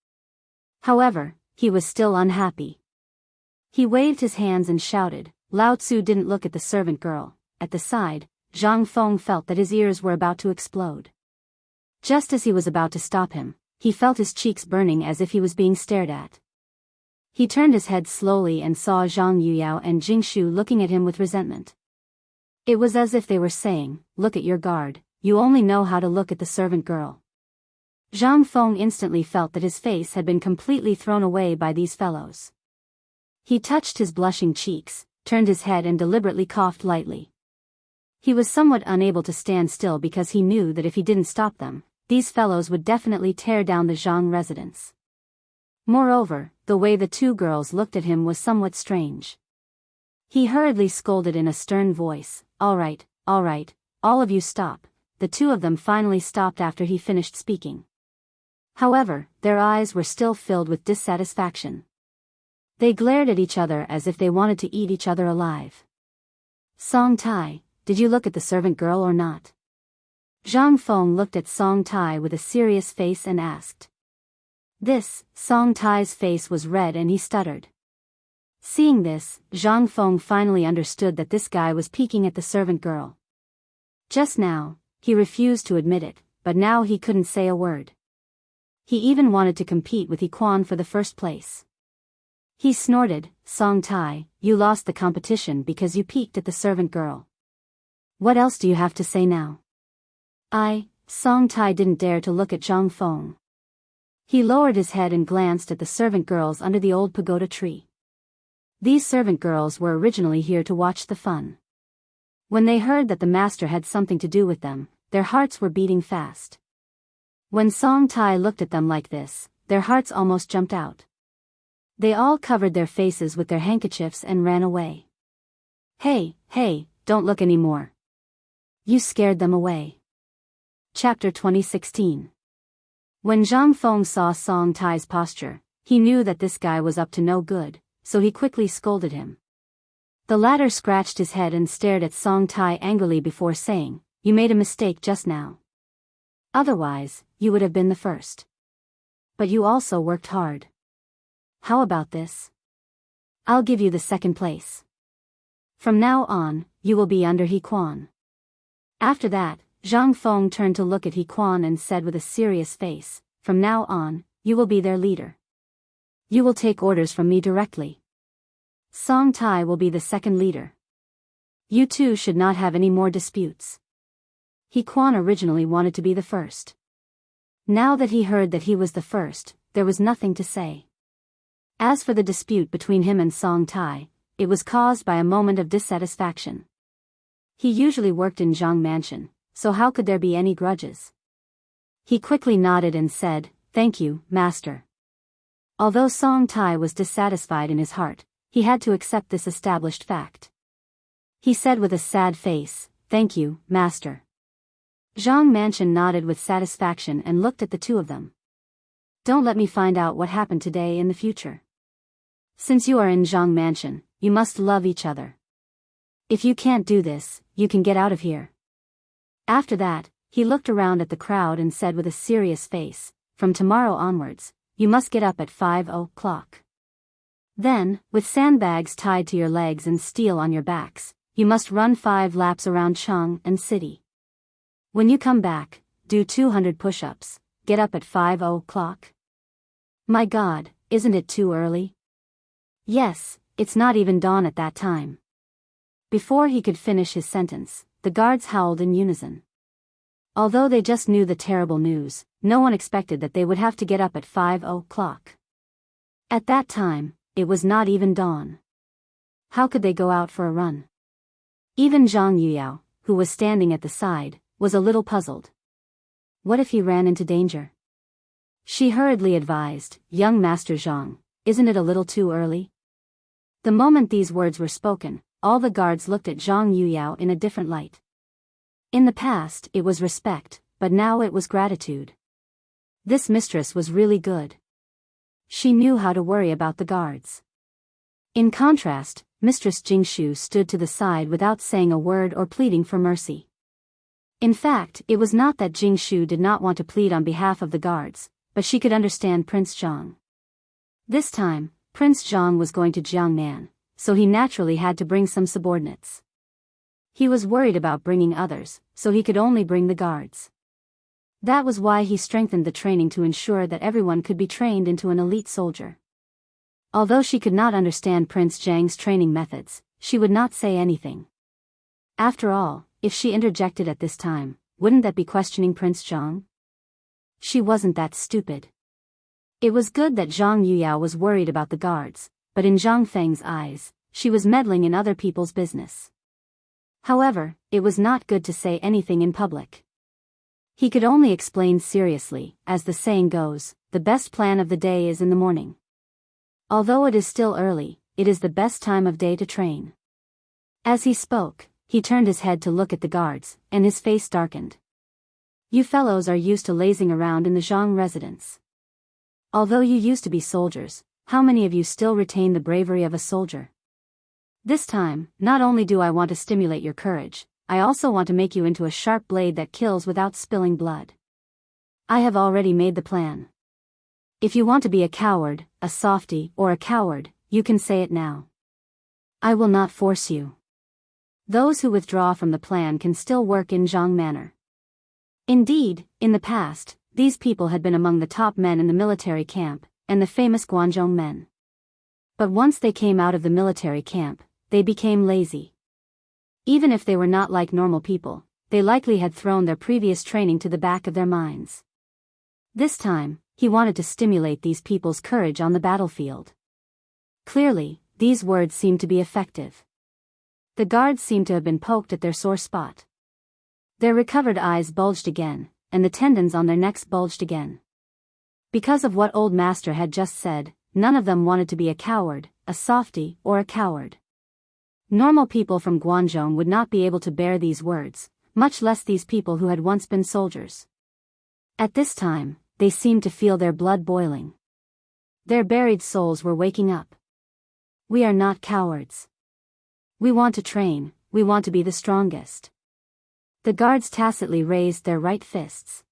S1: However, he was still unhappy. He waved his hands and shouted. Lao Tzu didn't look at the servant girl. At the side, Zhang Feng felt that his ears were about to explode. Just as he was about to stop him, he felt his cheeks burning as if he was being stared at. He turned his head slowly and saw Zhang Yuyao and Jingshu looking at him with resentment. It was as if they were saying, look at your guard, you only know how to look at the servant girl. Zhang Feng instantly felt that his face had been completely thrown away by these fellows. He touched his blushing cheeks, turned his head and deliberately coughed lightly. He was somewhat unable to stand still because he knew that if he didn't stop them, these fellows would definitely tear down the Zhang residence. Moreover, the way the two girls looked at him was somewhat strange. He hurriedly scolded in a stern voice, all right, all of you stop. The two of them finally stopped after he finished speaking. However, their eyes were still filled with dissatisfaction. They glared at each other as if they wanted to eat each other alive. Song Tai, did you look at the servant girl or not? Zhang Feng looked at Song Tai with a serious face and asked. Song Tai's face was red and he stuttered. Seeing this, Zhang Feng finally understood that this guy was peeking at the servant girl. Just now, he refused to admit it, but now he couldn't say a word. He even wanted to compete with He Quan for the first place. He snorted, Song Tai, you lost the competition because you peeked at the servant girl. What else do you have to say now? Song Tai didn't dare to look at Zhang Feng. He lowered his head and glanced at the servant girls under the old pagoda tree. These servant girls were originally here to watch the fun. When they heard that the master had something to do with them, their hearts were beating fast. When Song Tai looked at them like this, their hearts almost jumped out. They all covered their faces with their handkerchiefs and ran away. Hey, don't look anymore. You scared them away. Chapter 2016. When Zhang Feng saw Song Tai's posture, he knew that this guy was up to no good, so he quickly scolded him. The latter scratched his head and stared at Song Tai angrily before saying, you made a mistake just now. Otherwise, you would have been the first. But you also worked hard. How about this? I'll give you the second place. From now on, you will be under He Quan. After that, Zhang Feng turned to look at He Quan and said with a serious face, from now on, you will be their leader. You will take orders from me directly. Song Tai will be the second leader. You two should not have any more disputes. He Quan originally wanted to be the first. Now that he heard that he was the first, there was nothing to say. As for the dispute between him and Song Tai, it was caused by a moment of dissatisfaction. He usually worked in Zhang Mansion, so how could there be any grudges? He quickly nodded and said, thank you, master. Although Song Tai was dissatisfied in his heart, he had to accept this established fact. He said with a sad face, thank you, master. Zhang Mansion nodded with satisfaction and looked at the two of them. Don't let me find out what happened today in the future. Since you are in Zhang Mansion, you must love each other. If you can't do this, you can get out of here. After that, he looked around at the crowd and said with a serious face, from tomorrow onwards, you must get up at 5 o'clock. Then, with sandbags tied to your legs and steel on your backs, you must run 5 laps around Cheng and city. When you come back, do 200 push-ups, get up at 5 o'clock. My God, isn't it too early? Yes, it's not even dawn at that time. Before he could finish his sentence, the guards howled in unison. Although they just knew the terrible news, no one expected that they would have to get up at 5 o'clock. At that time, it was not even dawn. How could they go out for a run? Even Zhang Yuyao, who was standing at the side, was a little puzzled. What if he ran into danger? She hurriedly advised, young Master Zhang, isn't it a little too early? The moment these words were spoken, all the guards looked at Zhang Yuyao in a different light. In the past, it was respect, but now it was gratitude. This mistress was really good. She knew how to worry about the guards. In contrast, Mistress Jingshu stood to the side without saying a word or pleading for mercy. In fact, it was not that Jingshu did not want to plead on behalf of the guards, but she could understand Prince Zhang. This time, Prince Zhang was going to Jiangnan, so he naturally had to bring some subordinates. He was worried about bringing others, so he could only bring the guards. That was why he strengthened the training to ensure that everyone could be trained into an elite soldier. Although she could not understand Prince Zhang's training methods, she would not say anything. After all, if she interjected at this time, wouldn't that be questioning Prince Zhang? She wasn't that stupid. It was good that Zhang Yuyao was worried about the guards, but in Zhang Feng's eyes, she was meddling in other people's business. However, it was not good to say anything in public. He could only explain seriously, as the saying goes, the best plan of the day is in the morning. Although it is still early, it is the best time of day to train. As he spoke, he turned his head to look at the guards, and his face darkened. You fellows are used to lazing around in the Zhang residence. Although you used to be soldiers, how many of you still retain the bravery of a soldier? This time, not only do I want to stimulate your courage, I also want to make you into a sharp blade that kills without spilling blood. I have already made the plan. If you want to be a coward, a softy, or a coward, you can say it now. I will not force you. Those who withdraw from the plan can still work in Zhang Manor. Indeed, in the past, these people had been among the top men in the military camp, and the famous Guangzhou men. But once they came out of the military camp, they became lazy. Even if they were not like normal people, they likely had thrown their previous training to the back of their minds. This time, he wanted to stimulate these people's courage on the battlefield. Clearly, these words seemed to be effective. The guards seemed to have been poked at their sore spot. Their recovered eyes bulged again, and the tendons on their necks bulged again. Because of what Old Master had just said, none of them wanted to be a coward, a softy, or a coward. Normal people from Guangzhou would not be able to bear these words, much less these people who had once been soldiers. At this time, they seemed to feel their blood boiling. Their buried souls were waking up. We are not cowards. We want to train, we want to be the strongest. The guards tacitly raised their right fists.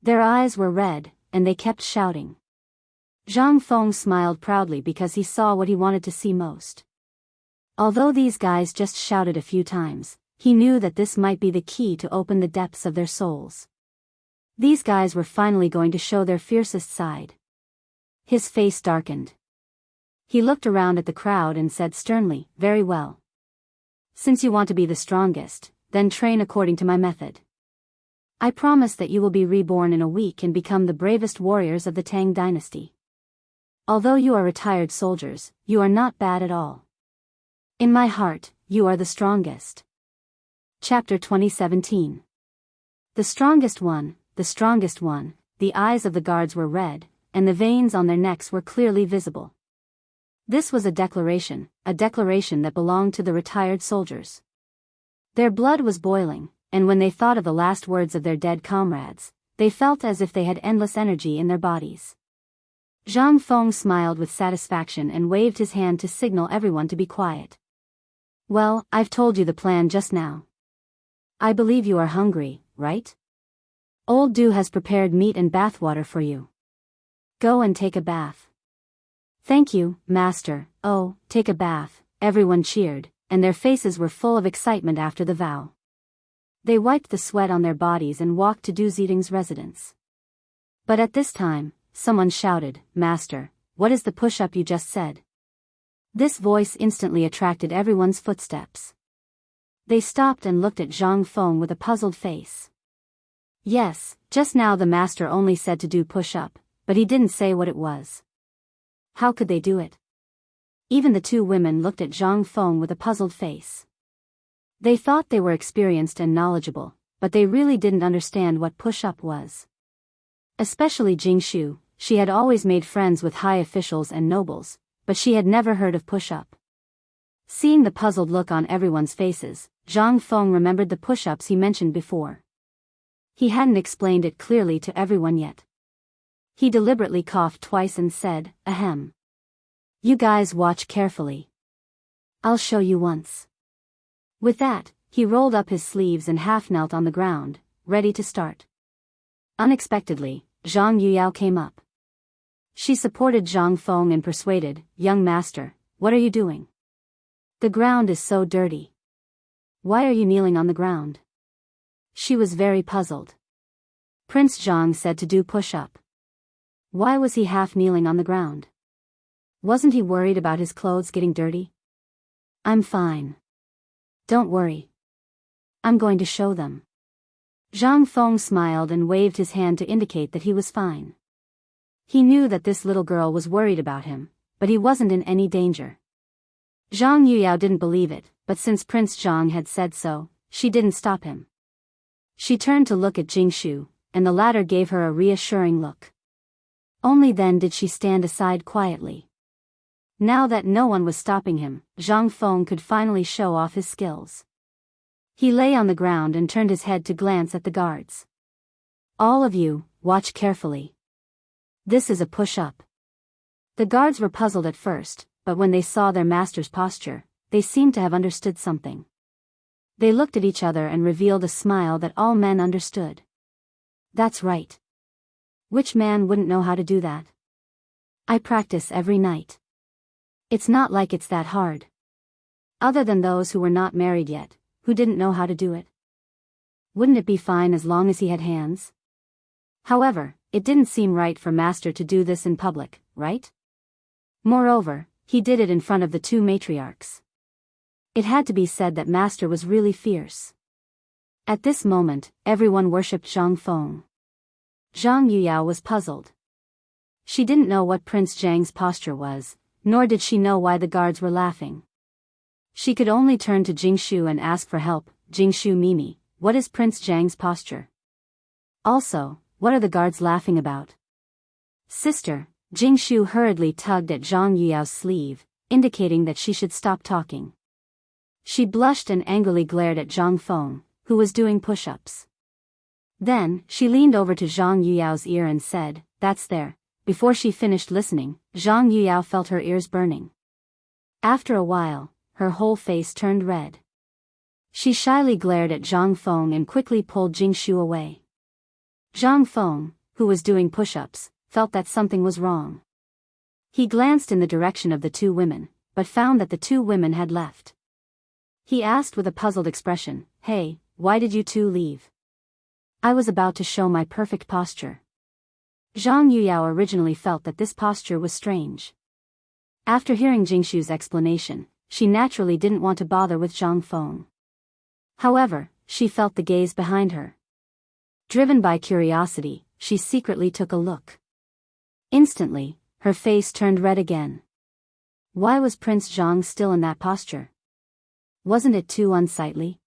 S1: Their eyes were red, and they kept shouting. Zhang Feng smiled proudly because he saw what he wanted to see most. Although these guys just shouted a few times, he knew that this might be the key to open the depths of their souls. These guys were finally going to show their fiercest side. His face darkened. He looked around at the crowd and said sternly, "Very well. Since you want to be the strongest, then train according to my method. I promise that you will be reborn in a week and become the bravest warriors of the Tang dynasty. Although you are retired soldiers, you are not bad at all. In my heart, you are the strongest." Chapter 2017. The strongest one, the strongest one. The eyes of the guards were red, and the veins on their necks were clearly visible. This was a declaration that belonged to the retired soldiers. Their blood was boiling, and when they thought of the last words of their dead comrades, they felt as if they had endless energy in their bodies. Zhang Feng smiled with satisfaction and waved his hand to signal everyone to be quiet. Well, I've told you the plan just now. I believe you are hungry, right? Old Du has prepared meat and bathwater for you. Go and take a bath. Thank you, master. Oh, take a bath, everyone cheered, and their faces were full of excitement after the vow. They wiped the sweat on their bodies and walked to Du Ziding's residence. But at this time, someone shouted, Master, what is the push-up you just said? This voice instantly attracted everyone's footsteps. They stopped and looked at Zhang Feng with a puzzled face. Yes, just now the master only said to do push-up, but he didn't say what it was. How could they do it? Even the two women looked at Zhang Feng with a puzzled face. They thought they were experienced and knowledgeable, but they really didn't understand what push-up was. Especially Jingshu, she had always made friends with high officials and nobles, but she had never heard of push-up. Seeing the puzzled look on everyone's faces, Zhang Feng remembered the push-ups he mentioned before. He hadn't explained it clearly to everyone yet. He deliberately coughed twice and said, Ahem. You guys watch carefully. I'll show you once. With that, he rolled up his sleeves and half knelt on the ground, ready to start. Unexpectedly, Zhang Yuyao came up. She supported Zhang Feng and persuaded, Young master, what are you doing? The ground is so dirty. Why are you kneeling on the ground? She was very puzzled. Prince Zhang said to do push-up. Why was he half kneeling on the ground? Wasn't he worried about his clothes getting dirty? I'm fine. Don't worry. I'm going to show them. Zhang Feng smiled and waved his hand to indicate that he was fine. He knew that this little girl was worried about him, but he wasn't in any danger. Zhang Yuyao didn't believe it, but since Prince Zhang had said so, she didn't stop him. She turned to look at Jingshu, and the latter gave her a reassuring look. Only then did she stand aside quietly. Now that no one was stopping him, Zhang Feng could finally show off his skills. He lay on the ground and turned his head to glance at the guards. All of you, watch carefully. This is a push-up. The guards were puzzled at first, but when they saw their master's posture, they seemed to have understood something. They looked at each other and revealed a smile that all men understood. That's right. Which man wouldn't know how to do that? I practice every night. It's not like it's that hard. Other than those who were not married yet, who didn't know how to do it. Wouldn't it be fine as long as he had hands? However, it didn't seem right for Master to do this in public, right? Moreover, he did it in front of the two matriarchs. It had to be said that Master was really fierce. At this moment, everyone worshipped Zhang Feng. Zhang Yuyao was puzzled. She didn't know what Prince Zhang's posture was, nor did she know why the guards were laughing. She could only turn to Jingshu and ask for help. Jingshu Mimi, what is Prince Zhang's posture? Also, what are the guards laughing about? Sister, Jingshu hurriedly tugged at Zhang Yuyao's sleeve, indicating that she should stop talking. She blushed and angrily glared at Zhang Feng, who was doing push-ups. Then, she leaned over to Zhang Yuyao's ear and said, That's there. Before she finished listening, Zhang Yuyao felt her ears burning. After a while, her whole face turned red. She shyly glared at Zhang Feng and quickly pulled Jingshu away. Zhang Feng, who was doing push-ups, felt that something was wrong. He glanced in the direction of the two women, but found that the two women had left. He asked with a puzzled expression, Hey, why did you two leave? I was about to show my perfect posture. Zhang Yuyao originally felt that this posture was strange. After hearing Jingshu's explanation, she naturally didn't want to bother with Zhang Feng. However, she felt the gaze behind her. Driven by curiosity, she secretly took a look. Instantly, her face turned red again. Why was Prince Zhang still in that posture? Wasn't it too unsightly?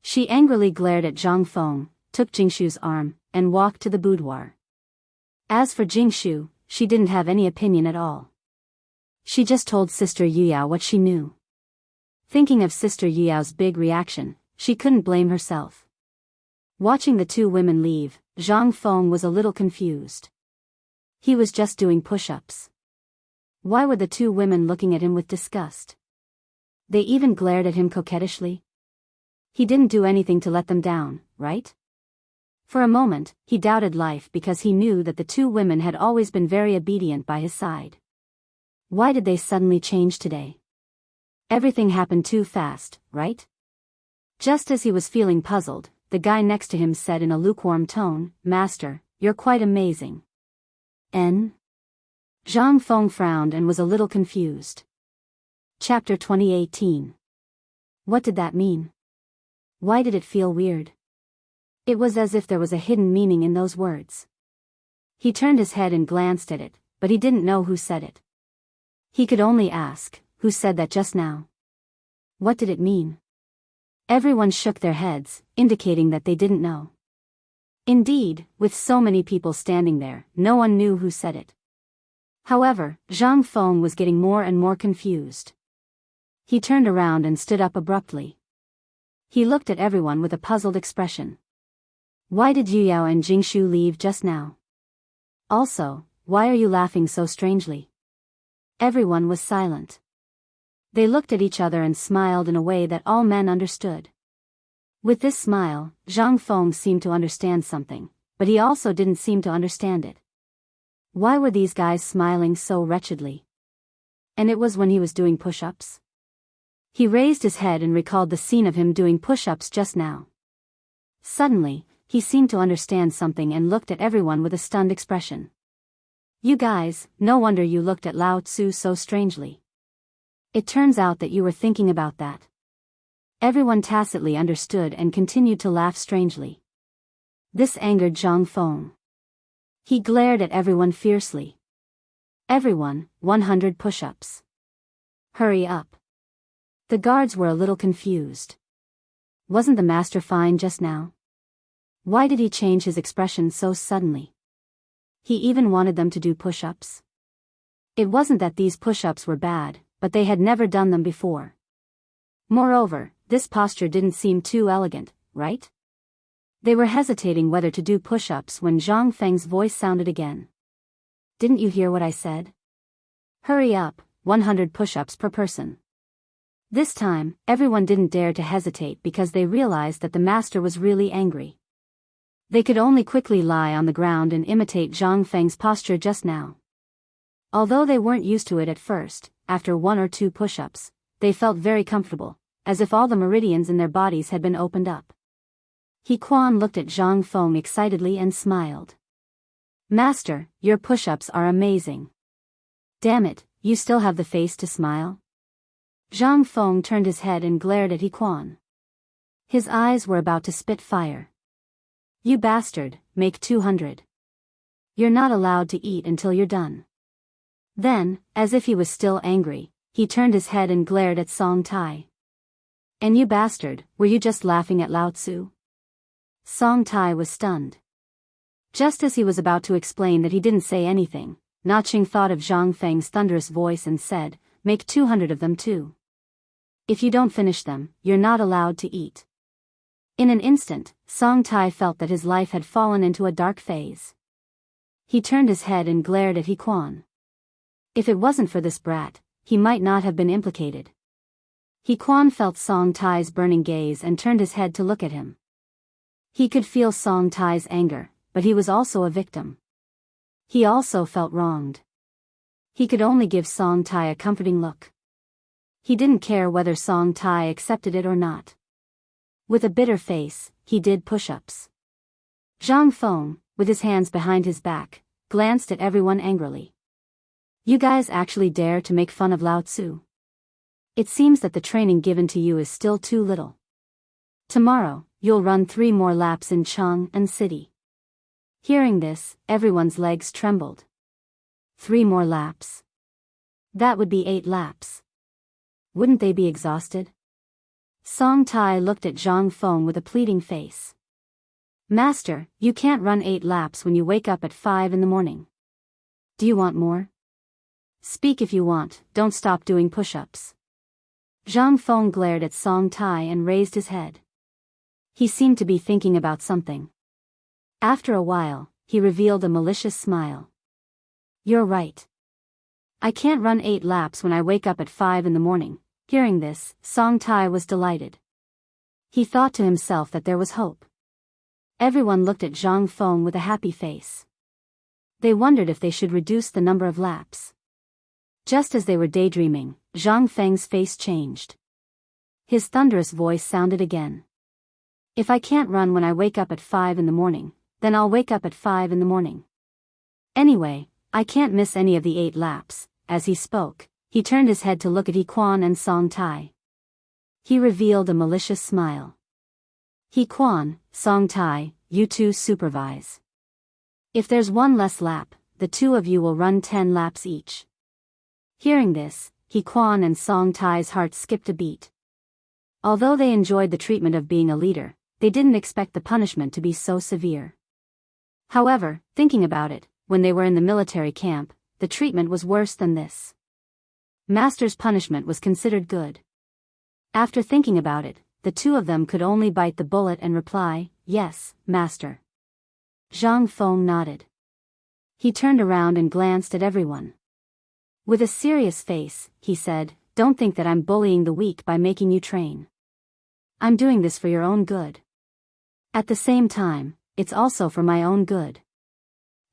S1: She angrily glared at Zhang Feng, took Jingshu's arm, and walked to the boudoir. As for Jingshu, she didn't have any opinion at all. She just told Sister Yuyao what she knew. Thinking of Sister Yuyao's big reaction, she couldn't blame herself. Watching the two women leave, Zhang Feng was a little confused. He was just doing push-ups. Why were the two women looking at him with disgust? They even glared at him coquettishly. He didn't do anything to let them down, right? For a moment, he doubted life because he knew that the two women had always been very obedient by his side. Why did they suddenly change today? Everything happened too fast, right? Just as he was feeling puzzled, the guy next to him said in a lukewarm tone, "Master, you're quite amazing." N. Zhang Feng frowned and was a little confused. Chapter 2018. What did that mean? Why did it feel weird? It was as if there was a hidden meaning in those words. He turned his head and glanced at it, but he didn't know who said it. He could only ask, who said that just now? What did it mean? Everyone shook their heads, indicating that they didn't know. Indeed, with so many people standing there, no one knew who said it. However, Zhang Feng was getting more and more confused. He turned around and stood up abruptly. He looked at everyone with a puzzled expression. Why did Yuyao and Jingshu leave just now? Also, why are you laughing so strangely? Everyone was silent. They looked at each other and smiled in a way that all men understood. With this smile, Zhang Feng seemed to understand something, but he also didn't seem to understand it. Why were these guys smiling so wretchedly? And it was when he was doing push-ups? He raised his head and recalled the scene of him doing push-ups just now. Suddenly, he seemed to understand something and looked at everyone with a stunned expression. You guys, no wonder you looked at Lao Tzu so strangely. It turns out that you were thinking about that. Everyone tacitly understood and continued to laugh strangely. This angered Zhang Feng. He glared at everyone fiercely. Everyone, 100 push-ups. Hurry up. The guards were a little confused. Wasn't the master fine just now? Why did he change his expression so suddenly? He even wanted them to do push-ups. It wasn't that these push-ups were bad, but they had never done them before. Moreover, this posture didn't seem too elegant, right? They were hesitating whether to do push-ups when Zhang Feng's voice sounded again. Didn't you hear what I said? Hurry up, 100 push-ups per person. This time, everyone didn't dare to hesitate because they realized that the master was really angry. They could only quickly lie on the ground and imitate Zhang Feng's posture just now. Although they weren't used to it at first, after 1 or 2 push-ups, they felt very comfortable, as if all the meridians in their bodies had been opened up. He Quan looked at Zhang Feng excitedly and smiled. Master, your push-ups are amazing. Damn it, you still have the face to smile? Zhang Feng turned his head and glared at He Quan. His eyes were about to spit fire. You bastard, make 200. You're not allowed to eat until you're done. Then, as if he was still angry, he turned his head and glared at Song Tai. And you bastard, were you just laughing at Lao Tzu? Song Tai was stunned. Just as he was about to explain that he didn't say anything, Naqing thought of Zhang Feng's thunderous voice and said, make 200 of them too. If you don't finish them, you're not allowed to eat. In an instant, Song Tai felt that his life had fallen into a dark phase. He turned his head and glared at He Quan. If it wasn't for this brat, he might not have been implicated. He Quan felt Song Tai's burning gaze and turned his head to look at him. He could feel Song Tai's anger, but he was also a victim. He also felt wronged. He could only give Song Tai a comforting look. He didn't care whether Song Tai accepted it or not. With a bitter face, he did push-ups. Zhang Feng, with his hands behind his back, glanced at everyone angrily. You guys actually dare to make fun of Lao Tzu? It seems that the training given to you is still too little. Tomorrow, you'll run 3 more laps in Chang'an City. Hearing this, everyone's legs trembled. 3 more laps. That would be 8 laps. Wouldn't they be exhausted? Song Tai looked at Zhang Feng with a pleading face. Master, you can't run 8 laps when you wake up at 5 in the morning. Do you want more? Speak if you want, don't stop doing push-ups. Zhang Feng glared at Song Tai and raised his head. He seemed to be thinking about something. After a while, he revealed a malicious smile. You're right. I can't run 8 laps when I wake up at 5 in the morning. Hearing this, Song Tai was delighted. He thought to himself that there was hope. Everyone looked at Zhang Feng with a happy face. They wondered if they should reduce the number of laps. Just as they were daydreaming, Zhang Feng's face changed. His thunderous voice sounded again. If I can't run when I wake up at 5 in the morning, then I'll wake up at 5 in the morning. Anyway, I can't miss any of the 8 laps. As he spoke, he turned his head to look at He Quan and Song Tai. He revealed a malicious smile. He Quan, Song Tai, you two supervise. If there's 1 less lap, the 2 of you will run 10 laps each. Hearing this, He Quan and Song Tai's hearts skipped a beat. Although they enjoyed the treatment of being a leader, they didn't expect the punishment to be so severe. However, thinking about it, when they were in the military camp, the treatment was worse than this. Master's punishment was considered good. After thinking about it, the 2 of them could only bite the bullet and reply, yes, Master. Zhang Feng nodded. He turned around and glanced at everyone. With a serious face, he said, don't think that I'm bullying the weak by making you train. I'm doing this for your own good. At the same time, it's also for my own good.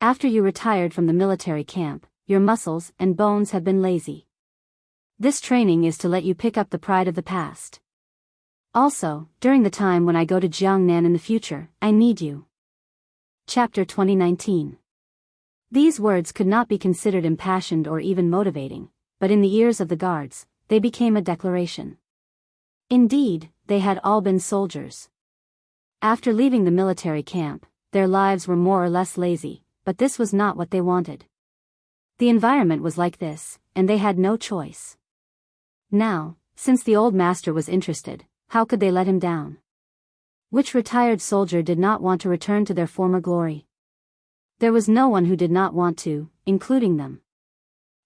S1: After you retired from the military camp, your muscles and bones have been lazy. This training is to let you pick up the pride of the past. Also, during the time when I go to Jiangnan in the future, I need you. Chapter 2019. These words could not be considered impassioned or even motivating, but in the ears of the guards, they became a declaration. Indeed, they had all been soldiers. After leaving the military camp, their lives were more or less lazy, but this was not what they wanted. The environment was like this, and they had no choice. Now, since the old master was interested, how could they let him down? Which retired soldier did not want to return to their former glory? There was no one who did not want to, including them.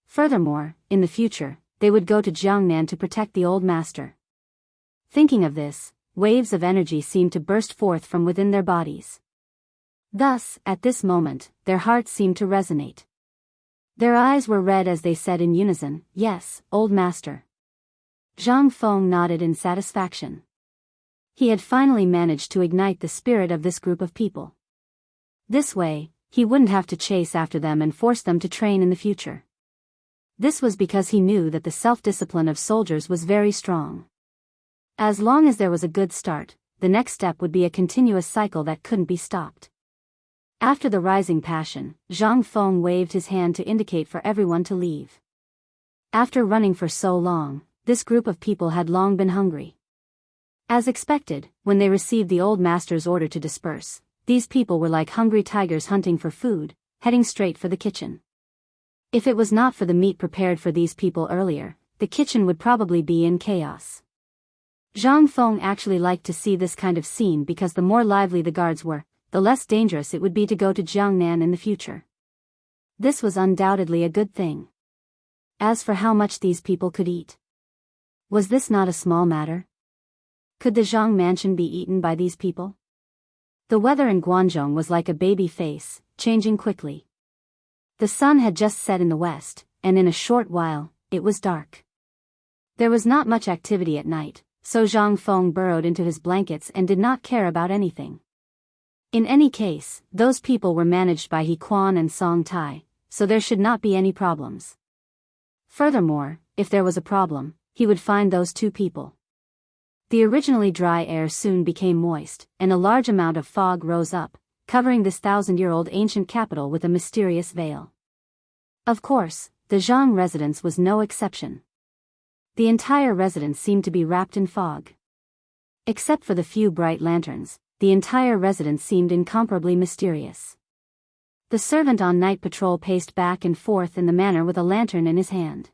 S1: Furthermore, in the future, they would go to Jiangnan to protect the old master. Thinking of this, waves of energy seemed to burst forth from within their bodies. Thus, at this moment, their hearts seemed to resonate. Their eyes were red as they said in unison, yes, old master. Zhang Feng nodded in satisfaction. He had finally managed to ignite the spirit of this group of people. This way, he wouldn't have to chase after them and force them to train in the future. This was because he knew that the self-discipline of soldiers was very strong. As long as there was a good start, the next step would be a continuous cycle that couldn't be stopped. After the rising passion, Zhang Feng waved his hand to indicate for everyone to leave. After running for so long, this group of people had long been hungry. As expected, when they received the old master's order to disperse, these people were like hungry tigers hunting for food, heading straight for the kitchen. If it was not for the meat prepared for these people earlier, the kitchen would probably be in chaos. Zhang Feng actually liked to see this kind of scene because the more lively the guards were, the less dangerous it would be to go to Jiangnan in the future. This was undoubtedly a good thing. As for how much these people could eat, was this not a small matter? Could the Zhang mansion be eaten by these people? The weather in Guangzhou was like a baby face, changing quickly. The sun had just set in the west, and in a short while, it was dark. There was not much activity at night, so Zhang Feng burrowed into his blankets and did not care about anything. In any case, those people were managed by He Quan and Song Tai, so there should not be any problems. Furthermore, if there was a problem, he would find those 2 people. The originally dry air soon became moist, and a large amount of fog rose up, covering this 1,000-year-old ancient capital with a mysterious veil. Of course, the Zhang residence was no exception. The entire residence seemed to be wrapped in fog. Except for the few bright lanterns, the entire residence seemed incomparably mysterious. The servant on night patrol paced back and forth in the manor with a lantern in his hand.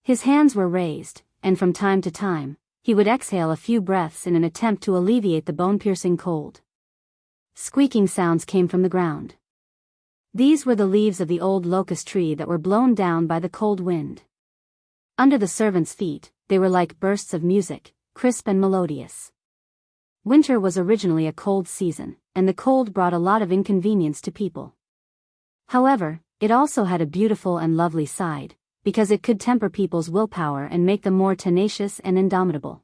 S1: His hands were raised, and from time to time, he would exhale a few breaths in an attempt to alleviate the bone-piercing cold. Squeaking sounds came from the ground. These were the leaves of the old locust tree that were blown down by the cold wind. Under the servant's feet, they were like bursts of music, crisp and melodious. Winter was originally a cold season, and the cold brought a lot of inconvenience to people. However, it also had a beautiful and lovely side, because it could temper people's willpower and make them more tenacious and indomitable.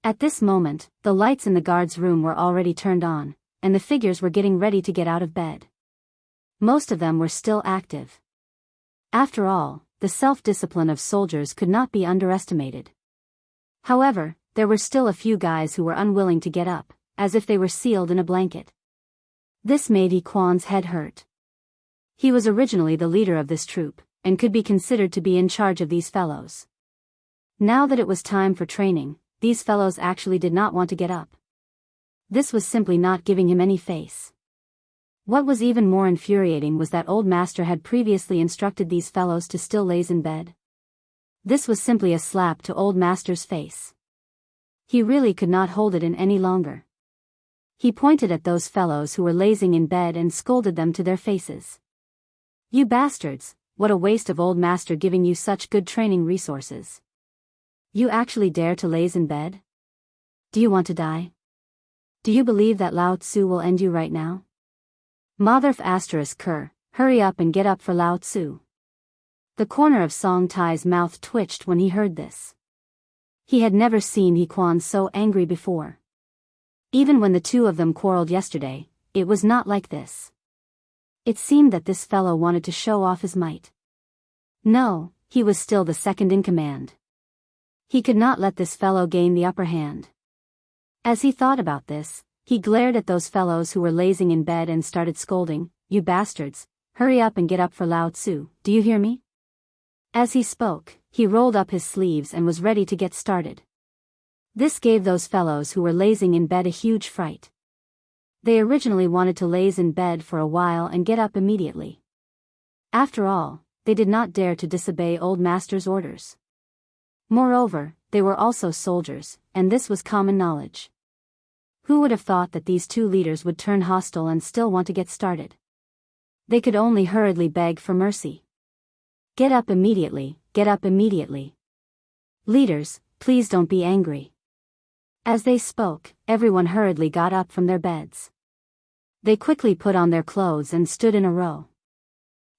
S1: At this moment, the lights in the guard's room were already turned on, and the figures were getting ready to get out of bed. Most of them were still active. After all, the self-discipline of soldiers could not be underestimated. However, there were still a few guys who were unwilling to get up, as if they were sealed in a blanket. This made Yi Quan's head hurt. He was originally the leader of this troop, and could be considered to be in charge of these fellows. Now that it was time for training, these fellows actually did not want to get up. This was simply not giving him any face. What was even more infuriating was that old master had previously instructed these fellows to still laze in bed. This was simply a slap to old master's face. He really could not hold it in any longer. He pointed at those fellows who were lazing in bed and scolded them to their faces. "You bastards, what a waste of old master giving you such good training resources. You actually dare to laze in bed? Do you want to die? Do you believe that Lao Tzu will end you right now? Motherf asterisk Ker, hurry up and get up for Lao Tzu." The corner of Song Tai's mouth twitched when he heard this. He had never seen Yi Quan so angry before. Even when the two of them quarreled yesterday, it was not like this. It seemed that this fellow wanted to show off his might. No, he was still the second in command. He could not let this fellow gain the upper hand. As he thought about this, he glared at those fellows who were lazing in bed and started scolding, "You bastards, hurry up and get up for Lao Tzu, do you hear me?" As he spoke, he rolled up his sleeves and was ready to get started. This gave those fellows who were lazing in bed a huge fright. They originally wanted to laze in bed for a while and get up immediately. After all, they did not dare to disobey old master's orders. Moreover, they were also soldiers, and this was common knowledge. Who would have thought that these two leaders would turn hostile and still want to get started? They could only hurriedly beg for mercy. "Get up immediately, get up immediately. Leaders, please don't be angry." As they spoke, everyone hurriedly got up from their beds. They quickly put on their clothes and stood in a row.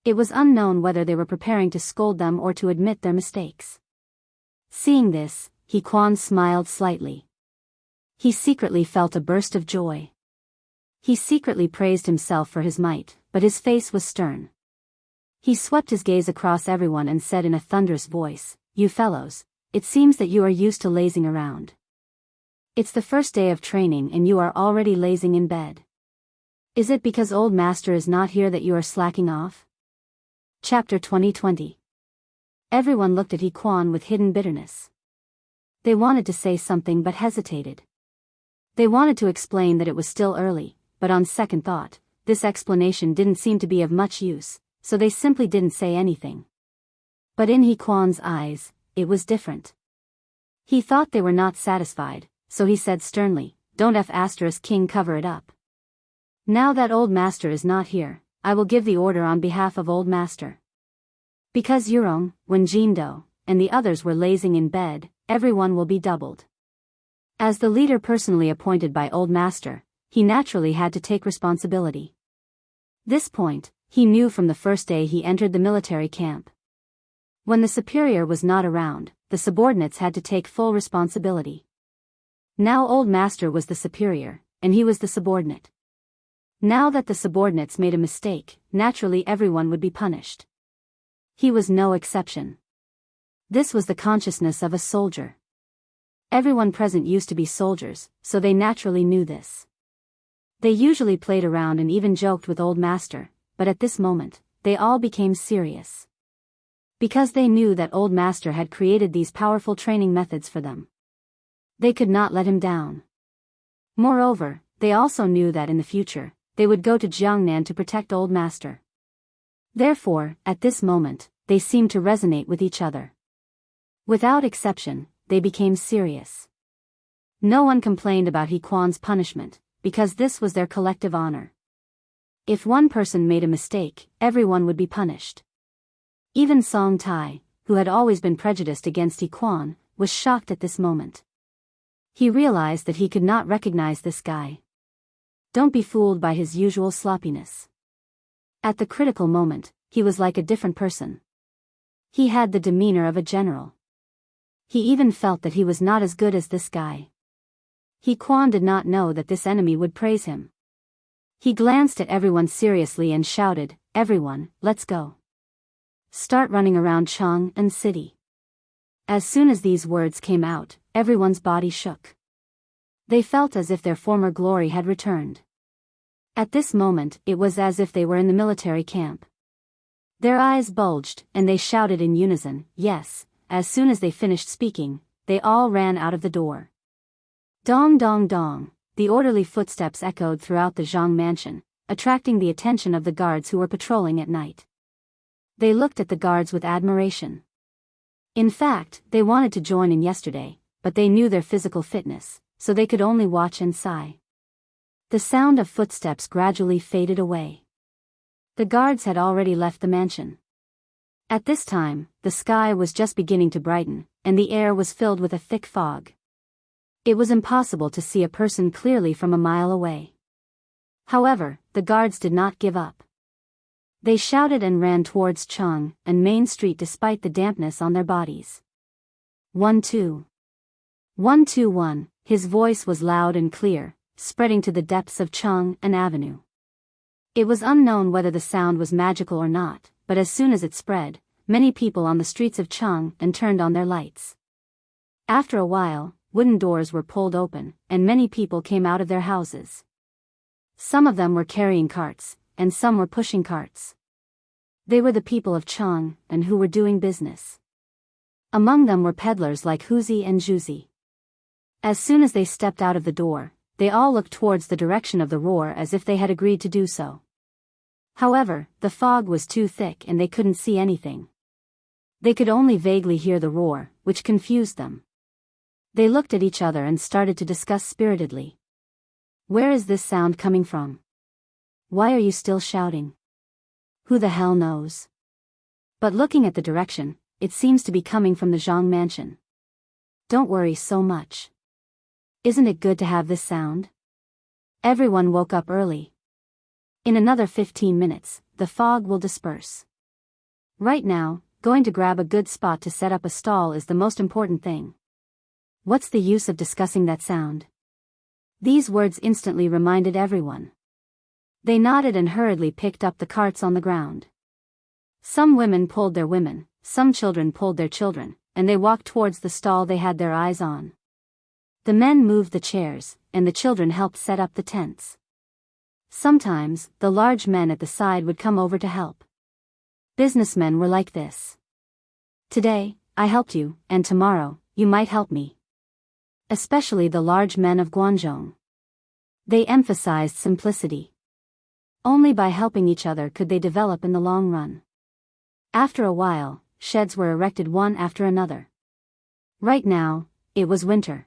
S1: It was unknown whether they were preparing to scold them or to admit their mistakes. Seeing this, Yi Quan smiled slightly. He secretly felt a burst of joy. He secretly praised himself for his might, but his face was stern. He swept his gaze across everyone and said in a thunderous voice, "You fellows, it seems that you are used to lazing around. It's the first day of training and you are already lazing in bed. Is it because old master is not here that you are slacking off?" Chapter 2020. Everyone looked at Yi Quan with hidden bitterness. They wanted to say something but hesitated. They wanted to explain that it was still early, but on second thought, this explanation didn't seem to be of much use, so they simply didn't say anything. But in Yi Quan's eyes, it was different. He thought they were not satisfied, so he said sternly, "Don't King cover it up. Now that old master is not here, I will give the order on behalf of old master." Because Yurong, Wen Jindo, and the others were lazing in bed, everyone will be doubled. As the leader personally appointed by old master, he naturally had to take responsibility. This point, he knew from the first day he entered the military camp. When the superior was not around, the subordinates had to take full responsibility. Now old master was the superior, and he was the subordinate. Now that the subordinates made a mistake, naturally everyone would be punished. He was no exception. This was the consciousness of a soldier. Everyone present used to be soldiers, so they naturally knew this. They usually played around and even joked with old master, but at this moment, they all became serious. Because they knew that old master had created these powerful training methods for them. They could not let him down. Moreover, they also knew that in the future, they would go to Jiangnan to protect old master. Therefore, at this moment, they seemed to resonate with each other. Without exception, they became serious. No one complained about Yi Quan's punishment, because this was their collective honor. If one person made a mistake, everyone would be punished. Even Song Tai, who had always been prejudiced against Yi Quan, was shocked at this moment. He realized that he could not recognize this guy. Don't be fooled by his usual sloppiness. At the critical moment, he was like a different person. He had the demeanor of a general. He even felt that he was not as good as this guy. Quan did not know that this enemy would praise him. He glanced at everyone seriously and shouted, "Everyone, let's go. Start running around Chang'an City." As soon as these words came out, everyone's body shook. They felt as if their former glory had returned. At this moment, it was as if they were in the military camp. Their eyes bulged, and they shouted in unison, "Yes." As soon as they finished speaking, they all ran out of the door. Dong dong dong, the orderly footsteps echoed throughout the Zhang mansion, attracting the attention of the guards who were patrolling at night. They looked at the guards with admiration. In fact, they wanted to join in yesterday, but they knew their physical fitness, so they could only watch and sigh. The sound of footsteps gradually faded away. The guards had already left the mansion. At this time, the sky was just beginning to brighten, and the air was filled with a thick fog. It was impossible to see a person clearly from a mile away. However, the guards did not give up. They shouted and ran towards Chang'an Main Street despite the dampness on their bodies. 1-2. 1-2-1, his voice was loud and clear, spreading to the depths of Chang'an Avenue. It was unknown whether the sound was magical or not, but as soon as it spread, many people on the streets of Chang'an turned on their lights. After a while, wooden doors were pulled open, and many people came out of their houses. Some of them were carrying carts, and some were pushing carts. They were the people of Chang'an who were doing business. Among them were peddlers like Huzi and Zhuzi. As soon as they stepped out of the door, they all looked towards the direction of the roar as if they had agreed to do so. However, the fog was too thick and they couldn't see anything. They could only vaguely hear the roar, which confused them. They looked at each other and started to discuss spiritedly. Where is this sound coming from? Why are you still shouting? Who the hell knows? But looking at the direction, it seems to be coming from the Zhang mansion. Don't worry so much. Isn't it good to have this sound? Everyone woke up early. In another 15 minutes, the fog will disperse. Right now, going to grab a good spot to set up a stall is the most important thing. What's the use of discussing that sound? These words instantly reminded everyone. They nodded and hurriedly picked up the carts on the ground. Some women pulled their women, some children pulled their children, and they walked towards the stall they had their eyes on. The men moved the chairs, and the children helped set up the tents. Sometimes, the large men at the side would come over to help. Businessmen were like this. Today, I helped you, and tomorrow, you might help me. Especially the large men of Guangzhou. They emphasized simplicity. Only by helping each other could they develop in the long run. After a while, sheds were erected one after another. Right now, it was winter.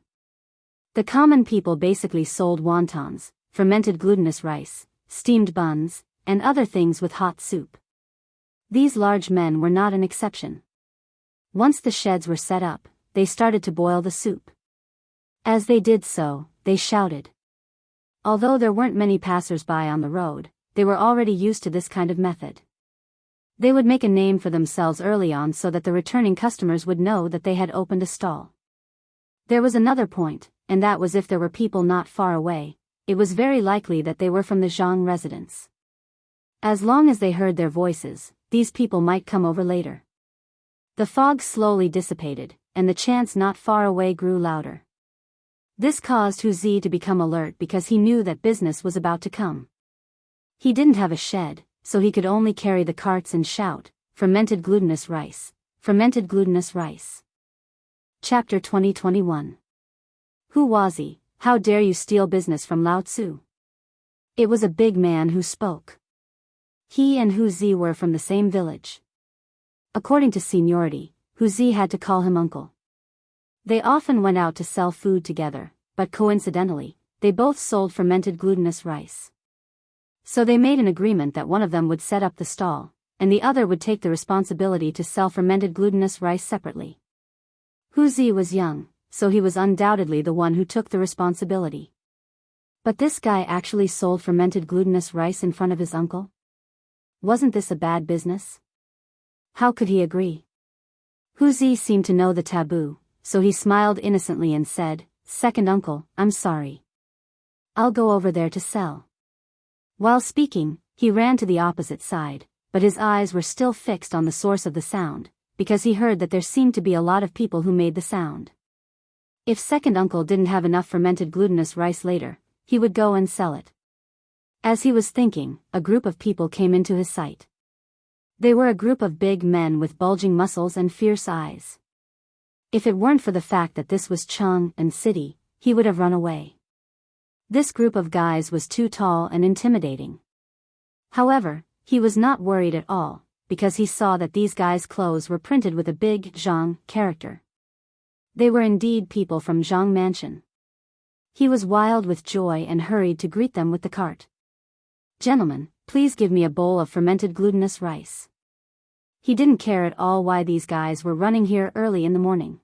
S1: The common people basically sold wontons, fermented glutinous rice, steamed buns, and other things with hot soup. These large men were not an exception. Once the sheds were set up, they started to boil the soup. As they did so, they shouted. Although there weren't many passers-by on the road, they were already used to this kind of method. They would make a name for themselves early on so that the returning customers would know that they had opened a stall. There was another point, and that was if there were people not far away, it was very likely that they were from the Zhang residence. As long as they heard their voices, these people might come over later. The fog slowly dissipated, and the chants not far away grew louder. This caused Huzi to become alert because he knew that business was about to come. He didn't have a shed, so he could only carry the carts and shout, "Fermented glutinous rice, fermented glutinous rice." Chapter 2021. Who was he? How dare you steal business from Lao Tzu? It was a big man who spoke. He and Huzi were from the same village. According to seniority, Huzi had to call him uncle. They often went out to sell food together, but coincidentally, they both sold fermented glutinous rice. So they made an agreement that one of them would set up the stall, and the other would take the responsibility to sell fermented glutinous rice separately. Huzi was young, so he was undoubtedly the one who took the responsibility. But this guy actually sold fermented glutinous rice in front of his uncle? Wasn't this a bad business? How could he agree? Wuxia seemed to know the taboo, so he smiled innocently and said, "Second uncle, I'm sorry. I'll go over there to sell." While speaking, he ran to the opposite side, but his eyes were still fixed on the source of the sound, because he heard that there seemed to be a lot of people who made the sound. If second uncle didn't have enough fermented glutinous rice later, he would go and sell it. As he was thinking, a group of people came into his sight. They were a group of big men with bulging muscles and fierce eyes. If it weren't for the fact that this was Cheng and City, he would have run away. This group of guys was too tall and intimidating. However, he was not worried at all, because he saw that these guys' clothes were printed with a big Zhang character. They were indeed people from Zhang Mansion. He was wild with joy and hurried to greet them with the cart. "Gentlemen, please give me a bowl of fermented glutinous rice." He didn't care at all why these guys were running here early in the morning.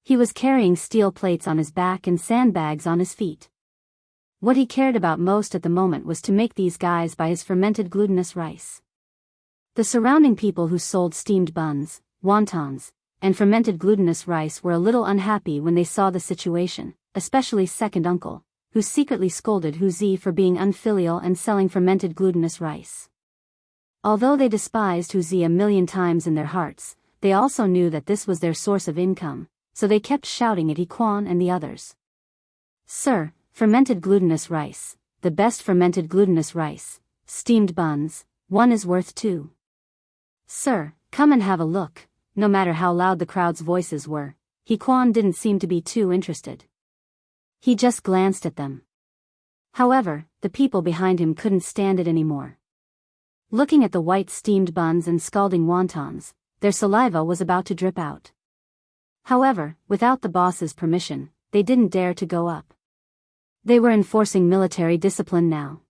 S1: He was carrying steel plates on his back and sandbags on his feet. What he cared about most at the moment was to make these guys buy his fermented glutinous rice. The surrounding people who sold steamed buns, wontons, and fermented glutinous rice were a little unhappy when they saw the situation, especially second uncle, who secretly scolded Wuxia for being unfilial and selling fermented glutinous rice. Although they despised Wuxia a million times in their hearts, they also knew that this was their source of income, so they kept shouting at Yiquan and the others. "Sir, fermented glutinous rice, the best fermented glutinous rice, steamed buns, one is worth two. Sir, come and have a look." No matter how loud the crowd's voices were, Yiquan didn't seem to be too interested. He just glanced at them. However, the people behind him couldn't stand it anymore. Looking at the white steamed buns and scalding wontons, their saliva was about to drip out. However, without the boss's permission, they didn't dare to go up. They were enforcing military discipline now.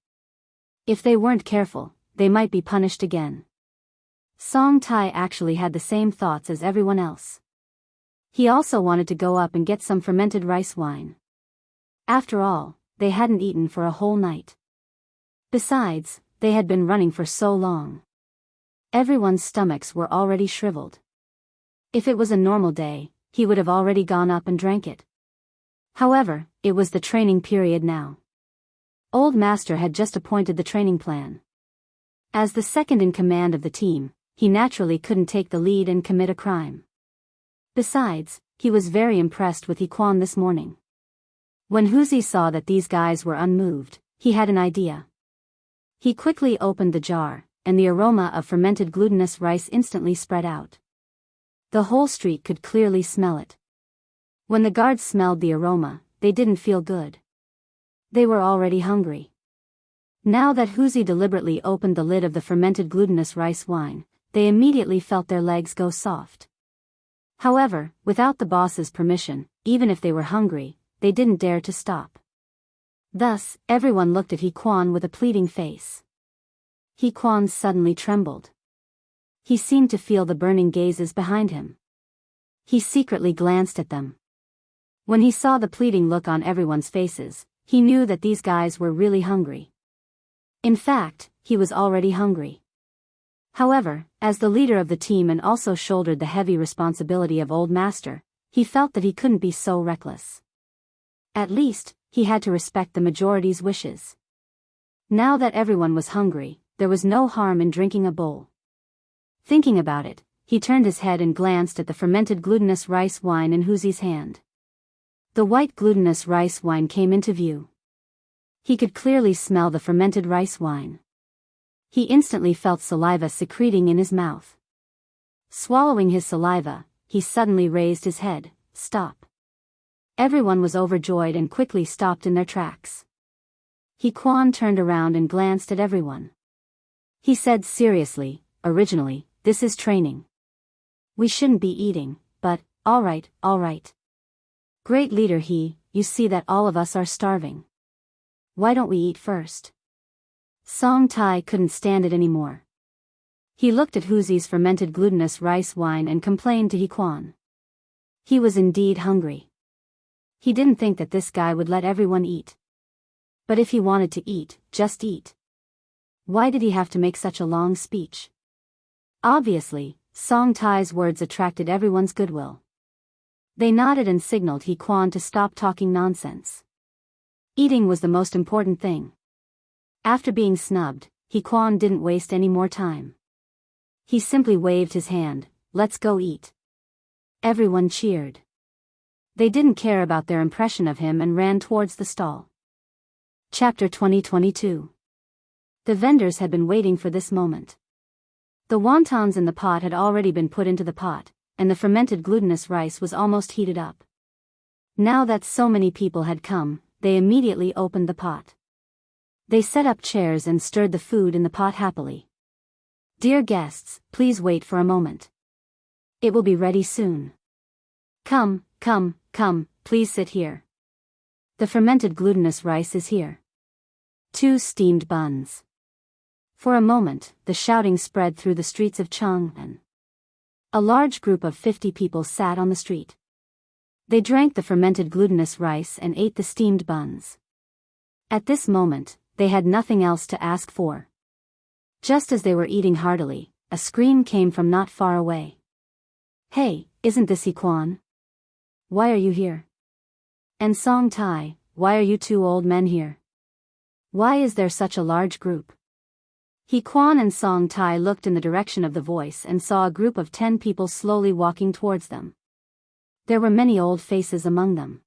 S1: If they weren't careful, they might be punished again. Song Tai actually had the same thoughts as everyone else. He also wanted to go up and get some fermented rice wine. After all, they hadn't eaten for a whole night. Besides, they had been running for so long. Everyone's stomachs were already shriveled. If it was a normal day, he would have already gone up and drank it. However, it was the training period now. Old Master had just appointed the training plan. As the second in command of the team, he naturally couldn't take the lead and commit a crime. Besides, he was very impressed with Yiquan this morning. When Wuxia saw that these guys were unmoved, he had an idea. He quickly opened the jar, and the aroma of fermented glutinous rice instantly spread out. The whole street could clearly smell it. When the guards smelled the aroma, they didn't feel good. They were already hungry. Now that Wuxia deliberately opened the lid of the fermented glutinous rice wine, they immediately felt their legs go soft. However, without the boss's permission, even if they were hungry, they didn't dare to stop. Thus, everyone looked at Yiquan with a pleading face. Yiquan suddenly trembled. He seemed to feel the burning gazes behind him. He secretly glanced at them. When he saw the pleading look on everyone's faces, he knew that these guys were really hungry. In fact, he was already hungry. However, as the leader of the team and also shouldered the heavy responsibility of Old Master, he felt that he couldn't be so reckless. At least, he had to respect the majority's wishes. Now that everyone was hungry, there was no harm in drinking a bowl. Thinking about it, he turned his head and glanced at the fermented glutinous rice wine in Wuxia's hand. The white glutinous rice wine came into view. He could clearly smell the fermented rice wine. He instantly felt saliva secreting in his mouth. Swallowing his saliva, he suddenly raised his head. "Stop." Everyone was overjoyed and quickly stopped in their tracks. Yiquan turned around and glanced at everyone. He said seriously, "Originally, this is training. We shouldn't be eating, but, all right. Great leader you see that all of us are starving. Why don't we eat first?" Song Tai couldn't stand it anymore. He looked at Wuxia's fermented glutinous rice wine and complained to Yiquan. He was indeed hungry. He didn't think that this guy would let everyone eat. But if he wanted to eat, just eat. Why did he have to make such a long speech? Obviously, Song Tai's words attracted everyone's goodwill. They nodded and signaled He Quan to stop talking nonsense. Eating was the most important thing. After being snubbed, He Quan didn't waste any more time. He simply waved his hand, "Let's go eat." Everyone cheered. They didn't care about their impression of him and ran towards the stall. Chapter 2022. The vendors had been waiting for this moment. The wontons in the pot had already been put into the pot, and the fermented glutinous rice was almost heated up. Now that so many people had come, they immediately opened the pot. They set up chairs and stirred the food in the pot happily. "Dear guests, please wait for a moment. It will be ready soon. Come, please sit here. The fermented glutinous rice is here. 2 steamed buns." For a moment, the shouting spread through the streets of Chang'an. A large group of 50 people sat on the street. They drank the fermented glutinous rice and ate the steamed buns. At this moment, they had nothing else to ask for. Just as they were eating heartily, a scream came from not far away. "Hey, isn't this He Quan? Why are you here? And Song Tai, why are you 2 old men here? Why is there such a large group?" He Quan and Song Tai looked in the direction of the voice and saw a group of 10 people slowly walking towards them. There were many old faces among them.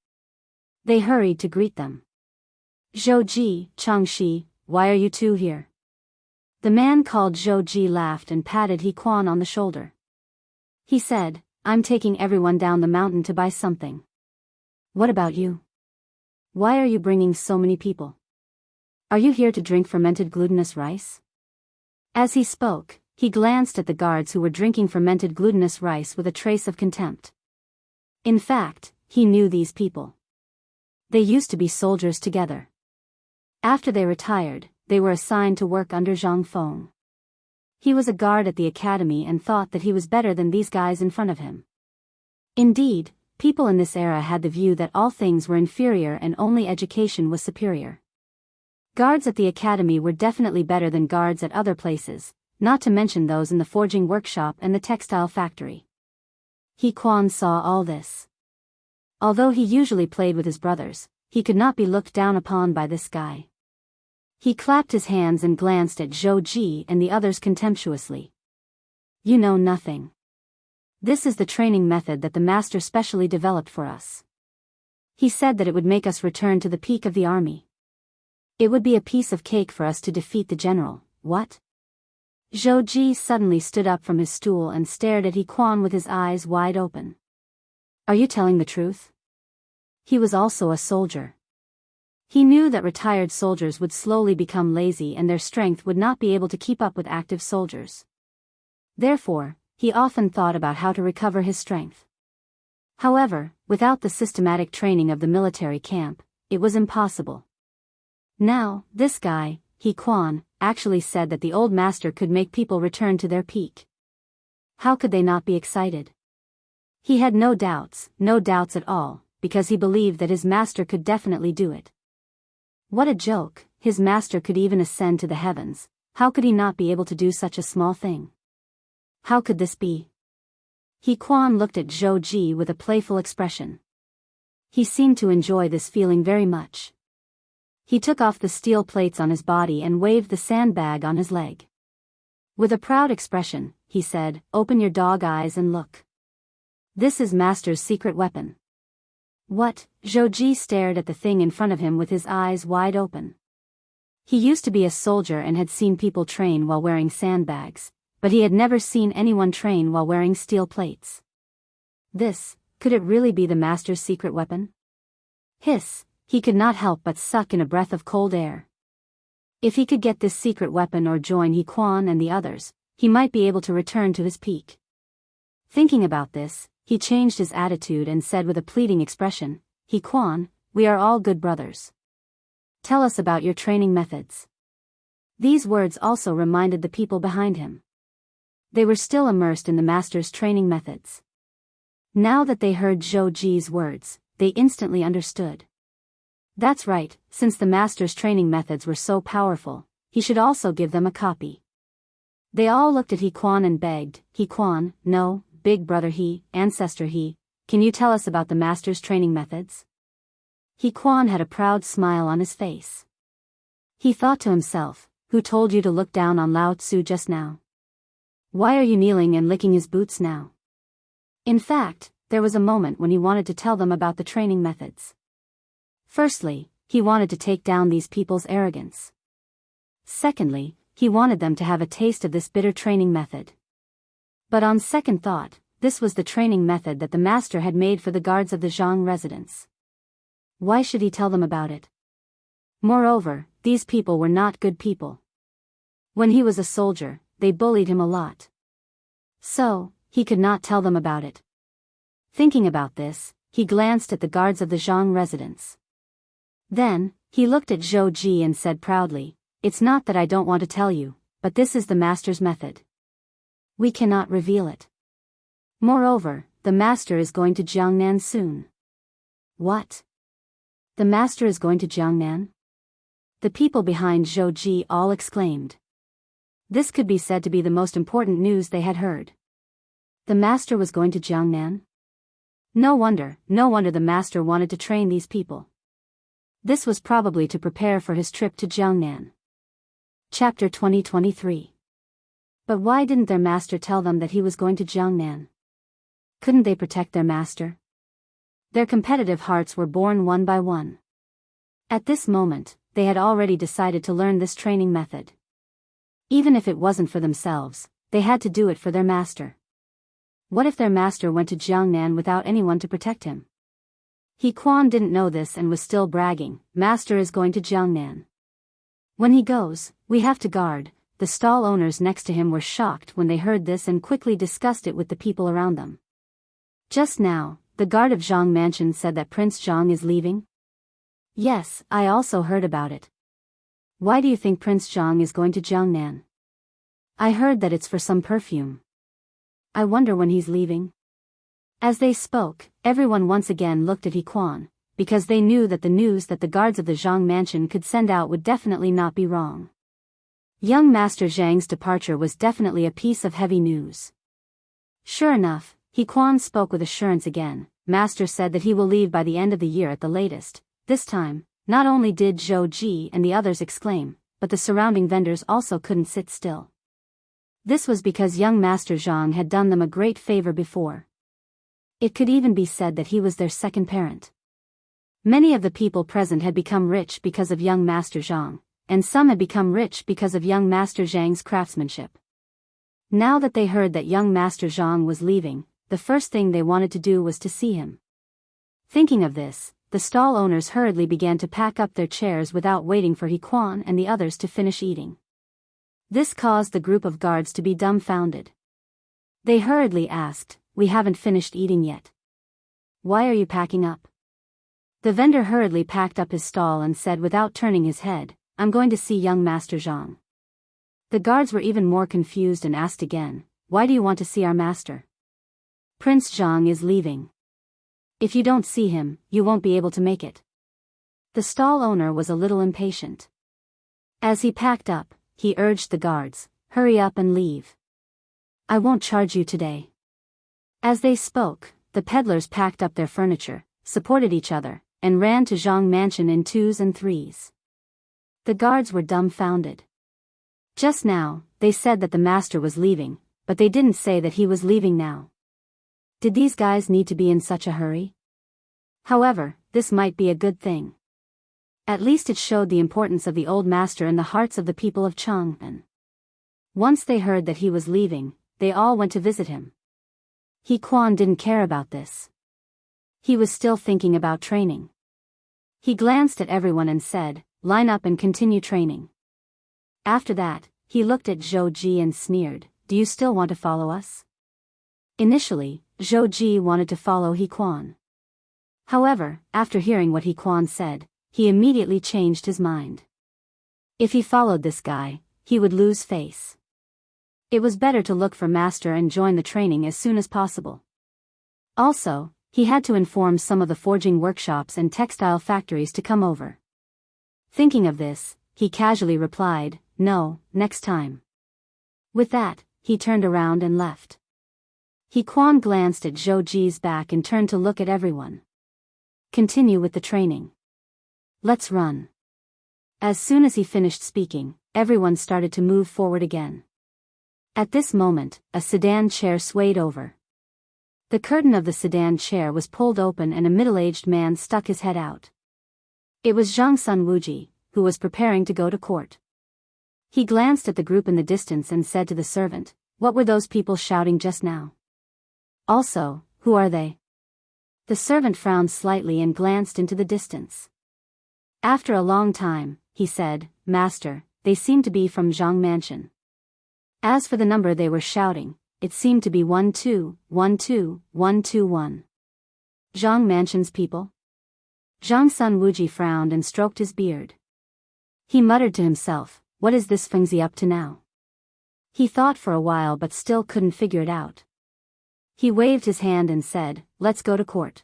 S1: They hurried to greet them. "Zhouji, Changshi, why are you 2 here?" The man called Zhouji laughed and patted He Quan on the shoulder. He said, "I'm taking everyone down the mountain to buy something. What about you? Why are you bringing so many people? Are you here to drink fermented glutinous rice?" As he spoke, he glanced at the guards who were drinking fermented glutinous rice with a trace of contempt. In fact, he knew these people. They used to be soldiers together. After they retired, they were assigned to work under Zhang Feng. He was a guard at the academy and thought that he was better than these guys in front of him. Indeed, people in this era had the view that all things were inferior and only education was superior. Guards at the academy were definitely better than guards at other places, not to mention those in the forging workshop and the textile factory. He Quan saw all this. Although he usually played with his brothers, he could not be looked down upon by this guy. He clapped his hands and glanced at Zhou Ji and the others contemptuously. "You know nothing. This is the training method that the master specially developed for us. He said that it would make us return to the peak of the army. It would be a piece of cake for us to defeat the general, what?" Zhou Ji suddenly stood up from his stool and stared at He Quan with his eyes wide open. "Are you telling the truth?" He was also a soldier. He knew that retired soldiers would slowly become lazy and their strength would not be able to keep up with active soldiers. Therefore, he often thought about how to recover his strength. However, without the systematic training of the military camp, it was impossible. Now, this guy, He Quan, actually said that the old master could make people return to their peak. How could they not be excited? He had no doubts at all, because he believed that his master could definitely do it. What a joke, his master could even ascend to the heavens, how could he not be able to do such a small thing? How could this be? He Quan looked at Zhou Ji with a playful expression. He seemed to enjoy this feeling very much. He took off the steel plates on his body and waved the sandbag on his leg. With a proud expression, he said, "Open your dog eyes and look. This is Master's secret weapon." "What?" Zhou Ji stared at the thing in front of him with his eyes wide open. He used to be a soldier and had seen people train while wearing sandbags, but he had never seen anyone train while wearing steel plates. Could it really be the master's secret weapon? Hiss, he could not help but suck in a breath of cold air. If he could get this secret weapon or join He Quan and the others, he might be able to return to his peak. Thinking about this, he changed his attitude and said with a pleading expression, "He Quan, we are all good brothers. Tell us about your training methods." These words also reminded the people behind him. They were still immersed in the master's training methods. Now that they heard Zhou Ji's words, they instantly understood. That's right, since the master's training methods were so powerful, he should also give them a copy. They all looked at He Quan and begged, He Quan, no, big brother He, ancestor He, can you tell us about the master's training methods? He Quan had a proud smile on his face. He thought to himself, who told you to look down on Lao Tzu just now? Why are you kneeling and licking his boots now? In fact, there was a moment when he wanted to tell them about the training methods. Firstly, he wanted to take down these people's arrogance. Secondly, he wanted them to have a taste of this bitter training method. But on second thought, this was the training method that the master had made for the guards of the Jianghu residence. Why should he tell them about it? Moreover, these people were not good people. When he was a soldier, they bullied him a lot. So, he could not tell them about it. Thinking about this, he glanced at the guards of the Jianghu residence. Then, he looked at Zhou Ji and said proudly, it's not that I don't want to tell you, but this is the master's method. We cannot reveal it. Moreover, the master is going to Jiangnan soon. What? The master is going to Jiangnan? The people behind Zhou Ji all exclaimed. This could be said to be the most important news they had heard. The master was going to Jiangnan? No wonder the master wanted to train these people. This was probably to prepare for his trip to Jiangnan. Chapter 2023. But why didn't their master tell them that he was going to Jiangnan? Couldn't they protect their master? Their competitive hearts were born one by one. At this moment, they had already decided to learn this training method. Even if it wasn't for themselves, they had to do it for their master. What if their master went to Jiangnan without anyone to protect him? He Quan didn't know this and was still bragging, master is going to Jiangnan. When he goes, we have to guard. The stall owners next to him were shocked when they heard this and quickly discussed it with the people around them. Just now, the guard of Zhang Mansion said that Prince Zhang is leaving? Yes, I also heard about it. Why do you think Prince Zhang is going to Jiangnan? I heard that it's for some perfume. I wonder when he's leaving. As they spoke, everyone once again looked at He Quan, because they knew that the news that the guards of the Zhang Mansion could send out would definitely not be wrong. Young Master Zhang's departure was definitely a piece of heavy news. Sure enough, He Quan spoke with assurance again. Master said that he will leave by the end of the year at the latest. This time, not only did Zhou Ji and the others exclaim, but the surrounding vendors also couldn't sit still. This was because young Master Zhang had done them a great favor before. It could even be said that he was their second parent. Many of the people present had become rich because of young Master Zhang, and some had become rich because of young Master Zhang's craftsmanship. Now that they heard that young Master Zhang was leaving, the first thing they wanted to do was to see him. Thinking of this, the stall owners hurriedly began to pack up their chairs without waiting for He Quan and the others to finish eating. This caused the group of guards to be dumbfounded. They hurriedly asked, we haven't finished eating yet. Why are you packing up? The vendor hurriedly packed up his stall and said without turning his head, I'm going to see young Master Zhang. The guards were even more confused and asked again, why do you want to see our master? Prince Zhang is leaving. If you don't see him, you won't be able to make it. The stall owner was a little impatient. As he packed up, he urged the guards, hurry up and leave. I won't charge you today. As they spoke, the peddlers packed up their furniture, supported each other, and ran to Zhang Mansion in twos and threes. The guards were dumbfounded. Just now, they said that the master was leaving, but they didn't say that he was leaving now. Did these guys need to be in such a hurry? However, this might be a good thing. At least it showed the importance of the old master in the hearts of the people of Chang'an. Once they heard that he was leaving, they all went to visit him. He Quan didn't care about this. He was still thinking about training. He glanced at everyone and said, line up and continue training. After that, he looked at Zhou Ji and sneered, do you still want to follow us? Initially, Zhou Ji wanted to follow He Quan. However, after hearing what He Quan said, he immediately changed his mind. If he followed this guy, he would lose face. It was better to look for master and join the training as soon as possible. Also, He had to inform some of the forging workshops and textile factories to come over. Thinking of this, he casually replied, "No, next time." With that, he turned around and left. He glanced at Zhou Ji's back and turned to look at everyone. "Continue with the training. Let's run." As soon as he finished speaking, everyone started to move forward again. At this moment, a sedan chair swayed over. The curtain of the sedan chair was pulled open and a middle-aged man stuck his head out. It was Zhang Sunwuji, who was preparing to go to court. He glanced at the group in the distance and said to the servant, "What were those people shouting just now? Also, who are they?" The servant frowned slightly and glanced into the distance. After a long time, he said, "Master, they seem to be from Zhang Mansion. As for the number they were shouting, it seemed to be 12121. Zhang Mansion's people?" Zhang Sunwuji frowned and stroked his beard. He muttered to himself, "What is this Fengzi up to now?" He thought for a while but still couldn't figure it out. He waved his hand and said, "Let's go to court."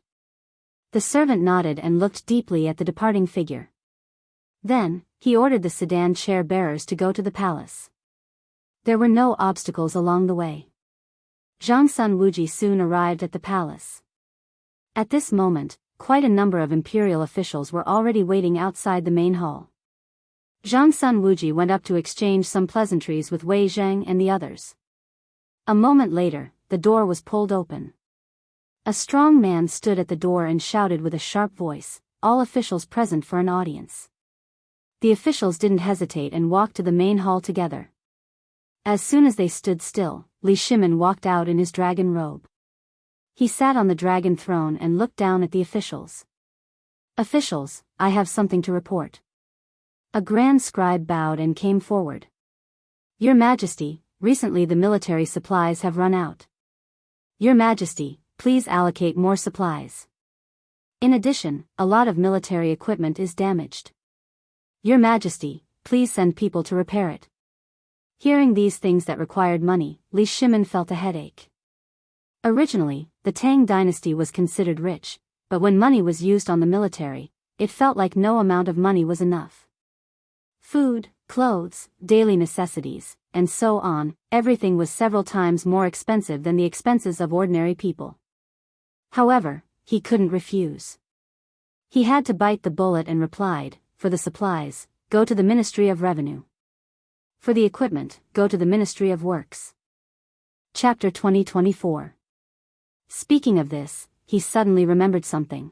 S1: The servant nodded and looked deeply at the departing figure. Then, he ordered the sedan chair bearers to go to the palace. There were no obstacles along the way. Zhang Sunwuji soon arrived at the palace. At this moment, quite a number of imperial officials were already waiting outside the main hall. Zhang Sunwuji went up to exchange some pleasantries with Wei Zheng and the others. A moment later, the door was pulled open. A strong man stood at the door and shouted with a sharp voice, "All officials present for an audience." The officials didn't hesitate and walked to the main hall together. As soon as they stood still, Li Shimin walked out in his dragon robe. He sat on the dragon throne and looked down at the officials. "Officials, I have something to report." A grand scribe bowed and came forward. "Your Majesty, recently the military supplies have run out. Your Majesty, please allocate more supplies. In addition, a lot of military equipment is damaged. Your Majesty, please send people to repair it." Hearing these things that required money, Li Shimin felt a headache. Originally, the Tang dynasty was considered rich, but when money was used on the military, it felt like no amount of money was enough. Food, clothes, daily necessities, and so on, everything was several times more expensive than the expenses of ordinary people. However, he couldn't refuse. He had to bite the bullet and replied, "For the supplies, go to the Ministry of Revenue. For the equipment, go to the Ministry of Works." Chapter 2024. Speaking of this, he suddenly remembered something.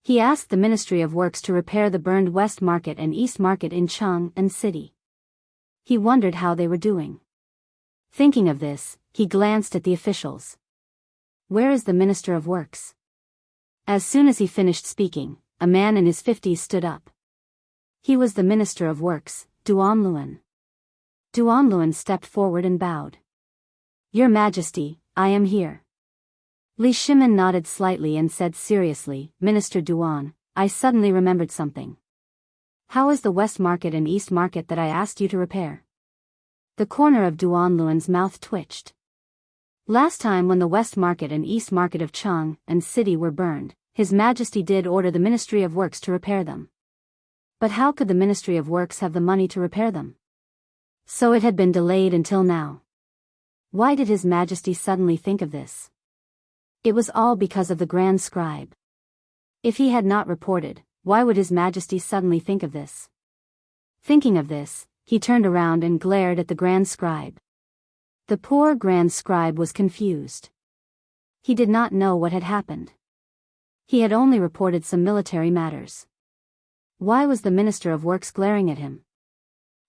S1: He asked the Ministry of Works to repair the burned West Market and East Market in Jianghu City. He wondered how they were doing. Thinking of this, he glanced at the officials. "Where is the Minister of Works?" As soon as he finished speaking, a man in his 50s stood up. He was the Minister of Works, Duanluan. Duanluan stepped forward and bowed. "Your Majesty, I am here." Li Shimin nodded slightly and said seriously, "Minister Duan, I suddenly remembered something. How is the West Market and East Market that I asked you to repair?" The corner of Duanluan's mouth twitched. Last time when the West Market and East Market of Jianghu City were burned, His Majesty did order the Ministry of Works to repair them. But how could the Ministry of Works have the money to repair them? So it had been delayed until now. Why did His Majesty suddenly think of this? It was all because of the Grand Scribe. If he had not reported, why would His Majesty suddenly think of this? Thinking of this, he turned around and glared at the Grand Scribe. The poor Grand Scribe was confused. He did not know what had happened. He had only reported some military matters. Why was the Minister of Works glaring at him?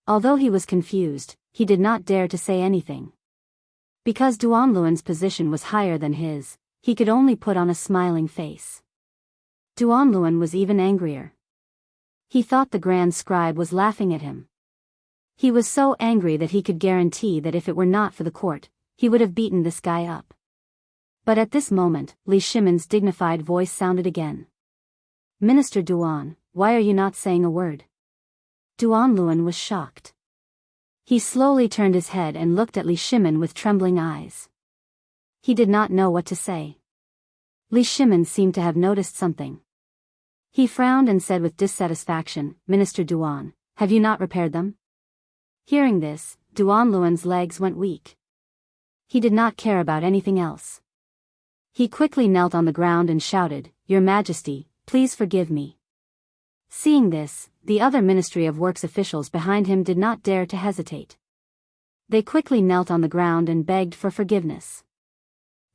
S1: Although he was confused, he did not dare to say anything. Because Duanluan's position was higher than his, he could only put on a smiling face. Duanluan was even angrier. He thought the Grand Scribe was laughing at him. He was so angry that he could guarantee that if it were not for the court, he would have beaten this guy up. But at this moment, Li Shimin's dignified voice sounded again. "Minister Duan, why are you not saying a word?" Duanluan was shocked. He slowly turned his head and looked at Li Shimin with trembling eyes. He did not know what to say. Li Shimin seemed to have noticed something. He frowned and said with dissatisfaction, Minister Duan, have you not repaired them? Hearing this, Duan Luan's legs went weak. He did not care about anything else. He quickly knelt on the ground and shouted, Your Majesty, please forgive me. Seeing this, the other Ministry of Works officials behind him did not dare to hesitate. They quickly knelt on the ground and begged for forgiveness.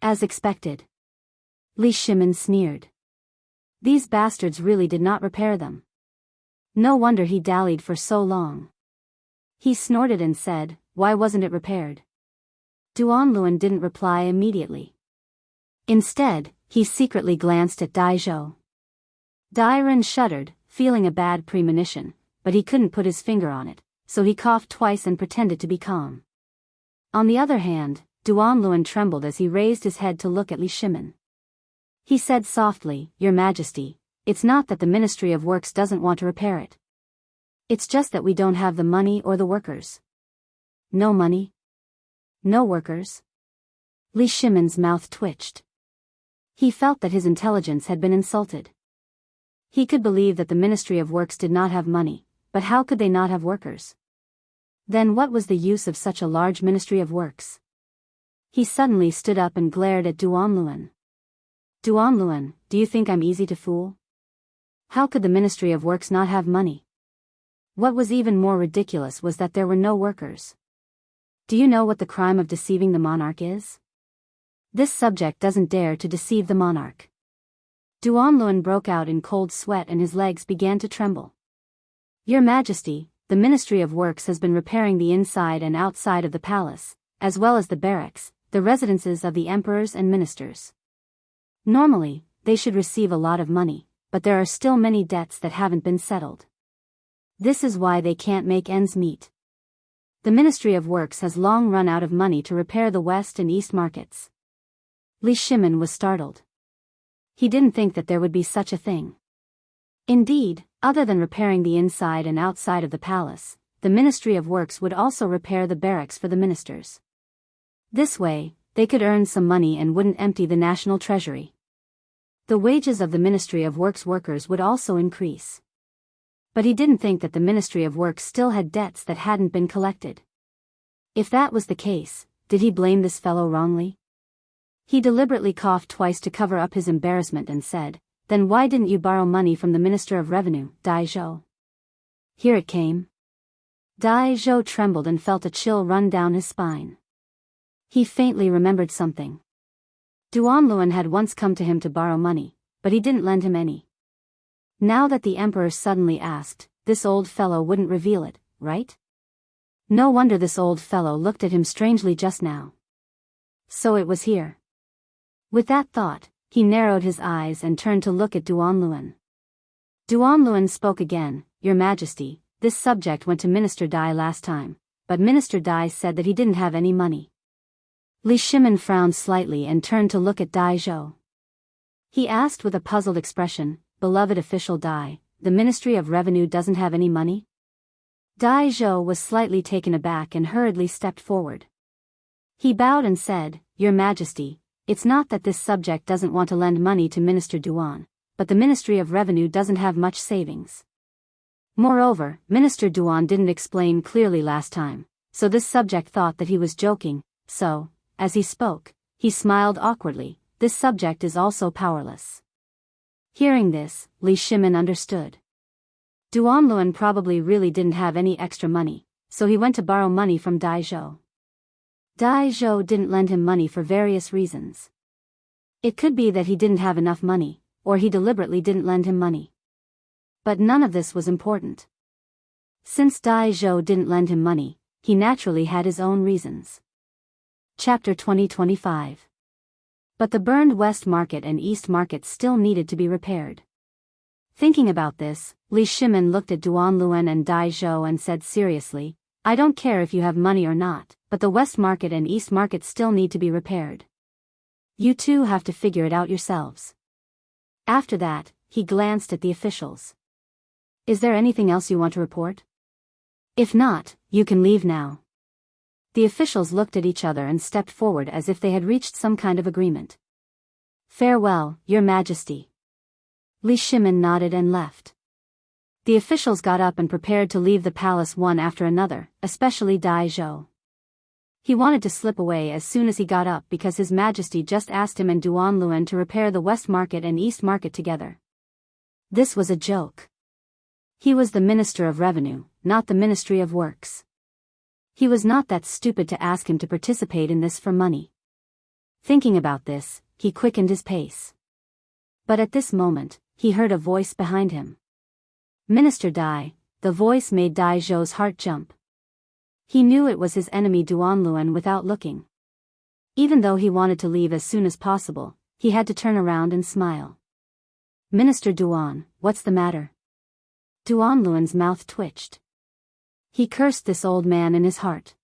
S1: As expected. Li Shimin sneered. These bastards really did not repair them. No wonder he dallied for so long. He snorted and said, Why wasn't it repaired? Duan Luan didn't reply immediately. Instead, he secretly glanced at Dai Zhou. Dai Ren shuddered, feeling a bad premonition, but he couldn't put his finger on it, so he coughed twice and pretended to be calm. On the other hand, Duan Luan trembled as he raised his head to look at Li Shimin. He said softly, Your Majesty, it's not that the Ministry of Works doesn't want to repair it. It's just that we don't have the money or the workers. No money? No workers? Li Shimin's mouth twitched. He felt that his intelligence had been insulted. He could believe that the Ministry of Works did not have money, but how could they not have workers? Then what was the use of such a large Ministry of Works? He suddenly stood up and glared at Duan Luan. Duan Luan, do you think I'm easy to fool? How could the Ministry of Works not have money? What was even more ridiculous was that there were no workers. Do you know what the crime of deceiving the monarch is? This subject doesn't dare to deceive the monarch. Duan Luan broke out in cold sweat and his legs began to tremble. Your Majesty, the Ministry of Works has been repairing the inside and outside of the palace, as well as the barracks, the residences of the emperors and ministers. Normally, they should receive a lot of money, but there are still many debts that haven't been settled. This is why they can't make ends meet. The Ministry of Works has long run out of money to repair the west and east markets. Li Shimin was startled. He didn't think that there would be such a thing. Indeed, other than repairing the inside and outside of the palace, the Ministry of Works would also repair the barracks for the ministers. This way, they could earn some money and wouldn't empty the national treasury. The wages of the Ministry of Works workers would also increase. But he didn't think that the Ministry of Works still had debts that hadn't been collected. If that was the case, did he blame this fellow wrongly? He deliberately coughed twice to cover up his embarrassment and said, Then why didn't you borrow money from the Minister of Revenue, Dai Zhou? Here it came. Dai Zhou trembled and felt a chill run down his spine. He faintly remembered something. Duan Luan had once come to him to borrow money, but he didn't lend him any. Now that the emperor suddenly asked, this old fellow wouldn't reveal it, right? No wonder this old fellow looked at him strangely just now. So it was here. With that thought, he narrowed his eyes and turned to look at Duan Luan. Duan Luan spoke again, Your Majesty, this subject went to Minister Dai last time, but Minister Dai said that he didn't have any money. Li Shimin frowned slightly and turned to look at Dai Zhou. He asked with a puzzled expression, Beloved official Dai, the Ministry of Revenue doesn't have any money? Dai Zhou was slightly taken aback and hurriedly stepped forward. He bowed and said, Your Majesty, it's not that this subject doesn't want to lend money to Minister Duan, but the Ministry of Revenue doesn't have much savings. Moreover, Minister Duan didn't explain clearly last time, so this subject thought that he was joking, so, as he spoke, he smiled awkwardly, this subject is also powerless. Hearing this, Li Shimin understood. Duan Luan probably really didn't have any extra money, so he went to borrow money from Dai Zhou. Dai Zhou didn't lend him money for various reasons. It could be that he didn't have enough money, or he deliberately didn't lend him money. But none of this was important. Since Dai Zhou didn't lend him money, he naturally had his own reasons. Chapter 2025. But the burned West Market and East Market still needed to be repaired. Thinking about this, Li Shimin looked at Duan Luan and Dai Zhou and said seriously, I don't care if you have money or not, but the West Market and East Market still need to be repaired. You two have to figure it out yourselves. After that, he glanced at the officials. Is there anything else you want to report? If not, you can leave now. The officials looked at each other and stepped forward as if they had reached some kind of agreement. Farewell, Your Majesty. Li Shimin nodded and left. The officials got up and prepared to leave the palace one after another, especially Dai Zhou. He wanted to slip away as soon as he got up because His Majesty just asked him and Duanluan to repair the West Market and East Market together. This was a joke. He was the Minister of Revenue, not the Ministry of Works. He was not that stupid to ask him to participate in this for money. Thinking about this, he quickened his pace. But at this moment, he heard a voice behind him. Minister Dai. The voice made Dai Zhou's heart jump. He knew it was his enemy Duanluan without looking. Even though he wanted to leave as soon as possible, he had to turn around and smile. Minister Duan, what's the matter? Duanluan's mouth twitched. He cursed this old man in his heart.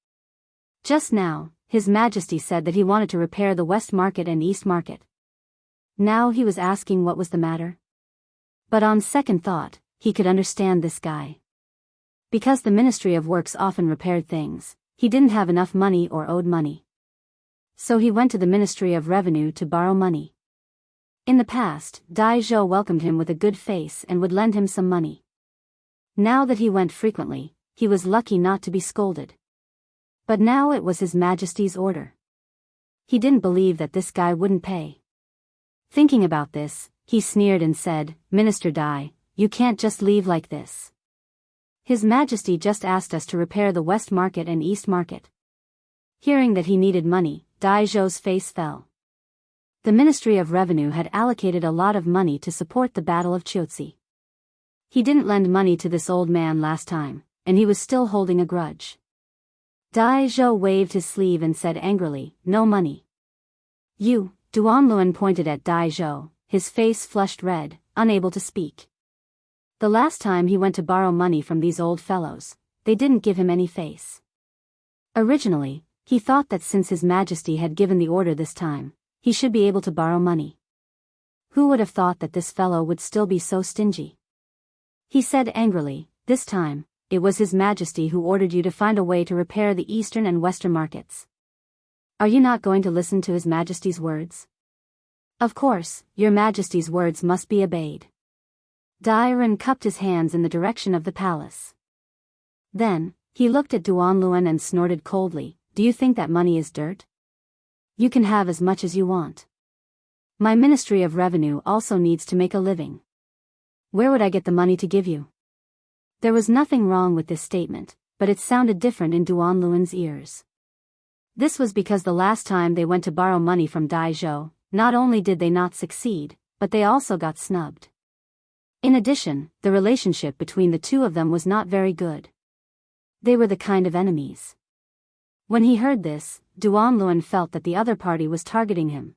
S1: Just now, His Majesty said that he wanted to repair the West Market and East Market. Now he was asking what was the matter. But on second thought, he could understand this guy. Because the Ministry of Works often repaired things, he didn't have enough money or owed money. So he went to the Ministry of Revenue to borrow money. In the past, Dai Zhou welcomed him with a good face and would lend him some money. Now that he went frequently, he was lucky not to be scolded. But now it was His Majesty's order. He didn't believe that this guy wouldn't pay. Thinking about this, he sneered and said, Minister Dai, you can't just leave like this. His Majesty just asked us to repair the West Market and East Market. Hearing that he needed money, Dai Zhou's face fell. The Ministry of Revenue had allocated a lot of money to support the Battle of Chiotsi. He didn't lend money to this old man last time, and he was still holding a grudge. Dai Zhou waved his sleeve and said angrily, no money. You, Duanluan pointed at Dai Zhou, his face flushed red, unable to speak. The last time he went to borrow money from these old fellows, they didn't give him any face. Originally, he thought that since His Majesty had given the order this time, he should be able to borrow money. Who would have thought that this fellow would still be so stingy? He said angrily, this time, it was His Majesty who ordered you to find a way to repair the eastern and western markets. Are you not going to listen to His Majesty's words? Of course, Your Majesty's words must be obeyed. Dai Ren cupped his hands in the direction of the palace. Then, he looked at Duanluan and snorted coldly, do you think that money is dirt? You can have as much as you want. My Ministry of Revenue also needs to make a living. Where would I get the money to give you? There was nothing wrong with this statement, but it sounded different in Duanluan's ears. This was because the last time they went to borrow money from Dai Zhou, not only did they not succeed, but they also got snubbed. In addition, the relationship between the two of them was not very good. They were the kind of enemies. When he heard this, Duanluan felt that the other party was targeting him.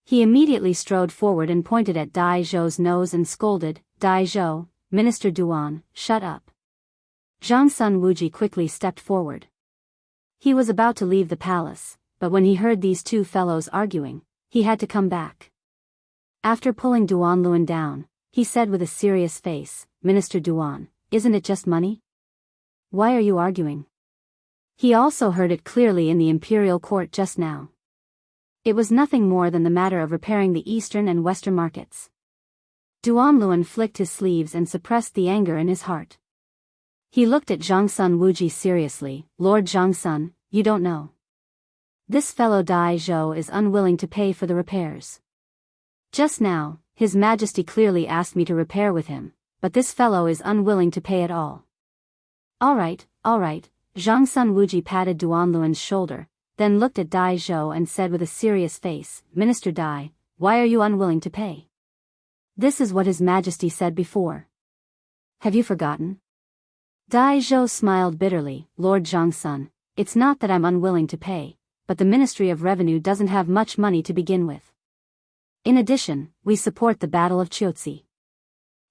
S1: He immediately strode forward and pointed at Dai Zhou's nose and scolded, Dai Zhou, Minister Duan, shut up. Zhang Sun Wuji quickly stepped forward. He was about to leave the palace, but when he heard these two fellows arguing, he had to come back. After pulling Duanluan down, he said with a serious face, Minister Duan, isn't it just money? Why are you arguing? He also heard it clearly in the imperial court just now. It was nothing more than the matter of repairing the eastern and western markets. Duanluan flicked his sleeves and suppressed the anger in his heart. He looked at Zhang Sun Wuji seriously, Lord Zhang Sun, you don't know. This fellow Dai Zhou is unwilling to pay for the repairs. Just now, His Majesty clearly asked me to repair with him, but this fellow is unwilling to pay at all. All right, Zhang Sun Wuji patted Duanluan's shoulder, then looked at Dai Zhou and said with a serious face, Minister Dai, why are you unwilling to pay? This is what His Majesty said before. Have you forgotten? Dai Zhou smiled bitterly, Lord Zhang Sun, it's not that I'm unwilling to pay, but the Ministry of Revenue doesn't have much money to begin with. In addition, we support the Battle of Chiotsi.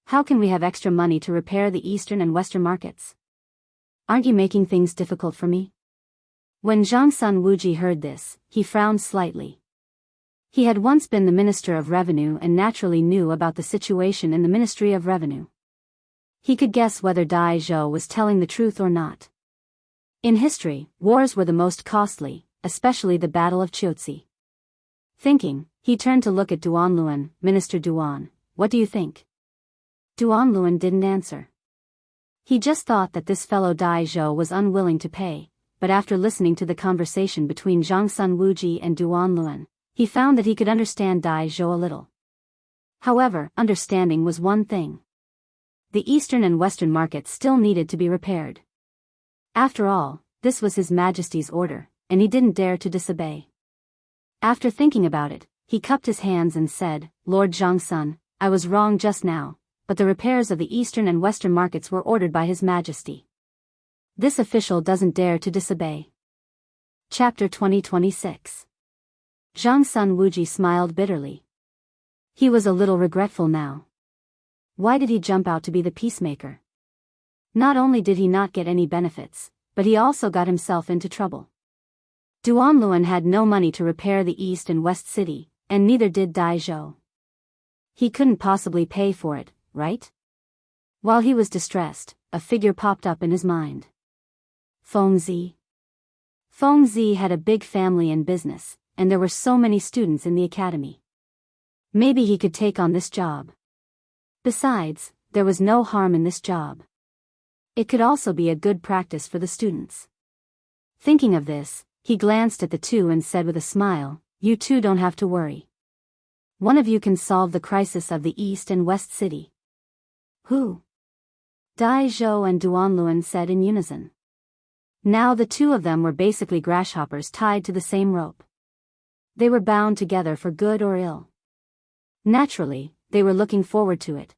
S1: How can we have extra money to repair the eastern and western markets? Aren't you making things difficult for me? When Zhang Sun Wuji heard this, he frowned slightly. He had once been the Minister of Revenue and naturally knew about the situation in the Ministry of Revenue. He could guess whether Dai Zhou was telling the truth or not. In history, wars were the most costly, especially the Battle of Chiotsi. Thinking, he turned to look at Duanluan. Minister Duan, what do you think? Duanluan didn't answer. He just thought that this fellow Dai Zhou was unwilling to pay, but after listening to the conversation between Zhangsun Wuji and Duanluan, he found that he could understand Dai Zhou a little. However, understanding was one thing. The eastern and western markets still needed to be repaired. After all, this was His Majesty's order, and he didn't dare to disobey. After thinking about it, he cupped his hands and said, Lord Zhangsun, I was wrong just now, but the repairs of the eastern and western markets were ordered by His Majesty. This official doesn't dare to disobey. Chapter 2026. Zhangsun Wuji smiled bitterly. He was a little regretful now. Why did he jump out to be the peacemaker? Not only did he not get any benefits, but he also got himself into trouble. Duanluan had no money to repair the east and west city, and neither did Dai Zhou. He couldn't possibly pay for it, right? While he was distressed, a figure popped up in his mind. Feng Zi. Feng Zi had a big family and business, and there were so many students in the academy. Maybe he could take on this job. Besides, there was no harm in this job. It could also be a good practice for the students. Thinking of this, he glanced at the two and said with a smile, you two don't have to worry. One of you can solve the crisis of the East and West City. Who? Dai Zhou and Duanluan said in unison. Now the two of them were basically grasshoppers tied to the same rope. They were bound together for good or ill. Naturally, they were looking forward to it.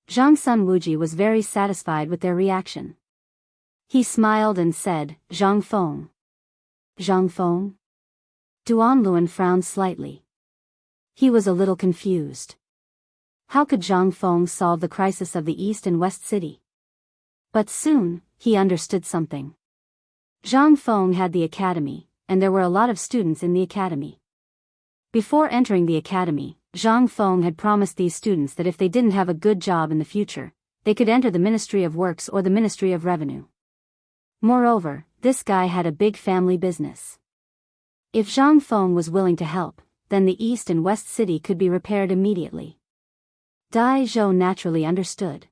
S1: Zhangsun Wuji was very satisfied with their reaction. He smiled and said, Zhang Feng. Zhang Feng? Duanluan frowned slightly. He was a little confused. How could Zhang Feng solve the crisis of the East and West City? But soon, he understood something. Zhang Feng had the academy, and there were a lot of students in the academy. Before entering the academy, Zhang Feng had promised these students that if they didn't have a good job in the future, they could enter the Ministry of Works or the Ministry of Revenue. Moreover, this guy had a big family business. If Zhang Feng was willing to help, then the East and West City could be repaired immediately. Dai Zhou naturally understood.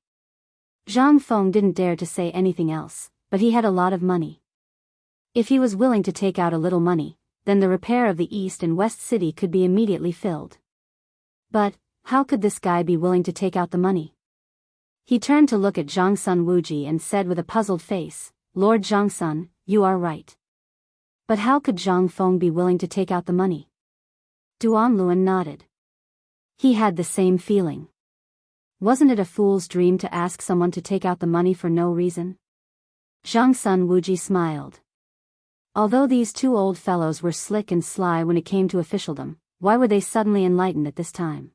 S1: Zhang Feng didn't dare to say anything else, but he had a lot of money. If he was willing to take out a little money, then the repair of the East and West City could be immediately filled. But, how could this guy be willing to take out the money? He turned to look at Zhangsun Wuji and said with a puzzled face, Lord Zhangsun, you are right. But how could Zhang Feng be willing to take out the money? Duanluan nodded. He had the same feeling. Wasn't it a fool's dream to ask someone to take out the money for no reason? Zhangsun Wuji smiled. Although these two old fellows were slick and sly when it came to officialdom, why were they suddenly enlightened at this time?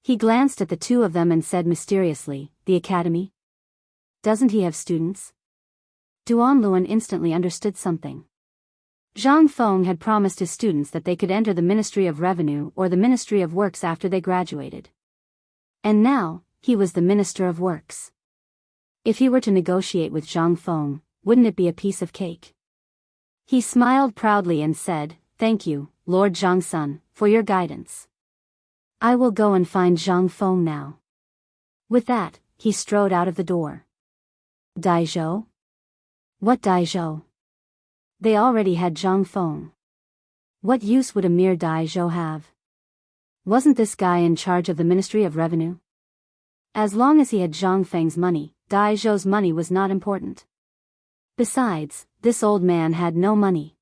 S1: He glanced at the two of them and said mysteriously, the academy? Doesn't he have students? Duanluan instantly understood something. Zhang Feng had promised his students that they could enter the Ministry of Revenue or the Ministry of Works after they graduated. And now, he was the Minister of Works. If he were to negotiate with Zhang Feng, wouldn't it be a piece of cake? He smiled proudly and said, Thank you, Lord Zhangsun, for your guidance. I will go and find Zhang Feng now. With that, he strode out of the door. Dai Zhou? What Dai Zhou? They already had Zhang Feng. What use would a mere Dai Zhou have? Wasn't this guy in charge of the Ministry of Revenue? As long as he had Zhang Feng's money, Dai Zhou's money was not important. Besides, this old man had no money.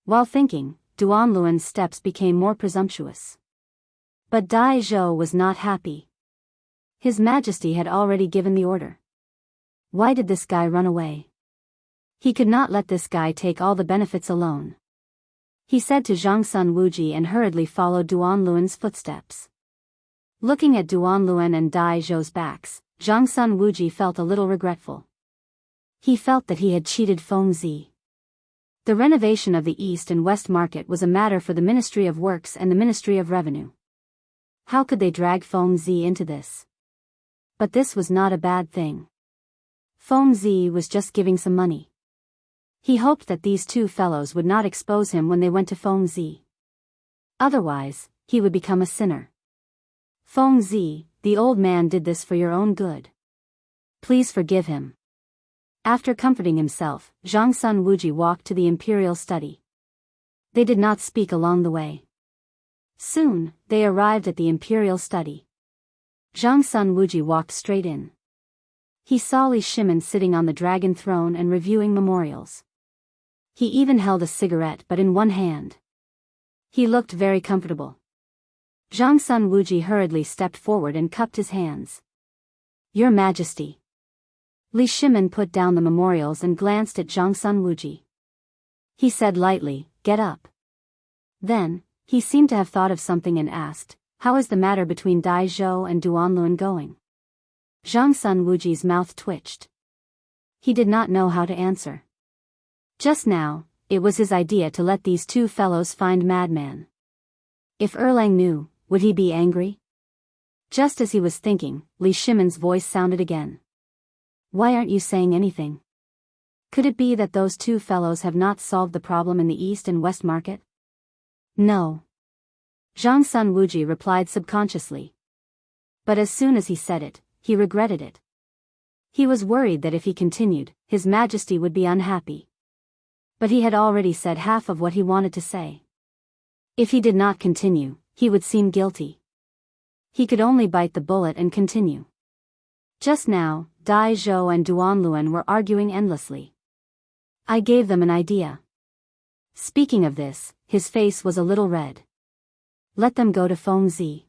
S1: While thinking, Duanluan's steps became more presumptuous. But Dai Zhou was not happy. His Majesty had already given the order. Why did this guy run away? He could not let this guy take all the benefits alone. He said to Zhangsun Wuji and hurriedly followed Duanluan's footsteps. Looking at Duanluan and Dai Zhou's backs, Zhangsun Wuji felt a little regretful. He felt that he had cheated Feng Zi. The renovation of the East and West Market was a matter for the Ministry of Works and the Ministry of Revenue. How could they drag Feng Zi into this? But this was not a bad thing. Feng Zi was just giving some money. He hoped that these two fellows would not expose him when they went to Feng Zi. Otherwise, he would become a sinner. Feng Zi, the old man did this for your own good. Please forgive him. After comforting himself, Zhang Sun Wuji walked to the imperial study. They did not speak along the way. Soon, they arrived at the imperial study. Zhang Sun Wuji walked straight in. He saw Li Shimin sitting on the dragon throne and reviewing memorials. He even held a cigarette but in one hand. He looked very comfortable. Zhang Sun Wuji hurriedly stepped forward and cupped his hands. Your Majesty. Li Shimin put down the memorials and glanced at Zhang Sun Wuji. He said lightly, "Get up." Then, he seemed to have thought of something and asked, "How is the matter between Dai Zhou and Duanlun going?" Zhang Sun Wuji's mouth twitched. He did not know how to answer. Just now, it was his idea to let these two fellows find Madman. If Erlang knew, would he be angry? Just as he was thinking, Li Shimin's voice sounded again. Why aren't you saying anything? Could it be that those two fellows have not solved the problem in the East and West Market? No. Zhang Sun Wuji replied subconsciously. But as soon as he said it, he regretted it. He was worried that if he continued, His Majesty would be unhappy. But he had already said half of what he wanted to say. If he did not continue, he would seem guilty. He could only bite the bullet and continue. Just now, Dai Zhou and Duanlun were arguing endlessly. I gave them an idea. Speaking of this, his face was a little red. Let them go to Feng Zi.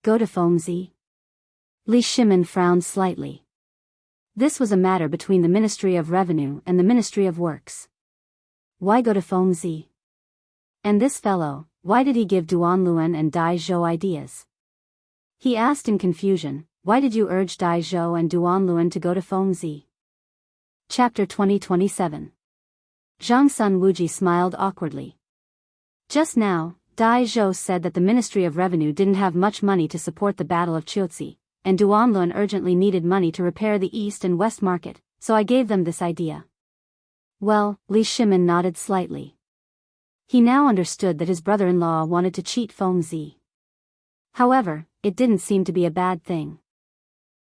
S1: Go to Feng Zi? Li Shimin frowned slightly. This was a matter between the Ministry of Revenue and the Ministry of Works. Why go to Feng Zi? And this fellow, why did he give Duanlun and Dai Zhou ideas? He asked in confusion, why did you urge Dai Zhou and Duanlun to go to Feng Zi? Chapter 2027. Zhang Sun Wuji smiled awkwardly. Just now, Dai Zhou said that the Ministry of Revenue didn't have much money to support the Battle of Chiuzi, and Duanlun urgently needed money to repair the East and West Market, so I gave them this idea. Well, Li Shimin nodded slightly. He now understood that his brother-in-law wanted to cheat Feng Zi. However, it didn't seem to be a bad thing.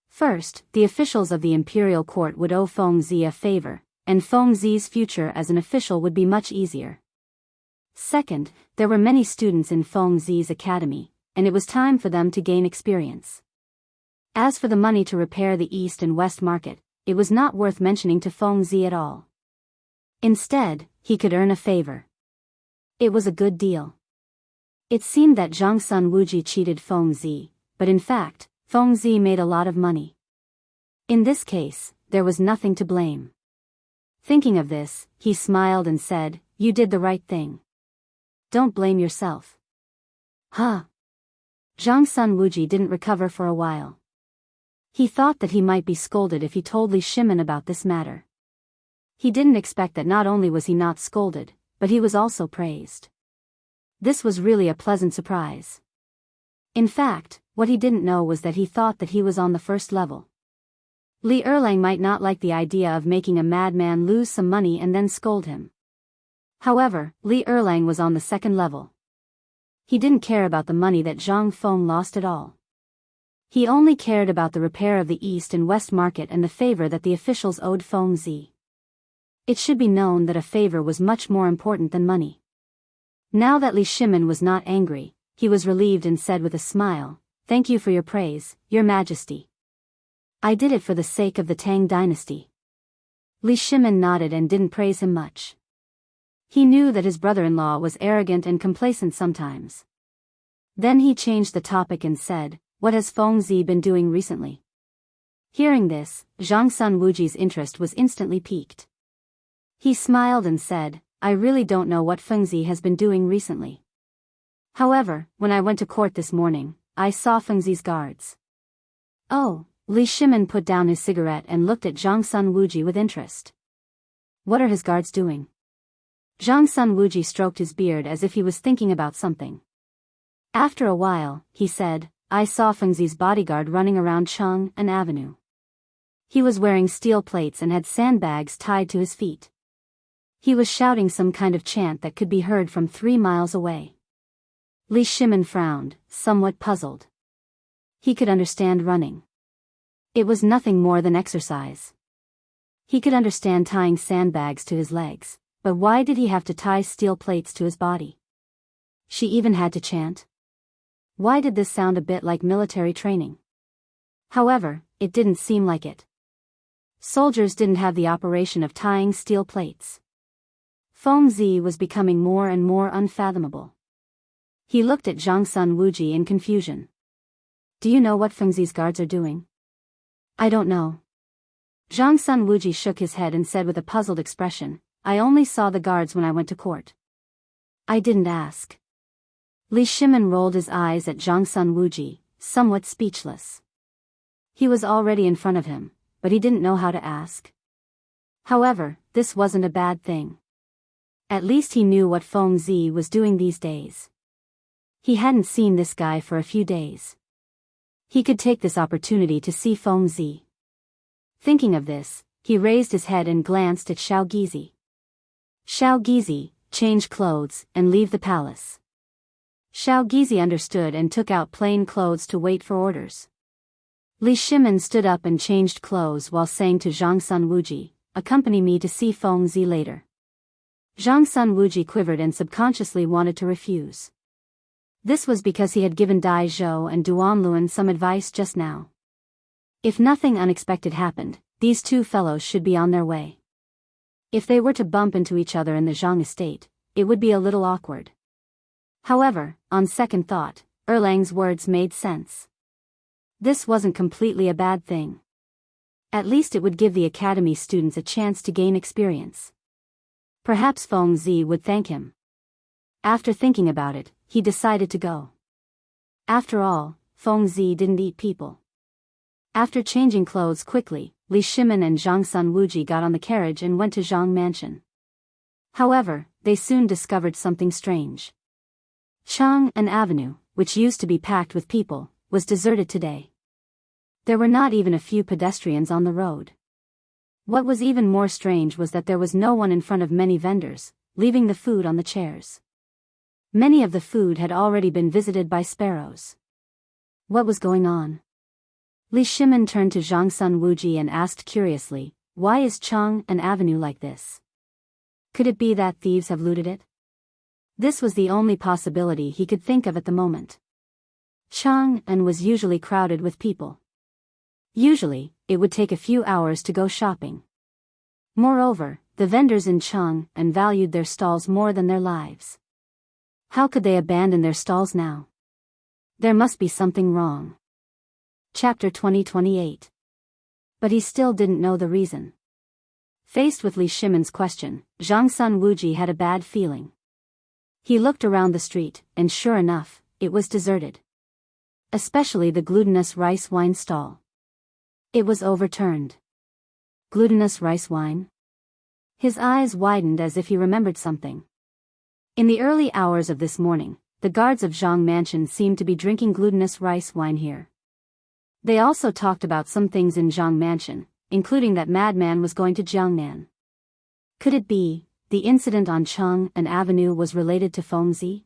S1: First, the officials of the imperial court would owe Feng Zi a favor, and Feng Zi's future as an official would be much easier. Second, there were many students in Feng Zi's academy, and it was time for them to gain experience. As for the money to repair the East and West Market, it was not worth mentioning to Feng Zi at all. Instead, he could earn a favor. It was a good deal. It seemed that Zhang Sun Wuji cheated Feng Zi, but in fact, Feng Zi made a lot of money. In this case, there was nothing to blame. Thinking of this, he smiled and said, "You did the right thing. Don't blame yourself." Huh? Zhang Sun Wuji didn't recover for a while. He thought that he might be scolded if he told Li Shimin about this matter. He didn't expect that not only was he not scolded, but he was also praised. This was really a pleasant surprise. In fact, what he didn't know was that he thought that he was on the first level. Li Erlang might not like the idea of making a madman lose some money and then scold him. However, Li Erlang was on the second level. He didn't care about the money that Zhang Feng lost at all. He only cared about the repair of the East and West Market and the favor that the officials owed Feng Zi. It should be known that a favor was much more important than money. Now that Li Shimin was not angry, he was relieved and said with a smile, "Thank you for your praise, Your Majesty. I did it for the sake of the Tang dynasty." Li Shimin nodded and didn't praise him much. He knew that his brother-in-law was arrogant and complacent sometimes. Then he changed the topic and said, "What has Feng Zi been doing recently?" Hearing this, Zhang Sun Wuji's interest was instantly piqued. He smiled and said, "I really don't know what Feng Zi has been doing recently. However, when I went to court this morning, I saw Feng Zi's guards." Oh, Li Shimin put down his cigarette and looked at Zhang Sun Wuji with interest. What are his guards doing? Zhang Sun Wuji stroked his beard as if he was thinking about something. After a while, he said, "I saw Feng Zi's bodyguard running around Chang'an Avenue. He was wearing steel plates and had sandbags tied to his feet. He was shouting some kind of chant that could be heard from 3 miles away. Li Shimin frowned, somewhat puzzled. He could understand running. It was nothing more than exercise. He could understand tying sandbags to his legs, but why did he have to tie steel plates to his body? She even had to chant. Why did this sound a bit like military training? However, it didn't seem like it. Soldiers didn't have the operation of tying steel plates. Fengzi was becoming more and more unfathomable. He looked at Zhang Sun Wuji in confusion. Do you know what Fengzi's guards are doing? I don't know. Zhang Sun Wuji shook his head and said with a puzzled expression, I only saw the guards when I went to court. I didn't ask. Li Shimin rolled his eyes at Zhang Sun Wuji, somewhat speechless. He was already in front of him, but he didn't know how to ask. However, this wasn't a bad thing. At least he knew what Fengzi was doing these days. He hadn't seen this guy for a few days. He could take this opportunity to see Fengzi. Thinking of this, he raised his head and glanced at Xiao Gizi. Xiao Gizi, change clothes and leave the palace. Xiao Gizi understood and took out plain clothes to wait for orders. Li Shimin stood up and changed clothes while saying to Zhang Sun Wuji, accompany me to see Fengzi later. Zhang Sun Wuji quivered and subconsciously wanted to refuse. This was because he had given Dai Zhou and Duanluan some advice just now. If nothing unexpected happened, these two fellows should be on their way. If they were to bump into each other in the Jianghu estate, it would be a little awkward. However, on second thought, Erlang's words made sense. This wasn't completely a bad thing. At least it would give the academy students a chance to gain experience. Perhaps Fengzi would thank him. After thinking about it, he decided to go. After all, Fengzi didn't eat people. After changing clothes quickly, Li Shimin and Zhang Sun Wuji got on the carriage and went to Zhang Mansion. However, they soon discovered something strange. Chang'an Avenue, which used to be packed with people, was deserted today. There were not even a few pedestrians on the road. What was even more strange was that there was no one in front of many vendors, leaving the food on the chairs. Many of the food had already been visited by sparrows. What was going on? Li Shimin turned to Zhang Sun Wuji and asked curiously, why is Chang'an Avenue like this? Could it be that thieves have looted it? This was the only possibility he could think of at the moment. Chang'an was usually crowded with people. Usually, it would take a few hours to go shopping. Moreover, the vendors in Chang'an valued their stalls more than their lives. How could they abandon their stalls now? There must be something wrong. Chapter 2028. But he still didn't know the reason. Faced with Li Shimin's question, Zhang Sun Wuji had a bad feeling. He looked around the street, and sure enough, it was deserted. Especially the glutinous rice wine stall. It was overturned. Glutinous rice wine? His eyes widened as if he remembered something. In the early hours of this morning, the guards of Zhang Mansion seemed to be drinking glutinous rice wine here. They also talked about some things in Zhang Mansion, including that madman was going to Jiangnan. Could it be, the incident on Chang'an Avenue was related to Fengzi?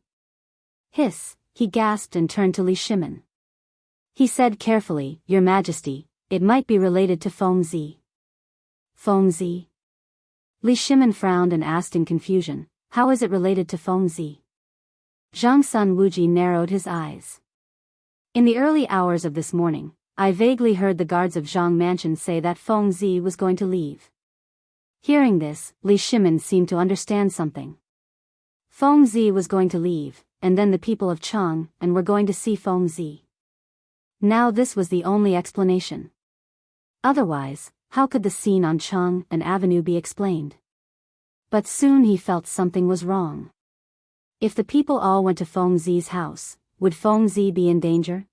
S1: Hiss, he gasped and turned to Li Shimin. He said carefully, Your Majesty, it might be related to Fengzi. Fengzi? Li Shimin frowned and asked in confusion, how is it related to Fengzi? Zhang Sun Wuji narrowed his eyes. In the early hours of this morning, I vaguely heard the guards of Zhang Mansion say that Fengzi was going to leave. Hearing this, Li Shimin seemed to understand something. Fengzi was going to leave, and then the people of Chang'an were going to see Fengzi. Now this was the only explanation. Otherwise, how could the scene on Chang'an Avenue be explained? But soon he felt something was wrong. If the people all went to Fengzi's house, would Fengzi be in danger?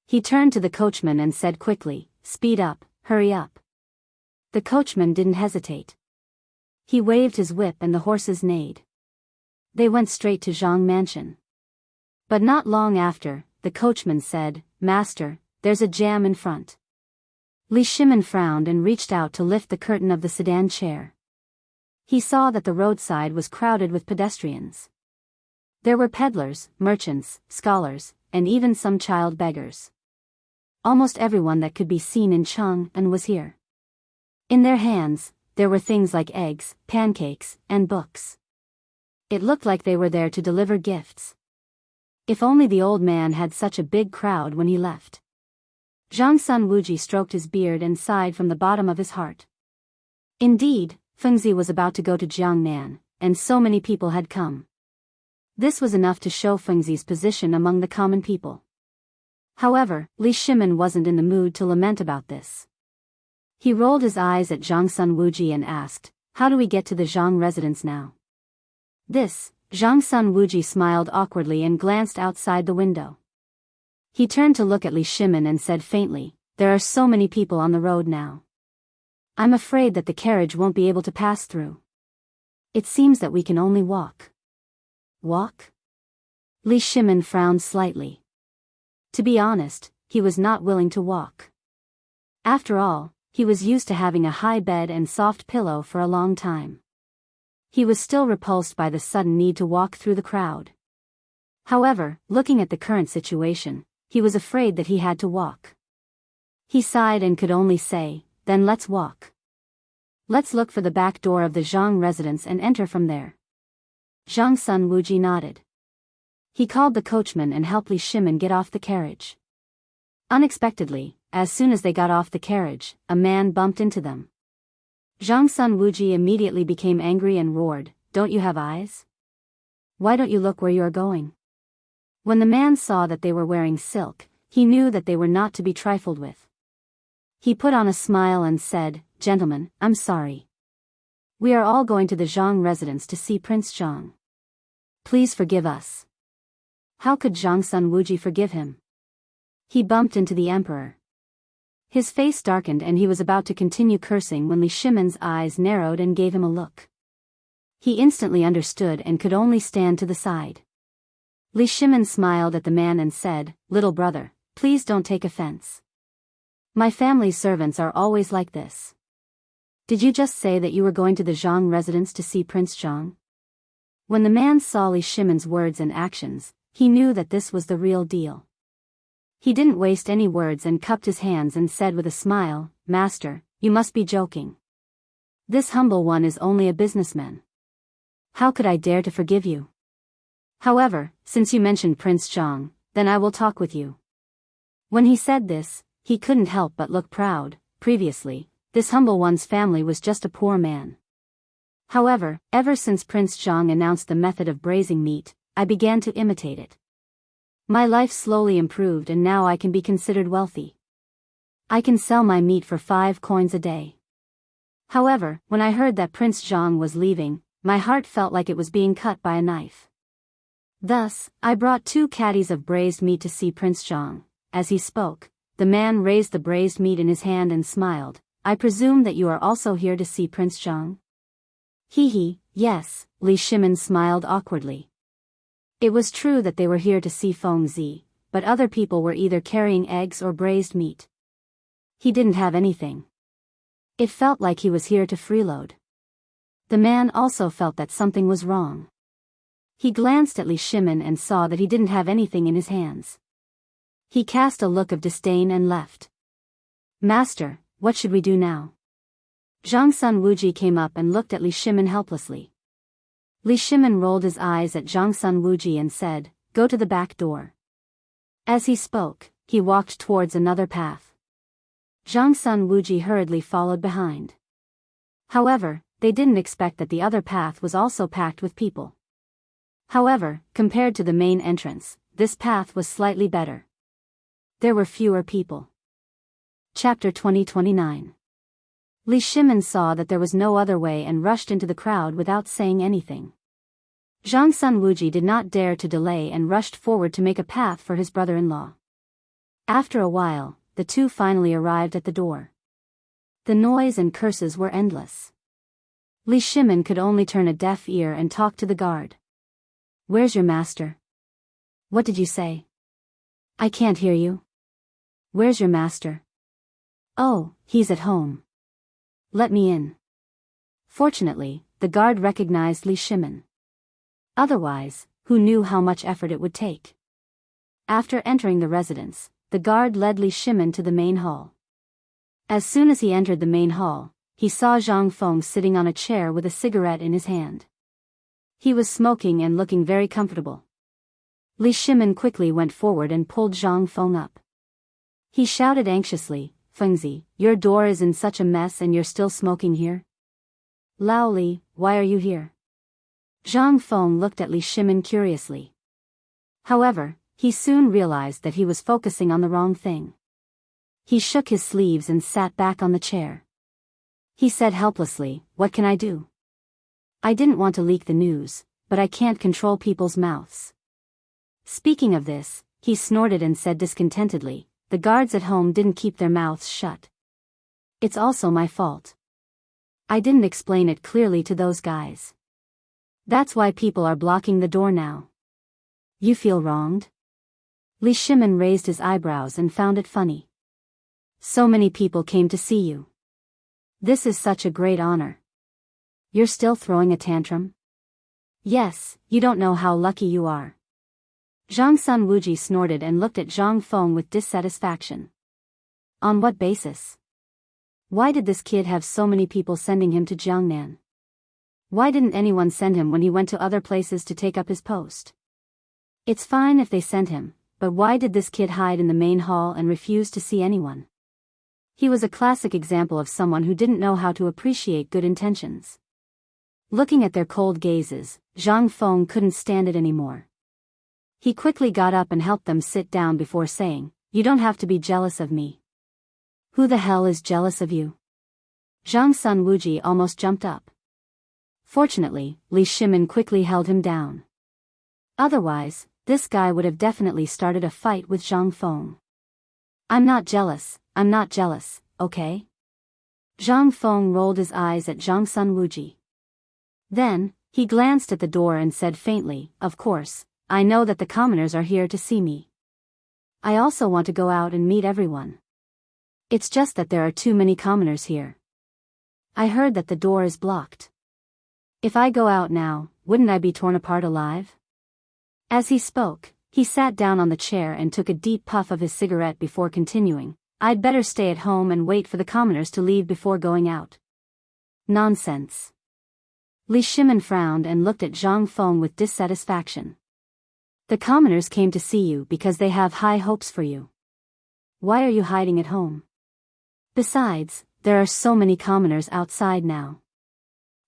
S1: He turned to the coachman and said quickly, Speed up, hurry up. The coachman didn't hesitate. He waved his whip and the horses neighed. They went straight to Zhang Mansion. But not long after, the coachman said, Master, there's a jam in front. Li Shimin frowned and reached out to lift the curtain of the sedan chair. He saw that the roadside was crowded with pedestrians. There were peddlers, merchants, scholars, and even some child beggars. Almost everyone that could be seen in Chang'an was here. In their hands, there were things like eggs, pancakes, and books. It looked like they were there to deliver gifts. If only the old man had such a big crowd when he left. Zhang Sun Wuji stroked his beard and sighed from the bottom of his heart. Indeed, Fengzi was about to go to Jiangnan, and so many people had come. This was enough to show Fengzi's position among the common people. However, Li Shimin wasn't in the mood to lament about this. He rolled his eyes at Zhang Sun Wuji and asked, "How do we get to the Zhang residence now?" Zhang Sun Wuji smiled awkwardly and glanced outside the window. He turned to look at Li Shimin and said faintly, "There are so many people on the road now. I'm afraid that the carriage won't be able to pass through. It seems that we can only walk." Walk? Li Shimin frowned slightly. To be honest, he was not willing to walk. After all, he was used to having a high bed and soft pillow for a long time. He was still repulsed by the sudden need to walk through the crowd. However, looking at the current situation, he was afraid that he had to walk. He sighed and could only say, "Then let's walk. Let's look for the back door of the Zhang residence and enter from there." Zhang Sun Wuji nodded. He called the coachman and helped Li Shimin get off the carriage. Unexpectedly, as soon as they got off the carriage, a man bumped into them. Zhang Sun Wuji immediately became angry and roared, "Don't you have eyes? Why don't you look where you are going?" When the man saw that they were wearing silk, he knew that they were not to be trifled with. He put on a smile and said, "Gentlemen, I'm sorry. We are all going to the Zhang residence to see Prince Zhang. Please forgive us." How could Zhang Sun Wuji forgive him? He bumped into the emperor. His face darkened and he was about to continue cursing when Li Shimin's eyes narrowed and gave him a look. He instantly understood and could only stand to the side. Li Shimin smiled at the man and said, "Little brother, please don't take offense. My family's servants are always like this. Did you just say that you were going to the Zhang residence to see Prince Zhang?" When the man saw Li Shimin's words and actions, he knew that this was the real deal. He didn't waste any words and cupped his hands and said with a smile, "Master, you must be joking. This humble one is only a businessman. How could I dare to forgive you? However, since you mentioned Prince Zhang, then I will talk with you." When he said this, he couldn't help but look proud. Previously, this humble one's family was just a poor man. However, ever since Prince Zhang announced the method of braising meat, I began to imitate it. My life slowly improved and now I can be considered wealthy. I can sell my meat for 5 coins a day. However, when I heard that Prince Zhang was leaving, my heart felt like it was being cut by a knife. Thus, I brought 2 caddies of braised meat to see Prince Zhang. As he spoke, the man raised the braised meat in his hand and smiled. "I presume that you are also here to see Prince Zhang?" Yes, Li Shimin smiled awkwardly. It was true that they were here to see Fengzi, but other people were either carrying eggs or braised meat. He didn't have anything. It felt like he was here to freeload. The man also felt that something was wrong. He glanced at Li Shimin and saw that he didn't have anything in his hands. He cast a look of disdain and left. "Master, what should we do now?" Zhang Sun Wuji came up and looked at Li Shimin helplessly. Li Shimin rolled his eyes at Zhang Sun Wuji and said, "Go to the back door." As he spoke, he walked towards another path. Zhang Sun Wuji hurriedly followed behind. However, they didn't expect that the other path was also packed with people. However, compared to the main entrance, this path was slightly better. There were fewer people. Chapter 2029. Li Shimin saw that there was no other way and rushed into the crowd without saying anything. Zhang Sun Wuji did not dare to delay and rushed forward to make a path for his brother-in-law. After a while, the two finally arrived at the door. The noise and curses were endless. Li Shimin could only turn a deaf ear and talk to the guard. "Where's your master?" "What did you say?" "I can't hear you." "Where's your master?" "Oh, he's at home." "Let me in." Fortunately, the guard recognized Li Shimin. Otherwise, who knew how much effort it would take. After entering the residence, the guard led Li Shimin to the main hall. As soon as he entered the main hall, he saw Zhang Feng sitting on a chair with a cigarette in his hand. He was smoking and looking very comfortable. Li Shimin quickly went forward and pulled Zhang Feng up. He shouted anxiously, "Fengzi, your door is in such a mess and you're still smoking here? Lao Li, why are you here?" Zhang Feng looked at Li Shimin curiously. However, he soon realized that he was focusing on the wrong thing. He shook his sleeves and sat back on the chair. He said helplessly, "What can I do? I didn't want to leak the news, but I can't control people's mouths." Speaking of this, he snorted and said discontentedly, "The guards at home didn't keep their mouths shut. It's also my fault. I didn't explain it clearly to those guys. That's why people are blocking the door now. You feel wronged?" Li Shimin raised his eyebrows and found it funny. "So many people came to see you. This is such a great honor. You're still throwing a tantrum? Yes, you don't know how lucky you are." Zhang Sun Wuji snorted and looked at Zhang Feng with dissatisfaction. On what basis? Why did this kid have so many people sending him to Jiangnan? Why didn't anyone send him when he went to other places to take up his post? It's fine if they sent him, but why did this kid hide in the main hall and refuse to see anyone? He was a classic example of someone who didn't know how to appreciate good intentions. Looking at their cold gazes, Zhang Feng couldn't stand it anymore. He quickly got up and helped them sit down before saying, "You don't have to be jealous of me." "Who the hell is jealous of you?" Zhang Sun Wuji almost jumped up. Fortunately, Li Shimin quickly held him down. Otherwise, this guy would have definitely started a fight with Zhang Feng. I'm not jealous, okay?" Zhang Feng rolled his eyes at Zhang Sun Wuji. Then, he glanced at the door and said faintly, "Of course, I know that the commoners are here to see me. I also want to go out and meet everyone. It's just that there are too many commoners here. I heard that the door is blocked. If I go out now, wouldn't I be torn apart alive?" As he spoke, he sat down on the chair and took a deep puff of his cigarette before continuing, "I'd better stay at home and wait for the commoners to leave before going out." Nonsense. Li Shimin frowned and looked at Zhang Feng with dissatisfaction. "The commoners came to see you because they have high hopes for you. Why are you hiding at home? Besides, there are so many commoners outside now.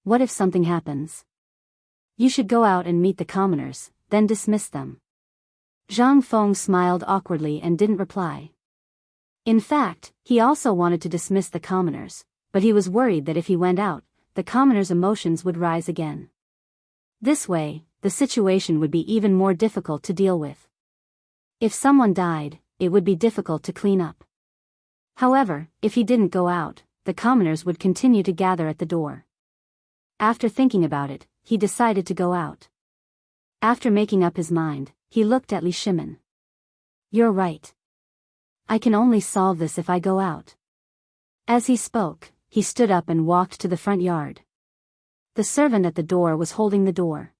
S1: What if something happens? You should go out and meet the commoners, then dismiss them." Zhang Feng smiled awkwardly and didn't reply. In fact, he also wanted to dismiss the commoners, but he was worried that if he went out, the commoners' emotions would rise again. This way, the situation would be even more difficult to deal with. If someone died, it would be difficult to clean up. However, if he didn't go out, the commoners would continue to gather at the door. After thinking about it, he decided to go out. After making up his mind, he looked at Li Shimin. "You're right. I can only solve this if I go out." As he spoke, he stood up and walked to the front yard. The servant at the door was holding the door.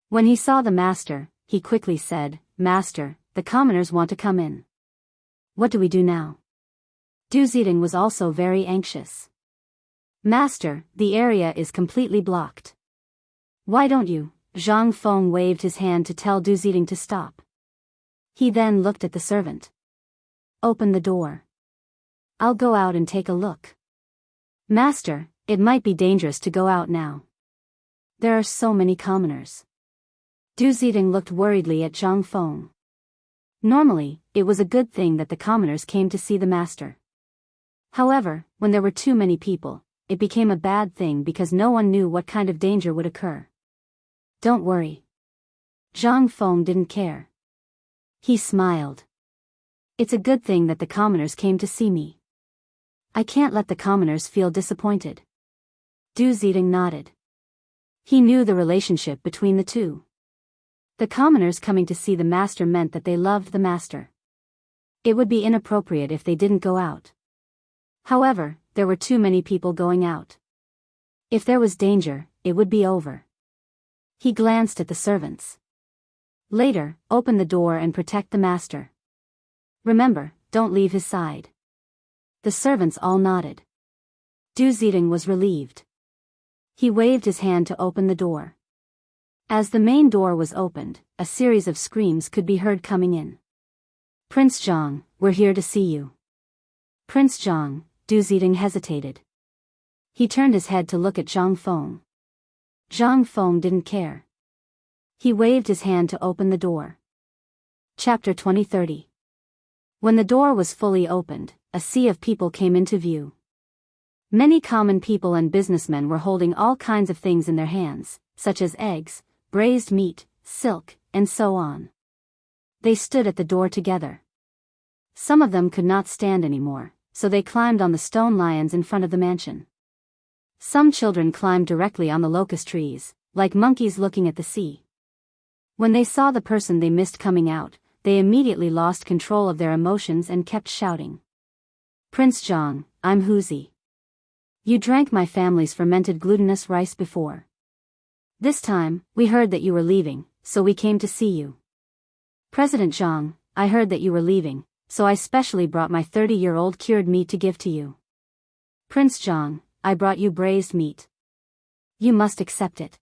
S1: When he saw the master, he quickly said, "Master, the commoners want to come in. What do we do now?" Du Ziding was also very anxious. "Master, the area is completely blocked. Why don't you?" Zhang Feng waved his hand to tell Du Ziding to stop. He then looked at the servant. "Open the door. I'll go out and take a look." "Master, it might be dangerous to go out now. There are so many commoners." Du Ziding looked worriedly at Zhang Feng. Normally, it was a good thing that the commoners came to see the master. However, when there were too many people, it became a bad thing because no one knew what kind of danger would occur. "Don't worry." Zhang Feng didn't care. He smiled. "It's a good thing that the commoners came to see me. I can't let the commoners feel disappointed." Du Ziding nodded. He knew the relationship between the two. The commoners coming to see the master meant that they loved the master. It would be inappropriate if they didn't go out. However, there were too many people going out. If there was danger, it would be over. He glanced at the servants. Later, open the door and protect the master. Remember, don't leave his side. The servants all nodded. Du Zidong was relieved. He waved his hand to open the door. As the main door was opened, a series of screams could be heard coming in. Prince Jiang, we're here to see you. Prince Jiang, Du Zidong hesitated. He turned his head to look at Zhang Feng. Zhang Feng didn't care. He waved his hand to open the door. Chapter 2030. When the door was fully opened, a sea of people came into view. Many common people and businessmen were holding all kinds of things in their hands, such as eggs, braised meat, silk, and so on. They stood at the door together. Some of them could not stand anymore, so they climbed on the stone lions in front of the mansion. Some children climbed directly on the locust trees, like monkeys looking at the sea. When they saw the person they missed coming out, they immediately lost control of their emotions and kept shouting. Prince Jiang, I'm Huzi. You drank my family's fermented glutinous rice before. This time, we heard that you were leaving, so we came to see you. President Jiang, I heard that you were leaving, so I specially brought my 30-year-old cured meat to give to you. Prince Jiang, I brought you braised meat. You must accept it.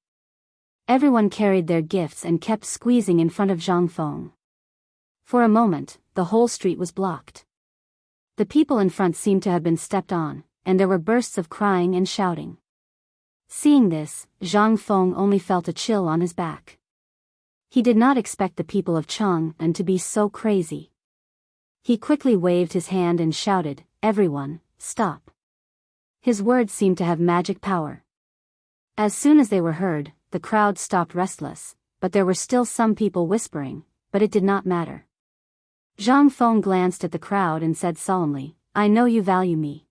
S1: Everyone carried their gifts and kept squeezing in front of Zhang Feng. For a moment, the whole street was blocked. The people in front seemed to have been stepped on, and there were bursts of crying and shouting. Seeing this, Zhang Feng only felt a chill on his back. He did not expect the people of Chang'an to be so crazy. He quickly waved his hand and shouted, Everyone, stop. His words seemed to have magic power. As soon as they were heard, the crowd stopped restless, but there were still some people whispering, but it did not matter. Zhang Feng glanced at the crowd and said solemnly, I know you value me.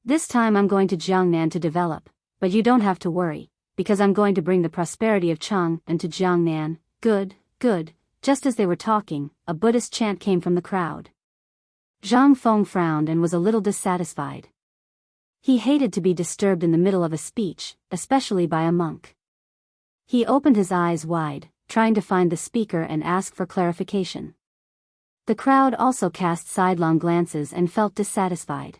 S1: This time I'm going to Jiangnan to develop, but you don't have to worry, because I'm going to bring the prosperity of Chang'an to Jiangnan. Good, good. Just as they were talking, a Buddhist chant came from the crowd. Zhang Feng frowned and was a little dissatisfied. He hated to be disturbed in the middle of a speech, especially by a monk. He opened his eyes wide, trying to find the speaker and ask for clarification. The crowd also cast sidelong glances and felt dissatisfied.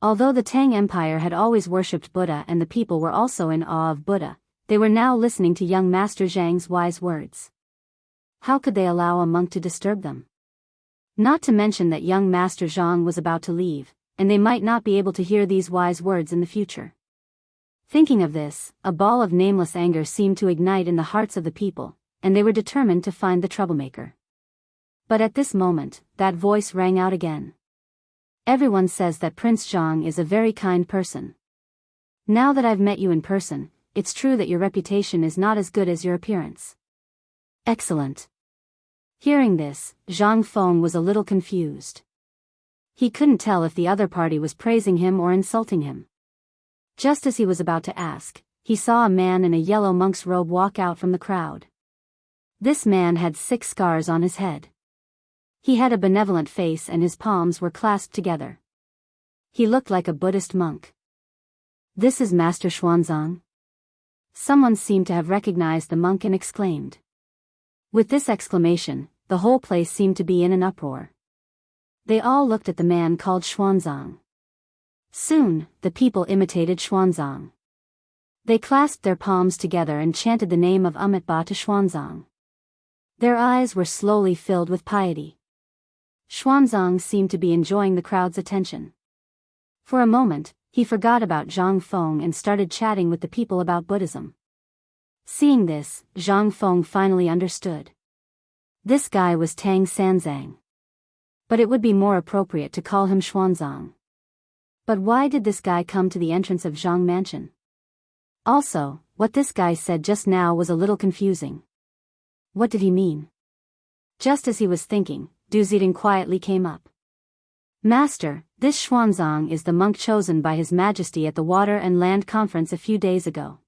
S1: Although the Tang Empire had always worshipped Buddha and the people were also in awe of Buddha, they were now listening to young Master Zhang's wise words. How could they allow a monk to disturb them? Not to mention that young Master Zhang was about to leave, and they might not be able to hear these wise words in the future. Thinking of this, a ball of nameless anger seemed to ignite in the hearts of the people, and they were determined to find the troublemaker. But at this moment, that voice rang out again. Everyone says that Prince Jiang is a very kind person. Now that I've met you in person, it's true that your reputation is not as good as your appearance. Excellent. Hearing this, Zhang Feng was a little confused. He couldn't tell if the other party was praising him or insulting him. Just as he was about to ask, he saw a man in a yellow monk's robe walk out from the crowd. This man had 6 scars on his head. He had a benevolent face and his palms were clasped together. He looked like a Buddhist monk. This is Master Xuanzang. Someone seemed to have recognized the monk and exclaimed. With this exclamation, the whole place seemed to be in an uproar. They all looked at the man called Xuanzang. Soon, the people imitated Xuanzang. They clasped their palms together and chanted the name of Amitabha to Xuanzang. Their eyes were slowly filled with piety. Xuanzang seemed to be enjoying the crowd's attention. For a moment, he forgot about Zhang Feng and started chatting with the people about Buddhism. Seeing this, Zhang Feng finally understood. This guy was Tang Sanzang. But it would be more appropriate to call him Xuanzang. But why did this guy come to the entrance of Zhang Mansion? Also, what this guy said just now was a little confusing. What did he mean? Just as he was thinking, Du Zidong quietly came up. Master, this Xuanzang is the monk chosen by His Majesty at the Water and Land Conference a few days ago.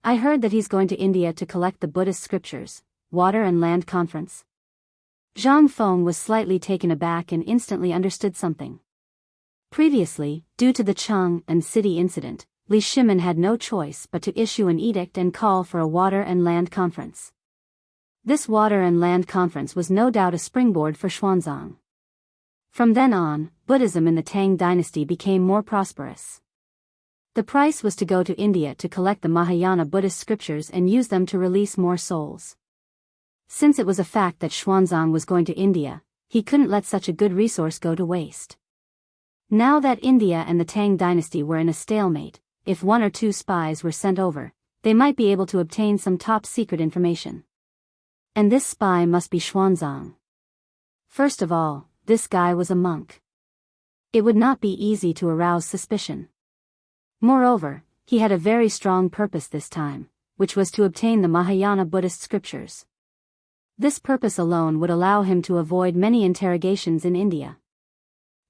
S1: I heard that he's going to India to collect the Buddhist scriptures. Water and Land Conference. Zhang Feng was slightly taken aback and instantly understood something. Previously, due to the Chang'an city incident, Li Shimin had no choice but to issue an edict and call for a Water and Land Conference. This water and land conference was no doubt a springboard for Xuanzang. From then on, Buddhism in the Tang dynasty became more prosperous. The price was to go to India to collect the Mahayana Buddhist scriptures and use them to release more souls. Since it was a fact that Xuanzang was going to India, he couldn't let such a good resource go to waste. Now that India and the Tang dynasty were in a stalemate, if 1 or 2 spies were sent over, they might be able to obtain some top-secret information. And this spy must be Xuanzang. First of all, this guy was a monk. It would not be easy to arouse suspicion. Moreover, he had a very strong purpose this time, which was to obtain the Mahayana Buddhist scriptures. This purpose alone would allow him to avoid many interrogations in India.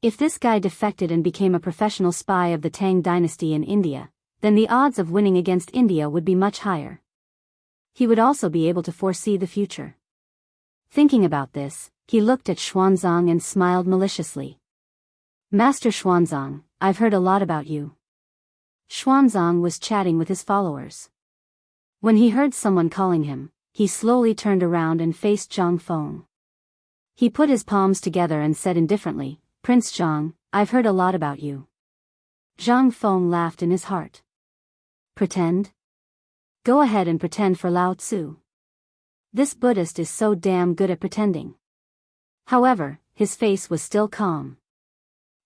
S1: If this guy defected and became a professional spy of the Tang dynasty in India, then the odds of winning against India would be much higher. He would also be able to foresee the future. Thinking about this, he looked at Xuanzang and smiled maliciously. "Master Xuanzang, I've heard a lot about you." Xuanzang was chatting with his followers. When he heard someone calling him, he slowly turned around and faced Zhang Feng. He put his palms together and said indifferently, "Prince Zhang, I've heard a lot about you." Zhang Feng laughed in his heart. "Pretend? Go ahead and pretend for Lao Tzu. This Buddhist is so damn good at pretending." However, his face was still calm.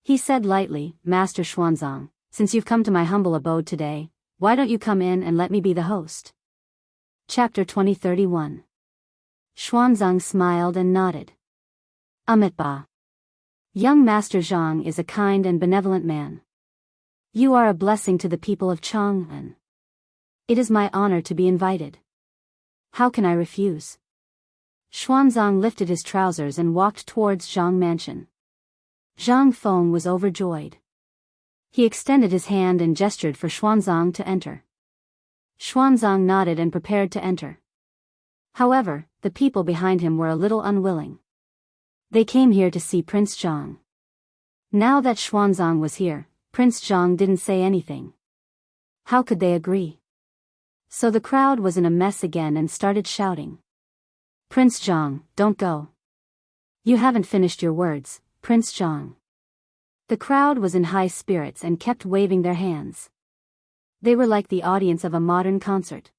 S1: He said lightly, "Master Xuanzang, since you've come to my humble abode today, why don't you come in and let me be the host?" Chapter 2031. Xuanzang smiled and nodded. "Amitabha. Young Master Zhang is a kind and benevolent man. You are a blessing to the people of Chang'an. It is my honor to be invited. How can I refuse?" Xuanzang lifted his trousers and walked towards Zhang Mansion. Zhang Feng was overjoyed. He extended his hand and gestured for Xuanzang to enter. Xuanzang nodded and prepared to enter. However, the people behind him were a little unwilling. They came here to see Prince Zhang. Now that Xuanzang was here, Prince Zhang didn't say anything. How could they agree? So the crowd was in a mess again and started shouting. "Prince Zhang, don't go. You haven't finished your words, Prince Zhang." The crowd was in high spirits and kept waving their hands. They were like the audience of a modern concert.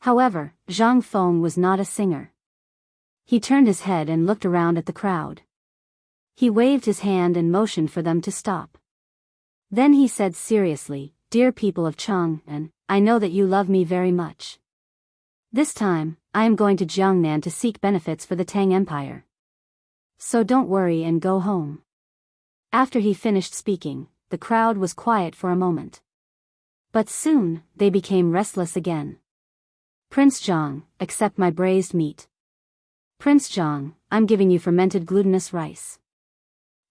S1: However, Zhang Feng was not a singer. He turned his head and looked around at the crowd. He waved his hand and motioned for them to stop. Then he said seriously, "Dear people of Chang'an, I know that you love me very much. This time, I am going to Jiangnan to seek benefits for the Tang Empire. So don't worry and go home." After he finished speaking, the crowd was quiet for a moment. But soon, they became restless again. "Prince Zhang, accept my braised meat. Prince Zhang, I'm giving you fermented glutinous rice.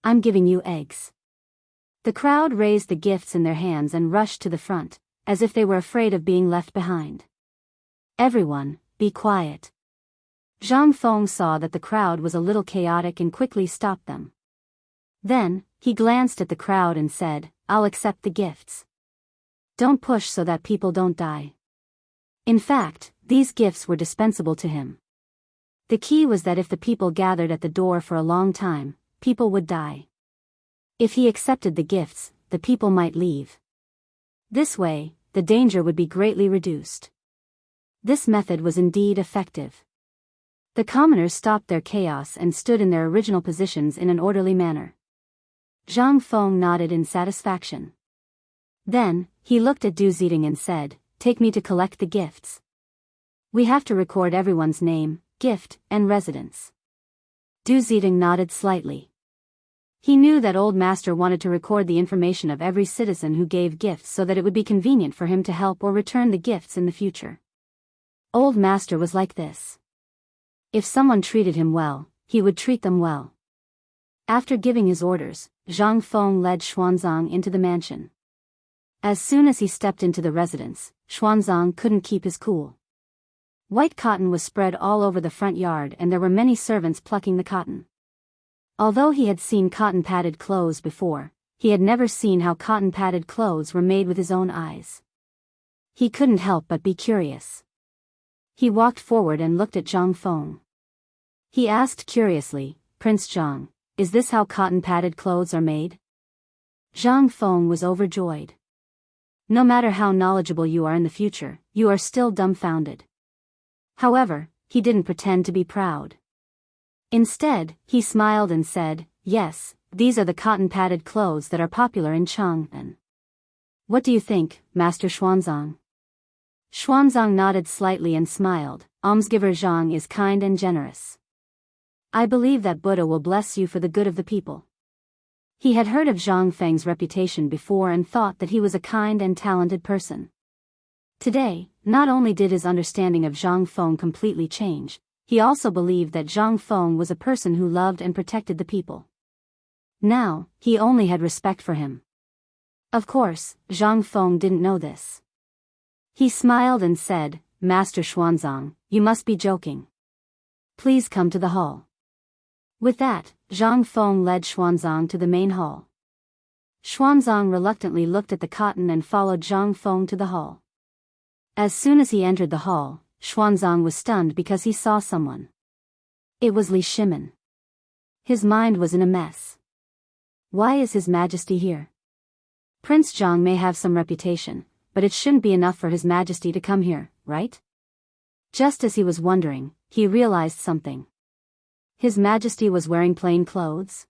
S1: I'm giving you eggs." The crowd raised the gifts in their hands and rushed to the front, as if they were afraid of being left behind. "Everyone, be quiet." Zhang Feng saw that the crowd was a little chaotic and quickly stopped them. Then, he glanced at the crowd and said, "I'll accept the gifts. Don't push so that people don't die." In fact, these gifts were dispensable to him. The key was that if the people gathered at the door for a long time, people would die. If he accepted the gifts, the people might leave. This way, the danger would be greatly reduced. This method was indeed effective. The commoners stopped their chaos and stood in their original positions in an orderly manner. Zhang Feng nodded in satisfaction. Then, he looked at Du Ziding and said, "Take me to collect the gifts. We have to record everyone's name, gift, and residence." Du Ziding nodded slightly. He knew that Old Master wanted to record the information of every citizen who gave gifts so that it would be convenient for him to help or return the gifts in the future. Old Master was like this. If someone treated him well, he would treat them well. After giving his orders, Zhang Feng led Xuanzang into the mansion. As soon as he stepped into the residence, Xuanzang couldn't keep his cool. White cotton was spread all over the front yard and there were many servants plucking the cotton. Although he had seen cotton-padded clothes before, he had never seen how cotton-padded clothes were made with his own eyes. He couldn't help but be curious. He walked forward and looked at Zhang Feng. He asked curiously, Prince Zhang, is this how cotton-padded clothes are made? Zhang Feng was overjoyed. No matter how knowledgeable you are in the future, you are still dumbfounded. However, he didn't pretend to be proud. Instead, he smiled and said, yes, these are the cotton-padded clothes that are popular in Chang'an. What do you think, Master Xuanzang? Xuanzang nodded slightly and smiled. Almsgiver Zhang is kind and generous. I believe that Buddha will bless you for the good of the people. He had heard of Zhang Feng's reputation before and thought that he was a kind and talented person. Today, not only did his understanding of Zhang Feng completely change, he also believed that Zhang Feng was a person who loved and protected the people. Now, he only had respect for him. Of course, Zhang Feng didn't know this. He smiled and said, Master Xuanzang, you must be joking. Please come to the hall. With that, Zhang Feng led Xuanzang to the main hall. Xuanzang reluctantly looked at the cotton and followed Zhang Feng to the hall. As soon as he entered the hall, Xuanzang was stunned because he saw someone. It was Li Shimin. His mind was in a mess. Why is His Majesty here? Prince Zhang may have some reputation, but it shouldn't be enough for His Majesty to come here, right? Just as he was wondering, he realized something. His Majesty was wearing plain clothes?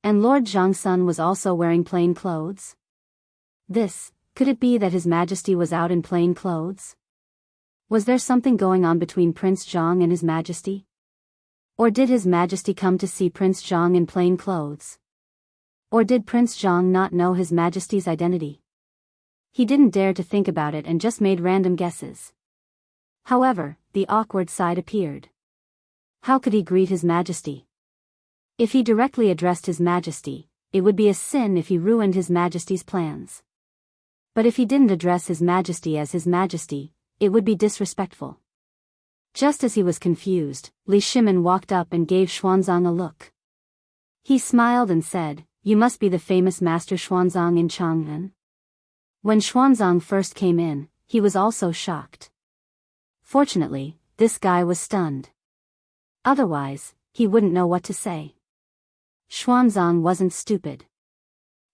S1: And Lord Zhangsun was also wearing plain clothes? Could it be that His Majesty was out in plain clothes? Was there something going on between Prince Zhang and His Majesty? Or did His Majesty come to see Prince Zhang in plain clothes? Or did Prince Zhang not know His Majesty's identity? He didn't dare to think about it and just made random guesses. However, the awkward side appeared. How could he greet His Majesty? If he directly addressed His Majesty, it would be a sin if he ruined His Majesty's plans. But if he didn't address His Majesty as His Majesty, it would be disrespectful. Just as he was confused, Li Shimin walked up and gave Xuanzang a look. He smiled and said, you must be the famous Master Xuanzang in Chang'an. When Xuanzang first came in, he was also shocked. Fortunately, this guy was stunned. Otherwise, he wouldn't know what to say. Xuanzang wasn't stupid.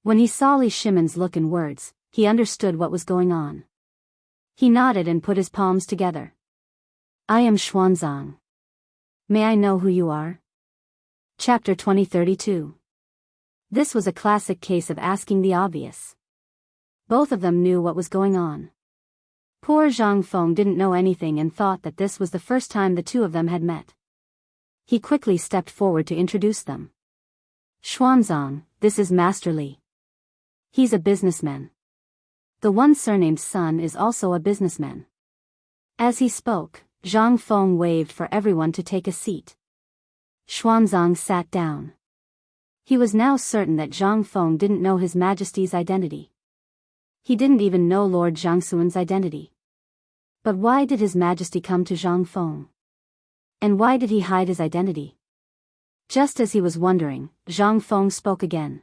S1: When he saw Li Shimin's look and words, he understood what was going on. He nodded and put his palms together. I am Xuanzang. May I know who you are? Chapter 2032. This was a classic case of asking the obvious. Both of them knew what was going on. Poor Zhang Feng didn't know anything and thought that this was the first time the two of them had met. He quickly stepped forward to introduce them. Xuanzang, this is Master Li. He's a businessman. The one surnamed Sun is also a businessman. As he spoke, Zhang Feng waved for everyone to take a seat. Xuanzang sat down. He was now certain that Zhang Feng didn't know His Majesty's identity. He didn't even know Lord Zhangsuan's identity. But why did His Majesty come to Zhang Feng? And why did he hide his identity? Just as he was wondering, Zhang Feng spoke again.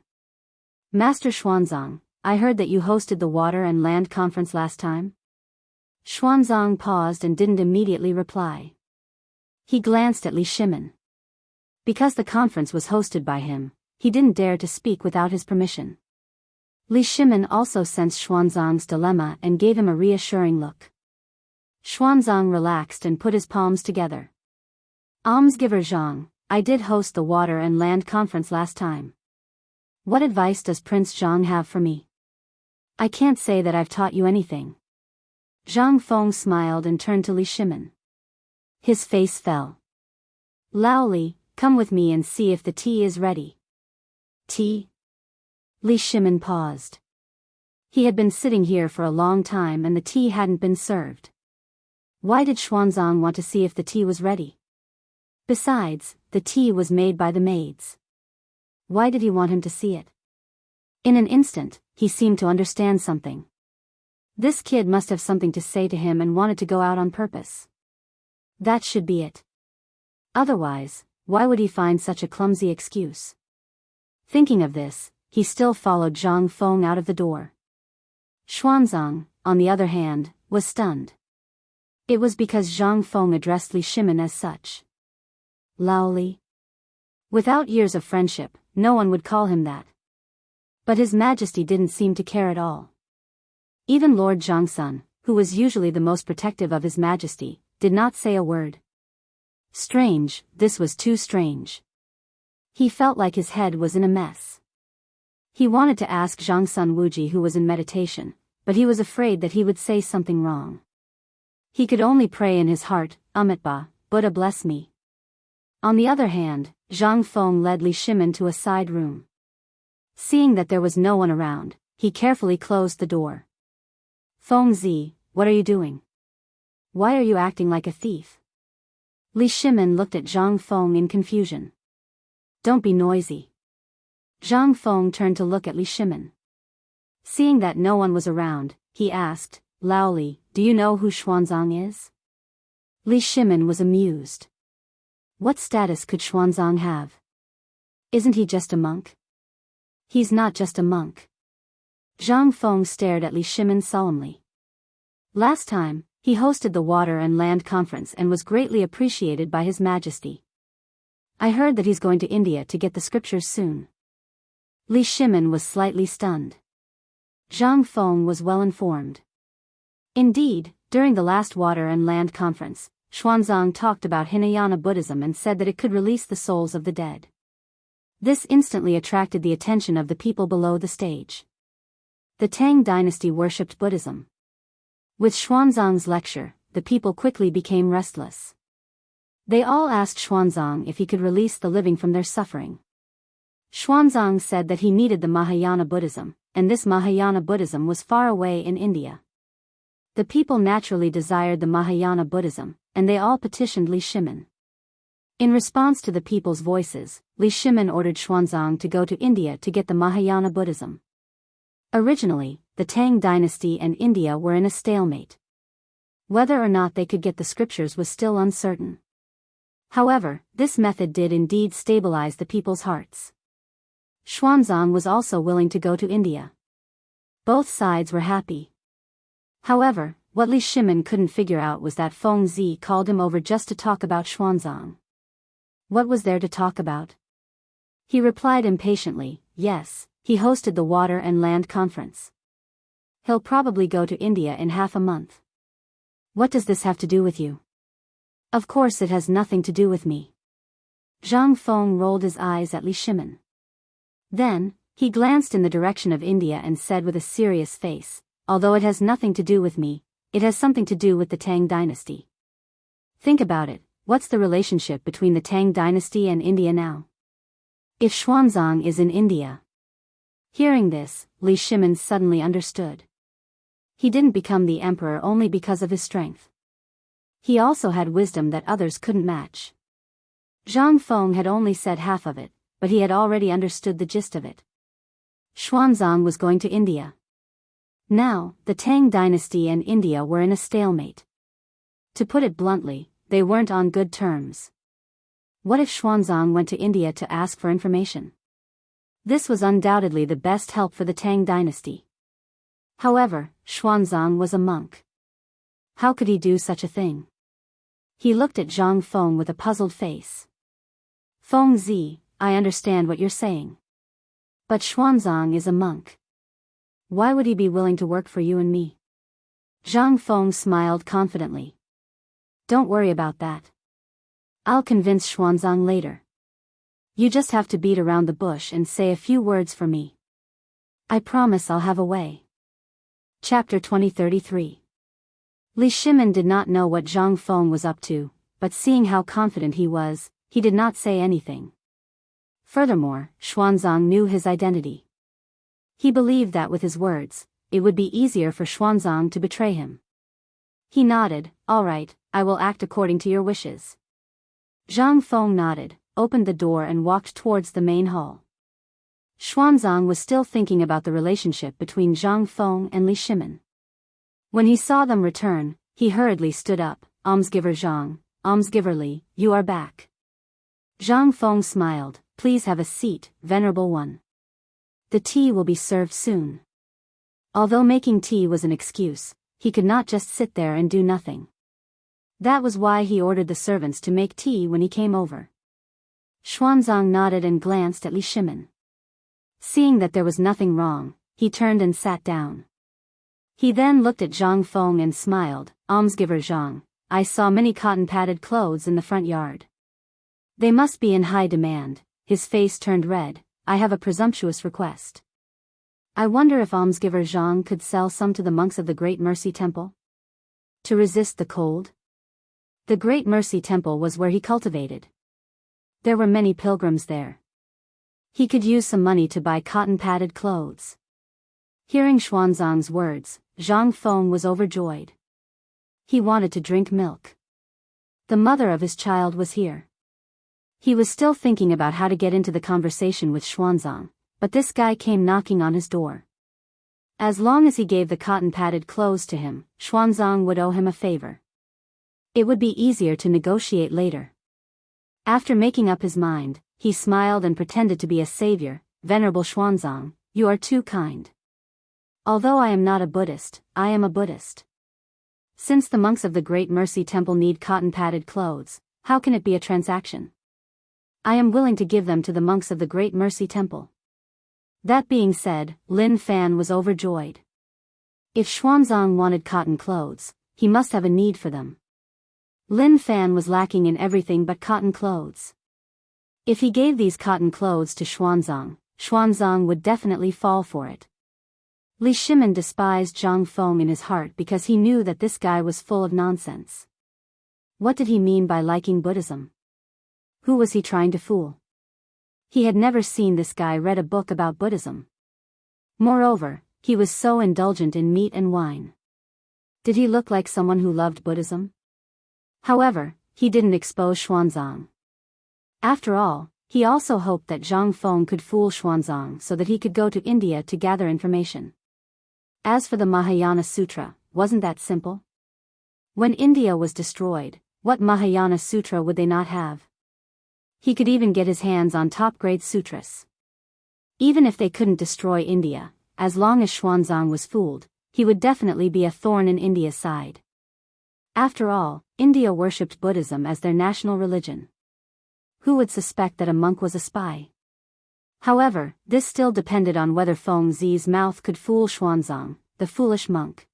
S1: Master Xuanzang, I heard that you hosted the Water and Land Conference last time? Xuanzang paused and didn't immediately reply. He glanced at Li Shimin. Because the conference was hosted by him, he didn't dare to speak without his permission. Li Shimin also sensed Xuanzang's dilemma and gave him a reassuring look. Xuanzang relaxed and put his palms together. Almsgiver Zhang, I did host the Water and Land Conference last time. What advice does Prince Zhang have for me? I can't say that I've taught you anything. Zhang Feng smiled and turned to Li Shimin. His face fell. Lao Li, come with me and see if the tea is ready. Tea? Li Shimin paused. He had been sitting here for a long time and the tea hadn't been served. Why did Xuanzang want to see if the tea was ready? Besides, the tea was made by the maids. Why did he want him to see it? In an instant, he seemed to understand something. This kid must have something to say to him and wanted to go out on purpose. That should be it. Otherwise, why would he find such a clumsy excuse? Thinking of this, he still followed Zhang Feng out of the door. Xuanzang, on the other hand, was stunned. It was because Zhang Feng addressed Li Shimin as such. Lao Li. Without years of friendship, no one would call him that. But His Majesty didn't seem to care at all. Even Lord Zhangsun, who was usually the most protective of His Majesty, did not say a word. Strange, this was too strange. He felt like his head was in a mess. He wanted to ask Zhangsun Wuji, who was in meditation, but he was afraid that he would say something wrong. He could only pray in his heart, Amitba, Buddha bless me. On the other hand, Zhang Feng led Li Shimin to a side room. Seeing that there was no one around, he carefully closed the door. Feng Zi, what are you doing? Why are you acting like a thief? Li Shimin looked at Zhang Feng in confusion. Don't be noisy. Zhang Feng turned to look at Li Shimin. Seeing that no one was around, he asked, Lao Li, do you know who Xuanzang is? Li Shimin was amused. What status could Xuanzang have? Isn't he just a monk? He's not just a monk. Zhang Feng stared at Li Shimin solemnly. Last time, he hosted the Water and Land Conference and was greatly appreciated by His Majesty. I heard that he's going to India to get the scriptures soon. Li Shimin was slightly stunned. Zhang Feng was well informed. Indeed, during the last Water and Land Conference, Xuanzang talked about Hinayana Buddhism and said that it could release the souls of the dead. This instantly attracted the attention of the people below the stage. The Tang dynasty worshipped Buddhism. With Xuanzang's lecture, the people quickly became restless. They all asked Xuanzang if he could release the living from their suffering. Xuanzang said that he needed the Mahayana Buddhism, and this Mahayana Buddhism was far away in India. The people naturally desired the Mahayana Buddhism, and they all petitioned Li Shimin. In response to the people's voices, Li Shimin ordered Xuanzang to go to India to get the Mahayana Buddhism. Originally, the Tang dynasty and India were in a stalemate. Whether or not they could get the scriptures was still uncertain. However, this method did indeed stabilize the people's hearts. Xuanzang was also willing to go to India. Both sides were happy. However, what Li Shimin couldn't figure out was that Feng Zi called him over just to talk about Xuanzang. What was there to talk about? He replied impatiently, yes, he hosted the Water and Land Conference. He'll probably go to India in half a month. What does this have to do with you? Of course it has nothing to do with me. Zhang Feng rolled his eyes at Li Shimin. Then, he glanced in the direction of India and said with a serious face, although it has nothing to do with me, it has something to do with the Tang dynasty. Think about it, what's the relationship between the Tang dynasty and India now? If Xuanzang is in India. Hearing this, Li Shimin suddenly understood. He didn't become the emperor only because of his strength. He also had wisdom that others couldn't match. Zhang Feng had only said half of it, but he had already understood the gist of it. Xuanzang was going to India. Now, the Tang dynasty and India were in a stalemate. To put it bluntly, they weren't on good terms. What if Xuanzang went to India to ask for information? This was undoubtedly the best help for the Tang dynasty. However, Xuanzang was a monk. How could he do such a thing? He looked at Zhang Feng with a puzzled face. Feng Zi, I understand what you're saying. But Xuanzang is a monk. Why would he be willing to work for you and me? Zhang Feng smiled confidently. Don't worry about that. I'll convince Xuanzang later. You just have to beat around the bush and say a few words for me. I promise I'll have a way. Chapter 2033. Li Shimin did not know what Zhang Feng was up to, but seeing how confident he was, he did not say anything. Furthermore, Xuanzang knew his identity. He believed that with his words, it would be easier for Xuanzang to betray him. He nodded, all right, I will act according to your wishes. Zhang Feng nodded, opened the door and walked towards the main hall. Xuanzang was still thinking about the relationship between Zhang Feng and Li Shimin. When he saw them return, he hurriedly stood up, Almsgiver Zhang, Almsgiver Li, you are back. Zhang Feng smiled, please have a seat, Venerable One. The tea will be served soon. Although making tea was an excuse, he could not just sit there and do nothing. That was why he ordered the servants to make tea when he came over. Xuanzang nodded and glanced at Li Shimin. Seeing that there was nothing wrong, he turned and sat down. He then looked at Zhang Feng and smiled. Almsgiver Zhang, I saw many cotton-padded clothes in the front yard. They must be in high demand. His face turned red. I have a presumptuous request. I wonder if almsgiver Zhang could sell some to the monks of the Great Mercy Temple? To resist the cold? The Great Mercy Temple was where he cultivated. There were many pilgrims there. He could use some money to buy cotton-padded clothes. Hearing Xuanzang's words, Zhang Feng was overjoyed. He wanted to drink milk. The mother of his child was here. He was still thinking about how to get into the conversation with Xuanzang, but this guy came knocking on his door. As long as he gave the cotton-padded clothes to him, Xuanzang would owe him a favor. It would be easier to negotiate later. After making up his mind, he smiled and pretended to be a savior. Venerable Xuanzang, you are too kind. Although I am not a Buddhist, I am a Buddhist. Since the monks of the Great Mercy Temple need cotton-padded clothes, how can it be a transaction? I am willing to give them to the monks of the Great Mercy Temple. That being said, Lin Fan was overjoyed. If Xuanzang wanted cotton clothes, he must have a need for them. Lin Fan was lacking in everything but cotton clothes. If he gave these cotton clothes to Xuanzang, Xuanzang would definitely fall for it. Li Shimin despised Zhang Feng in his heart because he knew that this guy was full of nonsense. What did he mean by liking Buddhism? Who was he trying to fool? He had never seen this guy read a book about Buddhism. Moreover, he was so indulgent in meat and wine. Did he look like someone who loved Buddhism? However, he didn't expose Xuanzang. After all, he also hoped that Zhang Feng could fool Xuanzang so that he could go to India to gather information. As for the Mahayana Sutra, wasn't that simple? When India was destroyed, what Mahayana Sutra would they not have? He could even get his hands on top-grade sutras. Even if they couldn't destroy India, as long as Xuanzang was fooled, he would definitely be a thorn in India's side. After all, India worshipped Buddhism as their national religion. Who would suspect that a monk was a spy? However, this still depended on whether Feng Zi's mouth could fool Xuanzang, the foolish monk.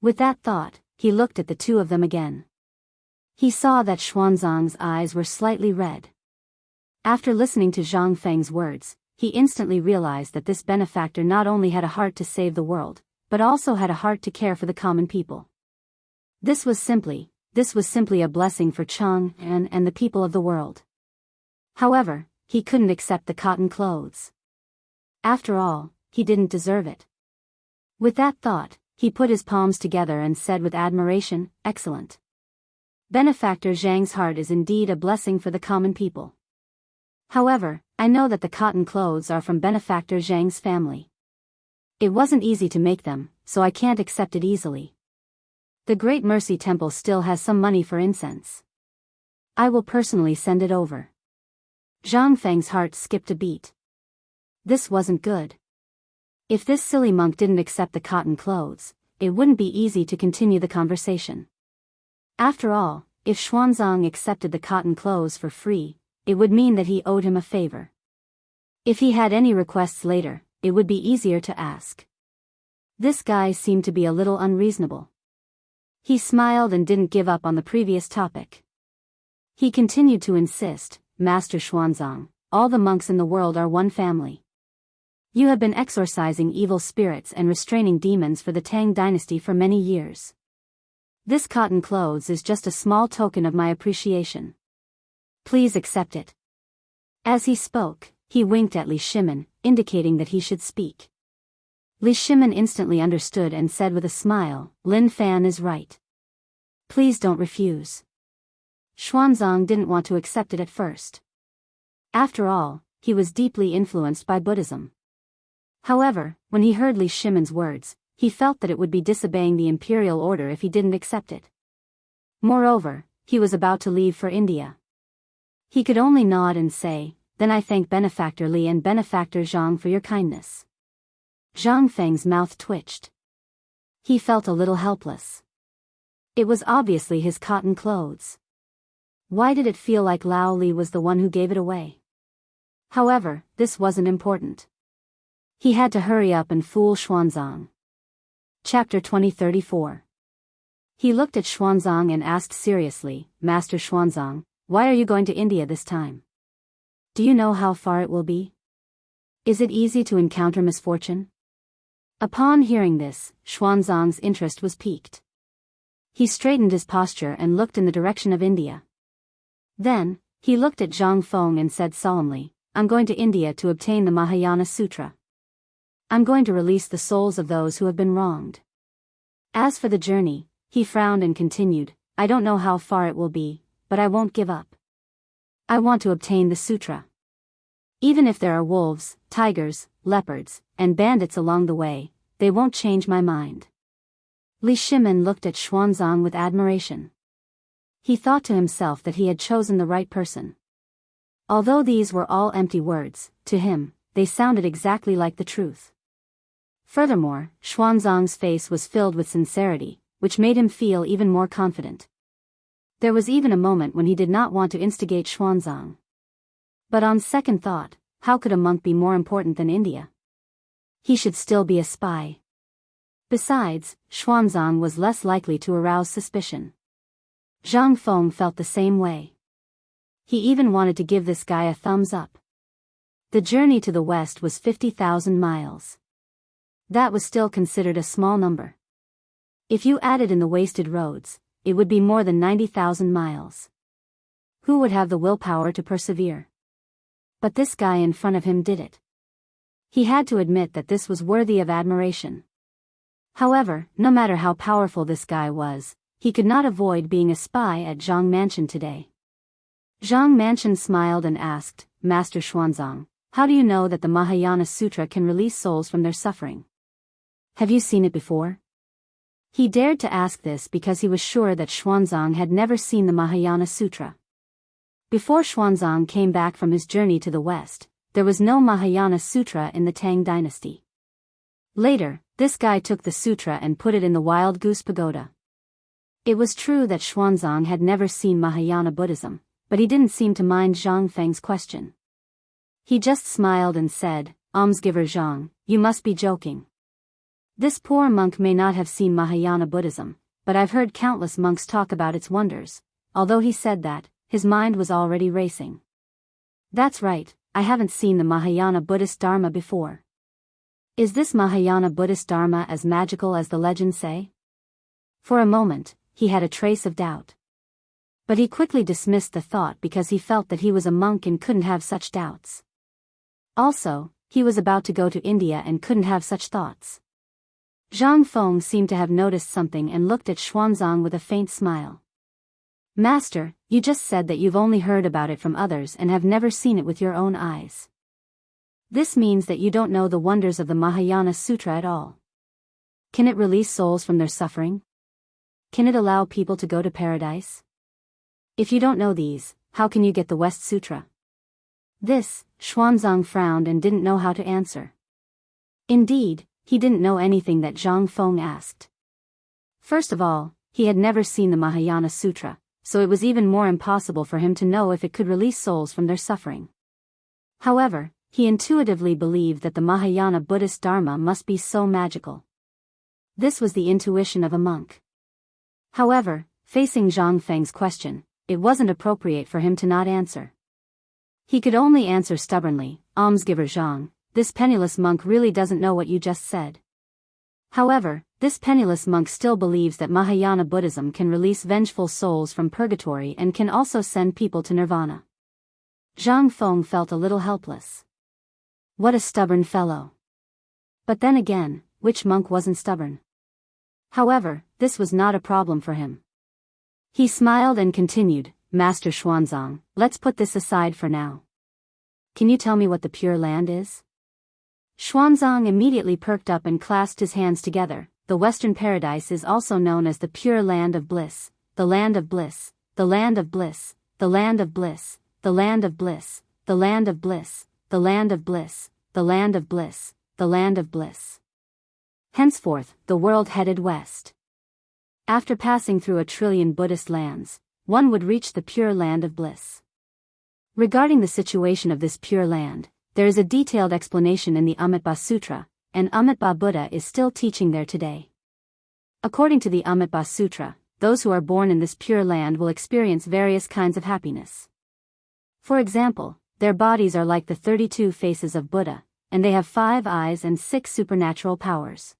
S1: With that thought, he looked at the two of them again. He saw that Xuanzang's eyes were slightly red. After listening to Zhang Feng's words, he instantly realized that this benefactor not only had a heart to save the world, but also had a heart to care for the common people. This was simply a blessing for Chang and the people of the world. However, he couldn't accept the cotton clothes. After all, he didn't deserve it. With that thought, he put his palms together and said with admiration, "Excellent. Benefactor Zhang's heart is indeed a blessing for the common people. However, I know that the cotton clothes are from Benefactor Zhang's family. It wasn't easy to make them, so I can't accept it easily. The Great Mercy Temple still has some money for incense. I will personally send it over." Zhang Feng's heart skipped a beat. This wasn't good. If this silly monk didn't accept the cotton clothes, it wouldn't be easy to continue the conversation. After all, if Xuanzang accepted the cotton clothes for free, it would mean that he owed him a favor. If he had any requests later, it would be easier to ask. This guy seemed to be a little unreasonable. He smiled and didn't give up on the previous topic. He continued to insist, "Master Xuanzang, all the monks in the world are one family. You have been exorcising evil spirits and restraining demons for the Tang dynasty for many years. This cotton clothes is just a small token of my appreciation. Please accept it." As he spoke, he winked at Li Shimin, indicating that he should speak. Li Shimin instantly understood and said with a smile, "Lin Fan is right. Please don't refuse." Xuanzang didn't want to accept it at first. After all, he was deeply influenced by Buddhism. However, when he heard Li Shimin's words, he felt that it would be disobeying the imperial order if he didn't accept it. Moreover, he was about to leave for India. He could only nod and say, "Then I thank Benefactor Li and Benefactor Zhang for your kindness." Zhang Feng's mouth twitched. He felt a little helpless. It was obviously his cotton clothes. Why did it feel like Lao Li was the one who gave it away? However, this wasn't important. He had to hurry up and fool Xuanzang. Chapter 2034. He looked at Xuanzang and asked seriously, Master Xuanzang, why are you going to India this time? Do you know how far it will be? Is it easy to encounter misfortune? Upon hearing this, Xuanzang's interest was piqued. He straightened his posture and looked in the direction of India. Then, he looked at Zhang Feng and said solemnly, I'm going to India to obtain the Mahayana Sutra. I'm going to release the souls of those who have been wronged. As for the journey, he frowned and continued, I don't know how far it will be, but I won't give up. I want to obtain the sutra. Even if there are wolves, tigers, leopards, and bandits along the way, they won't change my mind. Li Shimin looked at Xuanzang with admiration. He thought to himself that he had chosen the right person. Although these were all empty words, to him, they sounded exactly like the truth. Furthermore, Xuanzang's face was filled with sincerity, which made him feel even more confident. There was even a moment when he did not want to instigate Xuanzang. But on second thought, how could a monk be more important than India? He should still be a spy. Besides, Xuanzang was less likely to arouse suspicion. Zhang Feng felt the same way. He even wanted to give this guy a thumbs up. The journey to the west was 50,000 miles. That was still considered a small number. If you added in the wasted roads, it would be more than 90,000 miles. Who would have the willpower to persevere? But this guy in front of him did it. He had to admit that this was worthy of admiration. However, no matter how powerful this guy was, he could not avoid being a spy at Zhang Mansion today. Zhang Mansion smiled and asked, Master Xuanzang, how do you know that the Mahayana Sutra can release souls from their suffering? Have you seen it before? He dared to ask this because he was sure that Xuanzang had never seen the Mahayana Sutra. Before Xuanzang came back from his journey to the west, there was no Mahayana Sutra in the Tang dynasty. Later, this guy took the sutra and put it in the Wild Goose Pagoda. It was true that Xuanzang had never seen Mahayana Buddhism, but he didn't seem to mind Zhang Feng's question. He just smiled and said, Almsgiver Zhang, you must be joking. This poor monk may not have seen Mahayana Buddhism, but I've heard countless monks talk about its wonders. Although he said that, his mind was already racing. That's right, I haven't seen the Mahayana Buddhist Dharma before. Is this Mahayana Buddhist Dharma as magical as the legends say? For a moment, he had a trace of doubt. But he quickly dismissed the thought because he felt that he was a monk and couldn't have such doubts. Also, he was about to go to India and couldn't have such thoughts. Zhang Feng seemed to have noticed something and looked at Xuanzang with a faint smile. Master, you just said that you've only heard about it from others and have never seen it with your own eyes. This means that you don't know the wonders of the Mahayana Sutra at all. Can it release souls from their suffering? Can it allow people to go to paradise? If you don't know these, how can you get the West Sutra? This, Xuanzang frowned and didn't know how to answer. Indeed, he didn't know anything that Zhang Feng asked. First of all, he had never seen the Mahayana Sutra, so it was even more impossible for him to know if it could release souls from their suffering. However, he intuitively believed that the Mahayana Buddhist Dharma must be so magical. This was the intuition of a monk. However, facing Zhang Feng's question, it wasn't appropriate for him to not answer. He could only answer stubbornly, Almsgiver Zhang, this penniless monk really doesn't know what you just said. However, this penniless monk still believes that Mahayana Buddhism can release vengeful souls from purgatory and can also send people to nirvana. Zhang Feng felt a little helpless. What a stubborn fellow. But then again, which monk wasn't stubborn? However, this was not a problem for him. He smiled and continued, Master Xuanzang, let's put this aside for now. Can you tell me what the Pure Land is? Xuanzang immediately perked up and clasped his hands together. The Western Paradise is also known as the Pure Land of Bliss, the Land of Bliss, the Land of Bliss, the Land of Bliss, the Land of Bliss, the Land of Bliss, the Land of Bliss, the Land of Bliss, the Land of Bliss. Henceforth, the world headed west. After passing through 1,000,000,000 Buddhist lands, one would reach the pure land of bliss. Regarding the situation of this pure land, there is a detailed explanation in the Amitabha Sutra, and Amitabha Buddha is still teaching there today. According to the Amitabha Sutra, those who are born in this pure land will experience various kinds of happiness. For example, their bodies are like the 32 faces of Buddha, and they have 5 eyes and 6 supernatural powers.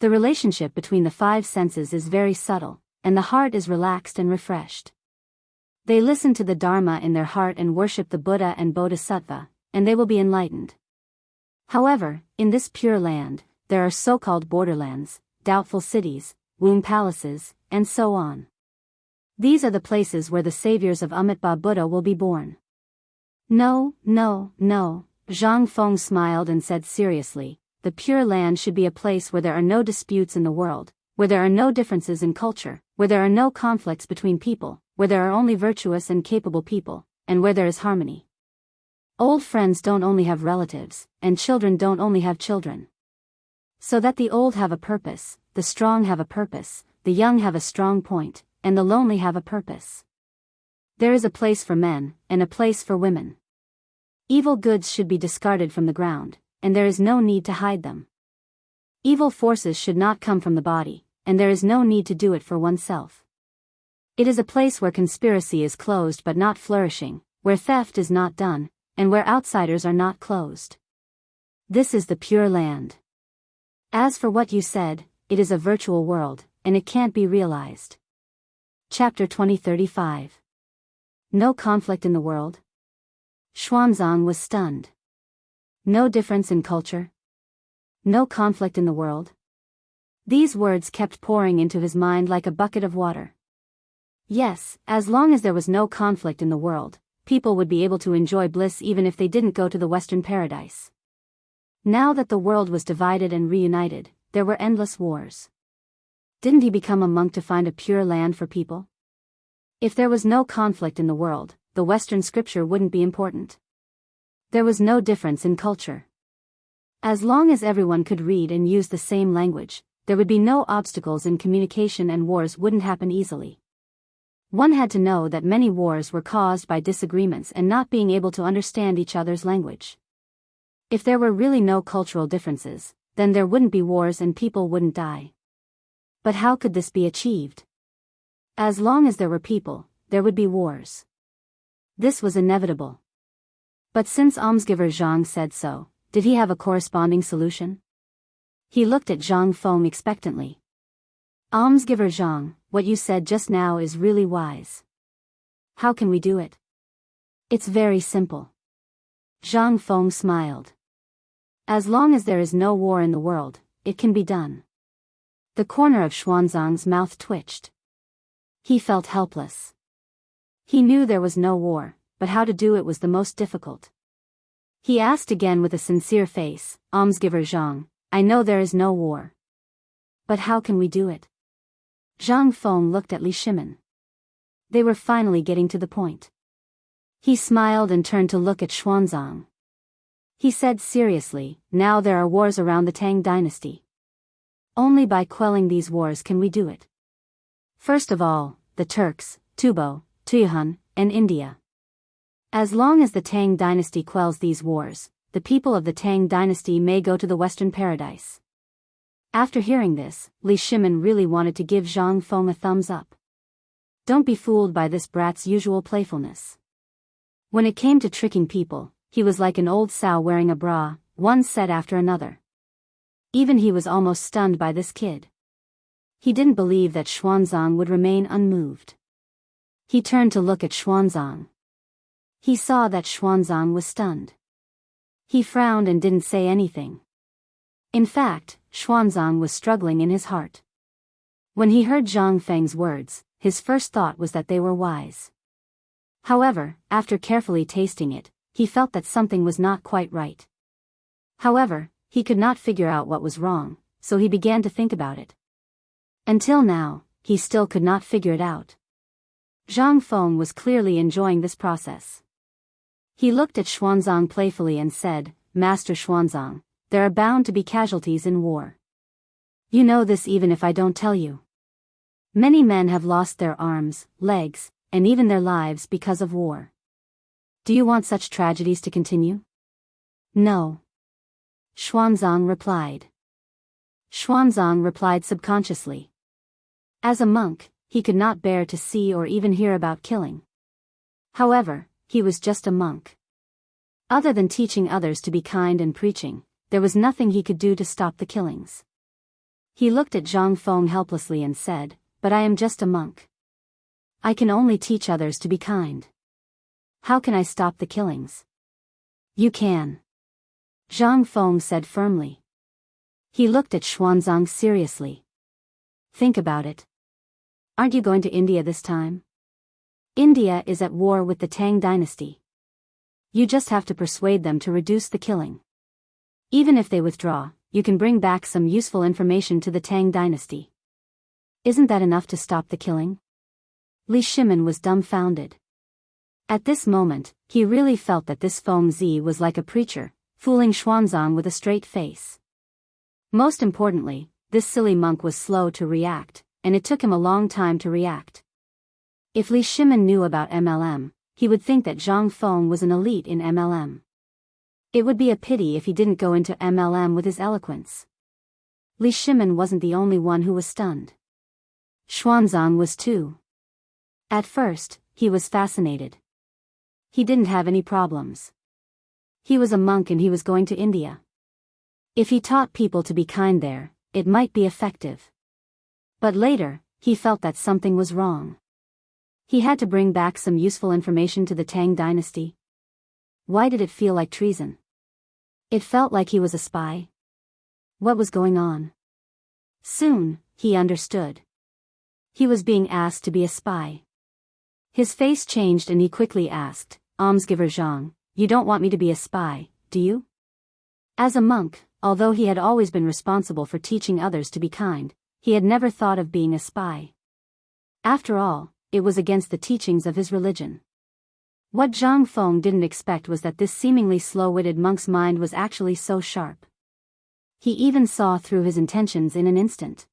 S1: The relationship between the 5 senses is very subtle, and the heart is relaxed and refreshed. They listen to the Dharma in their heart and worship the Buddha and Bodhisattva, and they will be enlightened. However, in this pure land, there are so-called borderlands, doubtful cities, womb palaces, and so on. These are the places where the saviors of Amitabha Buddha will be born. No, no, no, Zhang Feng smiled and said seriously, the Pure Land should be a place where there are no disputes in the world, where there are no differences in culture, where there are no conflicts between people, where there are only virtuous and capable people, and where there is harmony. Old friends don't only have relatives, and children don't only have children. So that the old have a purpose, the strong have a purpose, the young have a strong point, and the lonely have a purpose. There is a place for men, and a place for women. Evil goods should be discarded from the ground, and there is no need to hide them. Evil forces should not come from the body, and there is no need to do it for oneself. It is a place where conspiracy is closed but not flourishing, where theft is not done, and where outsiders are not closed. This is the Pure Land. As for what you said, it is a virtual world, and it can't be realized. Chapter 2035. No conflict in the world? Xuanzang was stunned. No difference in culture? No conflict in the world? These words kept pouring into his mind like a bucket of water. Yes, as long as there was no conflict in the world, people would be able to enjoy bliss even if they didn't go to the Western paradise. Now that the world was divided and reunited, there were endless wars. Didn't he become a monk to find a pure land for people? If there was no conflict in the world, the Western scripture wouldn't be important. There was no difference in culture. As long as everyone could read and use the same language, there would be no obstacles in communication and wars wouldn't happen easily. One had to know that many wars were caused by disagreements and not being able to understand each other's language. If there were really no cultural differences, then there wouldn't be wars and people wouldn't die. But how could this be achieved? As long as there were people, there would be wars. This was inevitable. But since almsgiver Zhang said so, did he have a corresponding solution? He looked at Zhang Feng expectantly. Almsgiver Zhang, what you said just now is really wise. How can we do it? It's very simple. Zhang Feng smiled. As long as there is no war in the world, it can be done. The corner of Xuanzang's mouth twitched. He felt helpless. He knew there was no war, but how to do it was the most difficult. He asked again with a sincere face, Almsgiver Zhang, I know there is no war. But how can we do it? Zhang Feng looked at Li Shimin. They were finally getting to the point. He smiled and turned to look at Xuanzang. He said seriously, now there are wars around the Tang dynasty. Only by quelling these wars can we do it. First of all, the Turks, Tubo, Tuyuhun, and India. As long as the Tang dynasty quells these wars, the people of the Tang dynasty may go to the Western paradise. After hearing this, Li Shimin really wanted to give Zhang Feng a thumbs up. Don't be fooled by this brat's usual playfulness. When it came to tricking people, he was like an old sow wearing a bra, one set after another. Even he was almost stunned by this kid. He didn't believe that Xuanzang would remain unmoved. He turned to look at Xuanzang. He saw that Xuanzang was stunned. He frowned and didn't say anything. In fact, Xuanzang was struggling in his heart. When he heard Zhang Feng's words, his first thought was that they were wise. However, after carefully tasting it, he felt that something was not quite right. However, he could not figure out what was wrong, so he began to think about it. Until now, he still could not figure it out. Zhang Feng was clearly enjoying this process. He looked at Xuanzang playfully and said, Master Xuanzang, there are bound to be casualties in war. You know this even if I don't tell you. Many men have lost their arms, legs, and even their lives because of war. Do you want such tragedies to continue? No. Xuanzang replied. Xuanzang replied subconsciously. As a monk, he could not bear to see or even hear about killing. However, he was just a monk. Other than teaching others to be kind and preaching, there was nothing he could do to stop the killings. He looked at Zhang Feng helplessly and said, "But I am just a monk. I can only teach others to be kind. How can I stop the killings?" "You can," Zhang Feng said firmly. He looked at Xuanzang seriously. "Think about it. Aren't you going to India this time? India is at war with the Tang dynasty. You just have to persuade them to reduce the killing. Even if they withdraw, you can bring back some useful information to the Tang dynasty. Isn't that enough to stop the killing?" Li Shimin was dumbfounded. At this moment, he really felt that this Feng Zi was like a preacher, fooling Xuanzang with a straight face. Most importantly, this silly monk was slow to react, and it took him a long time to react. If Li Shimin knew about MLM, he would think that Zhang Feng was an elite in MLM. It would be a pity if he didn't go into MLM with his eloquence. Li Shimin wasn't the only one who was stunned. Xuanzang was too. At first, he was fascinated. He didn't have any problems. He was a monk and he was going to India. If he taught people to be kind there, it might be effective. But later, he felt that something was wrong. He had to bring back some useful information to the Tang dynasty. Why did it feel like treason? It felt like he was a spy. What was going on? Soon, he understood. He was being asked to be a spy. His face changed and he quickly asked, "Almsgiver Zhang, you don't want me to be a spy, do you?" As a monk, although he had always been responsible for teaching others to be kind, he had never thought of being a spy. After all, it was against the teachings of his religion. What Zhang Feng didn't expect was that this seemingly slow-witted monk's mind was actually so sharp. He even saw through his intentions in an instant.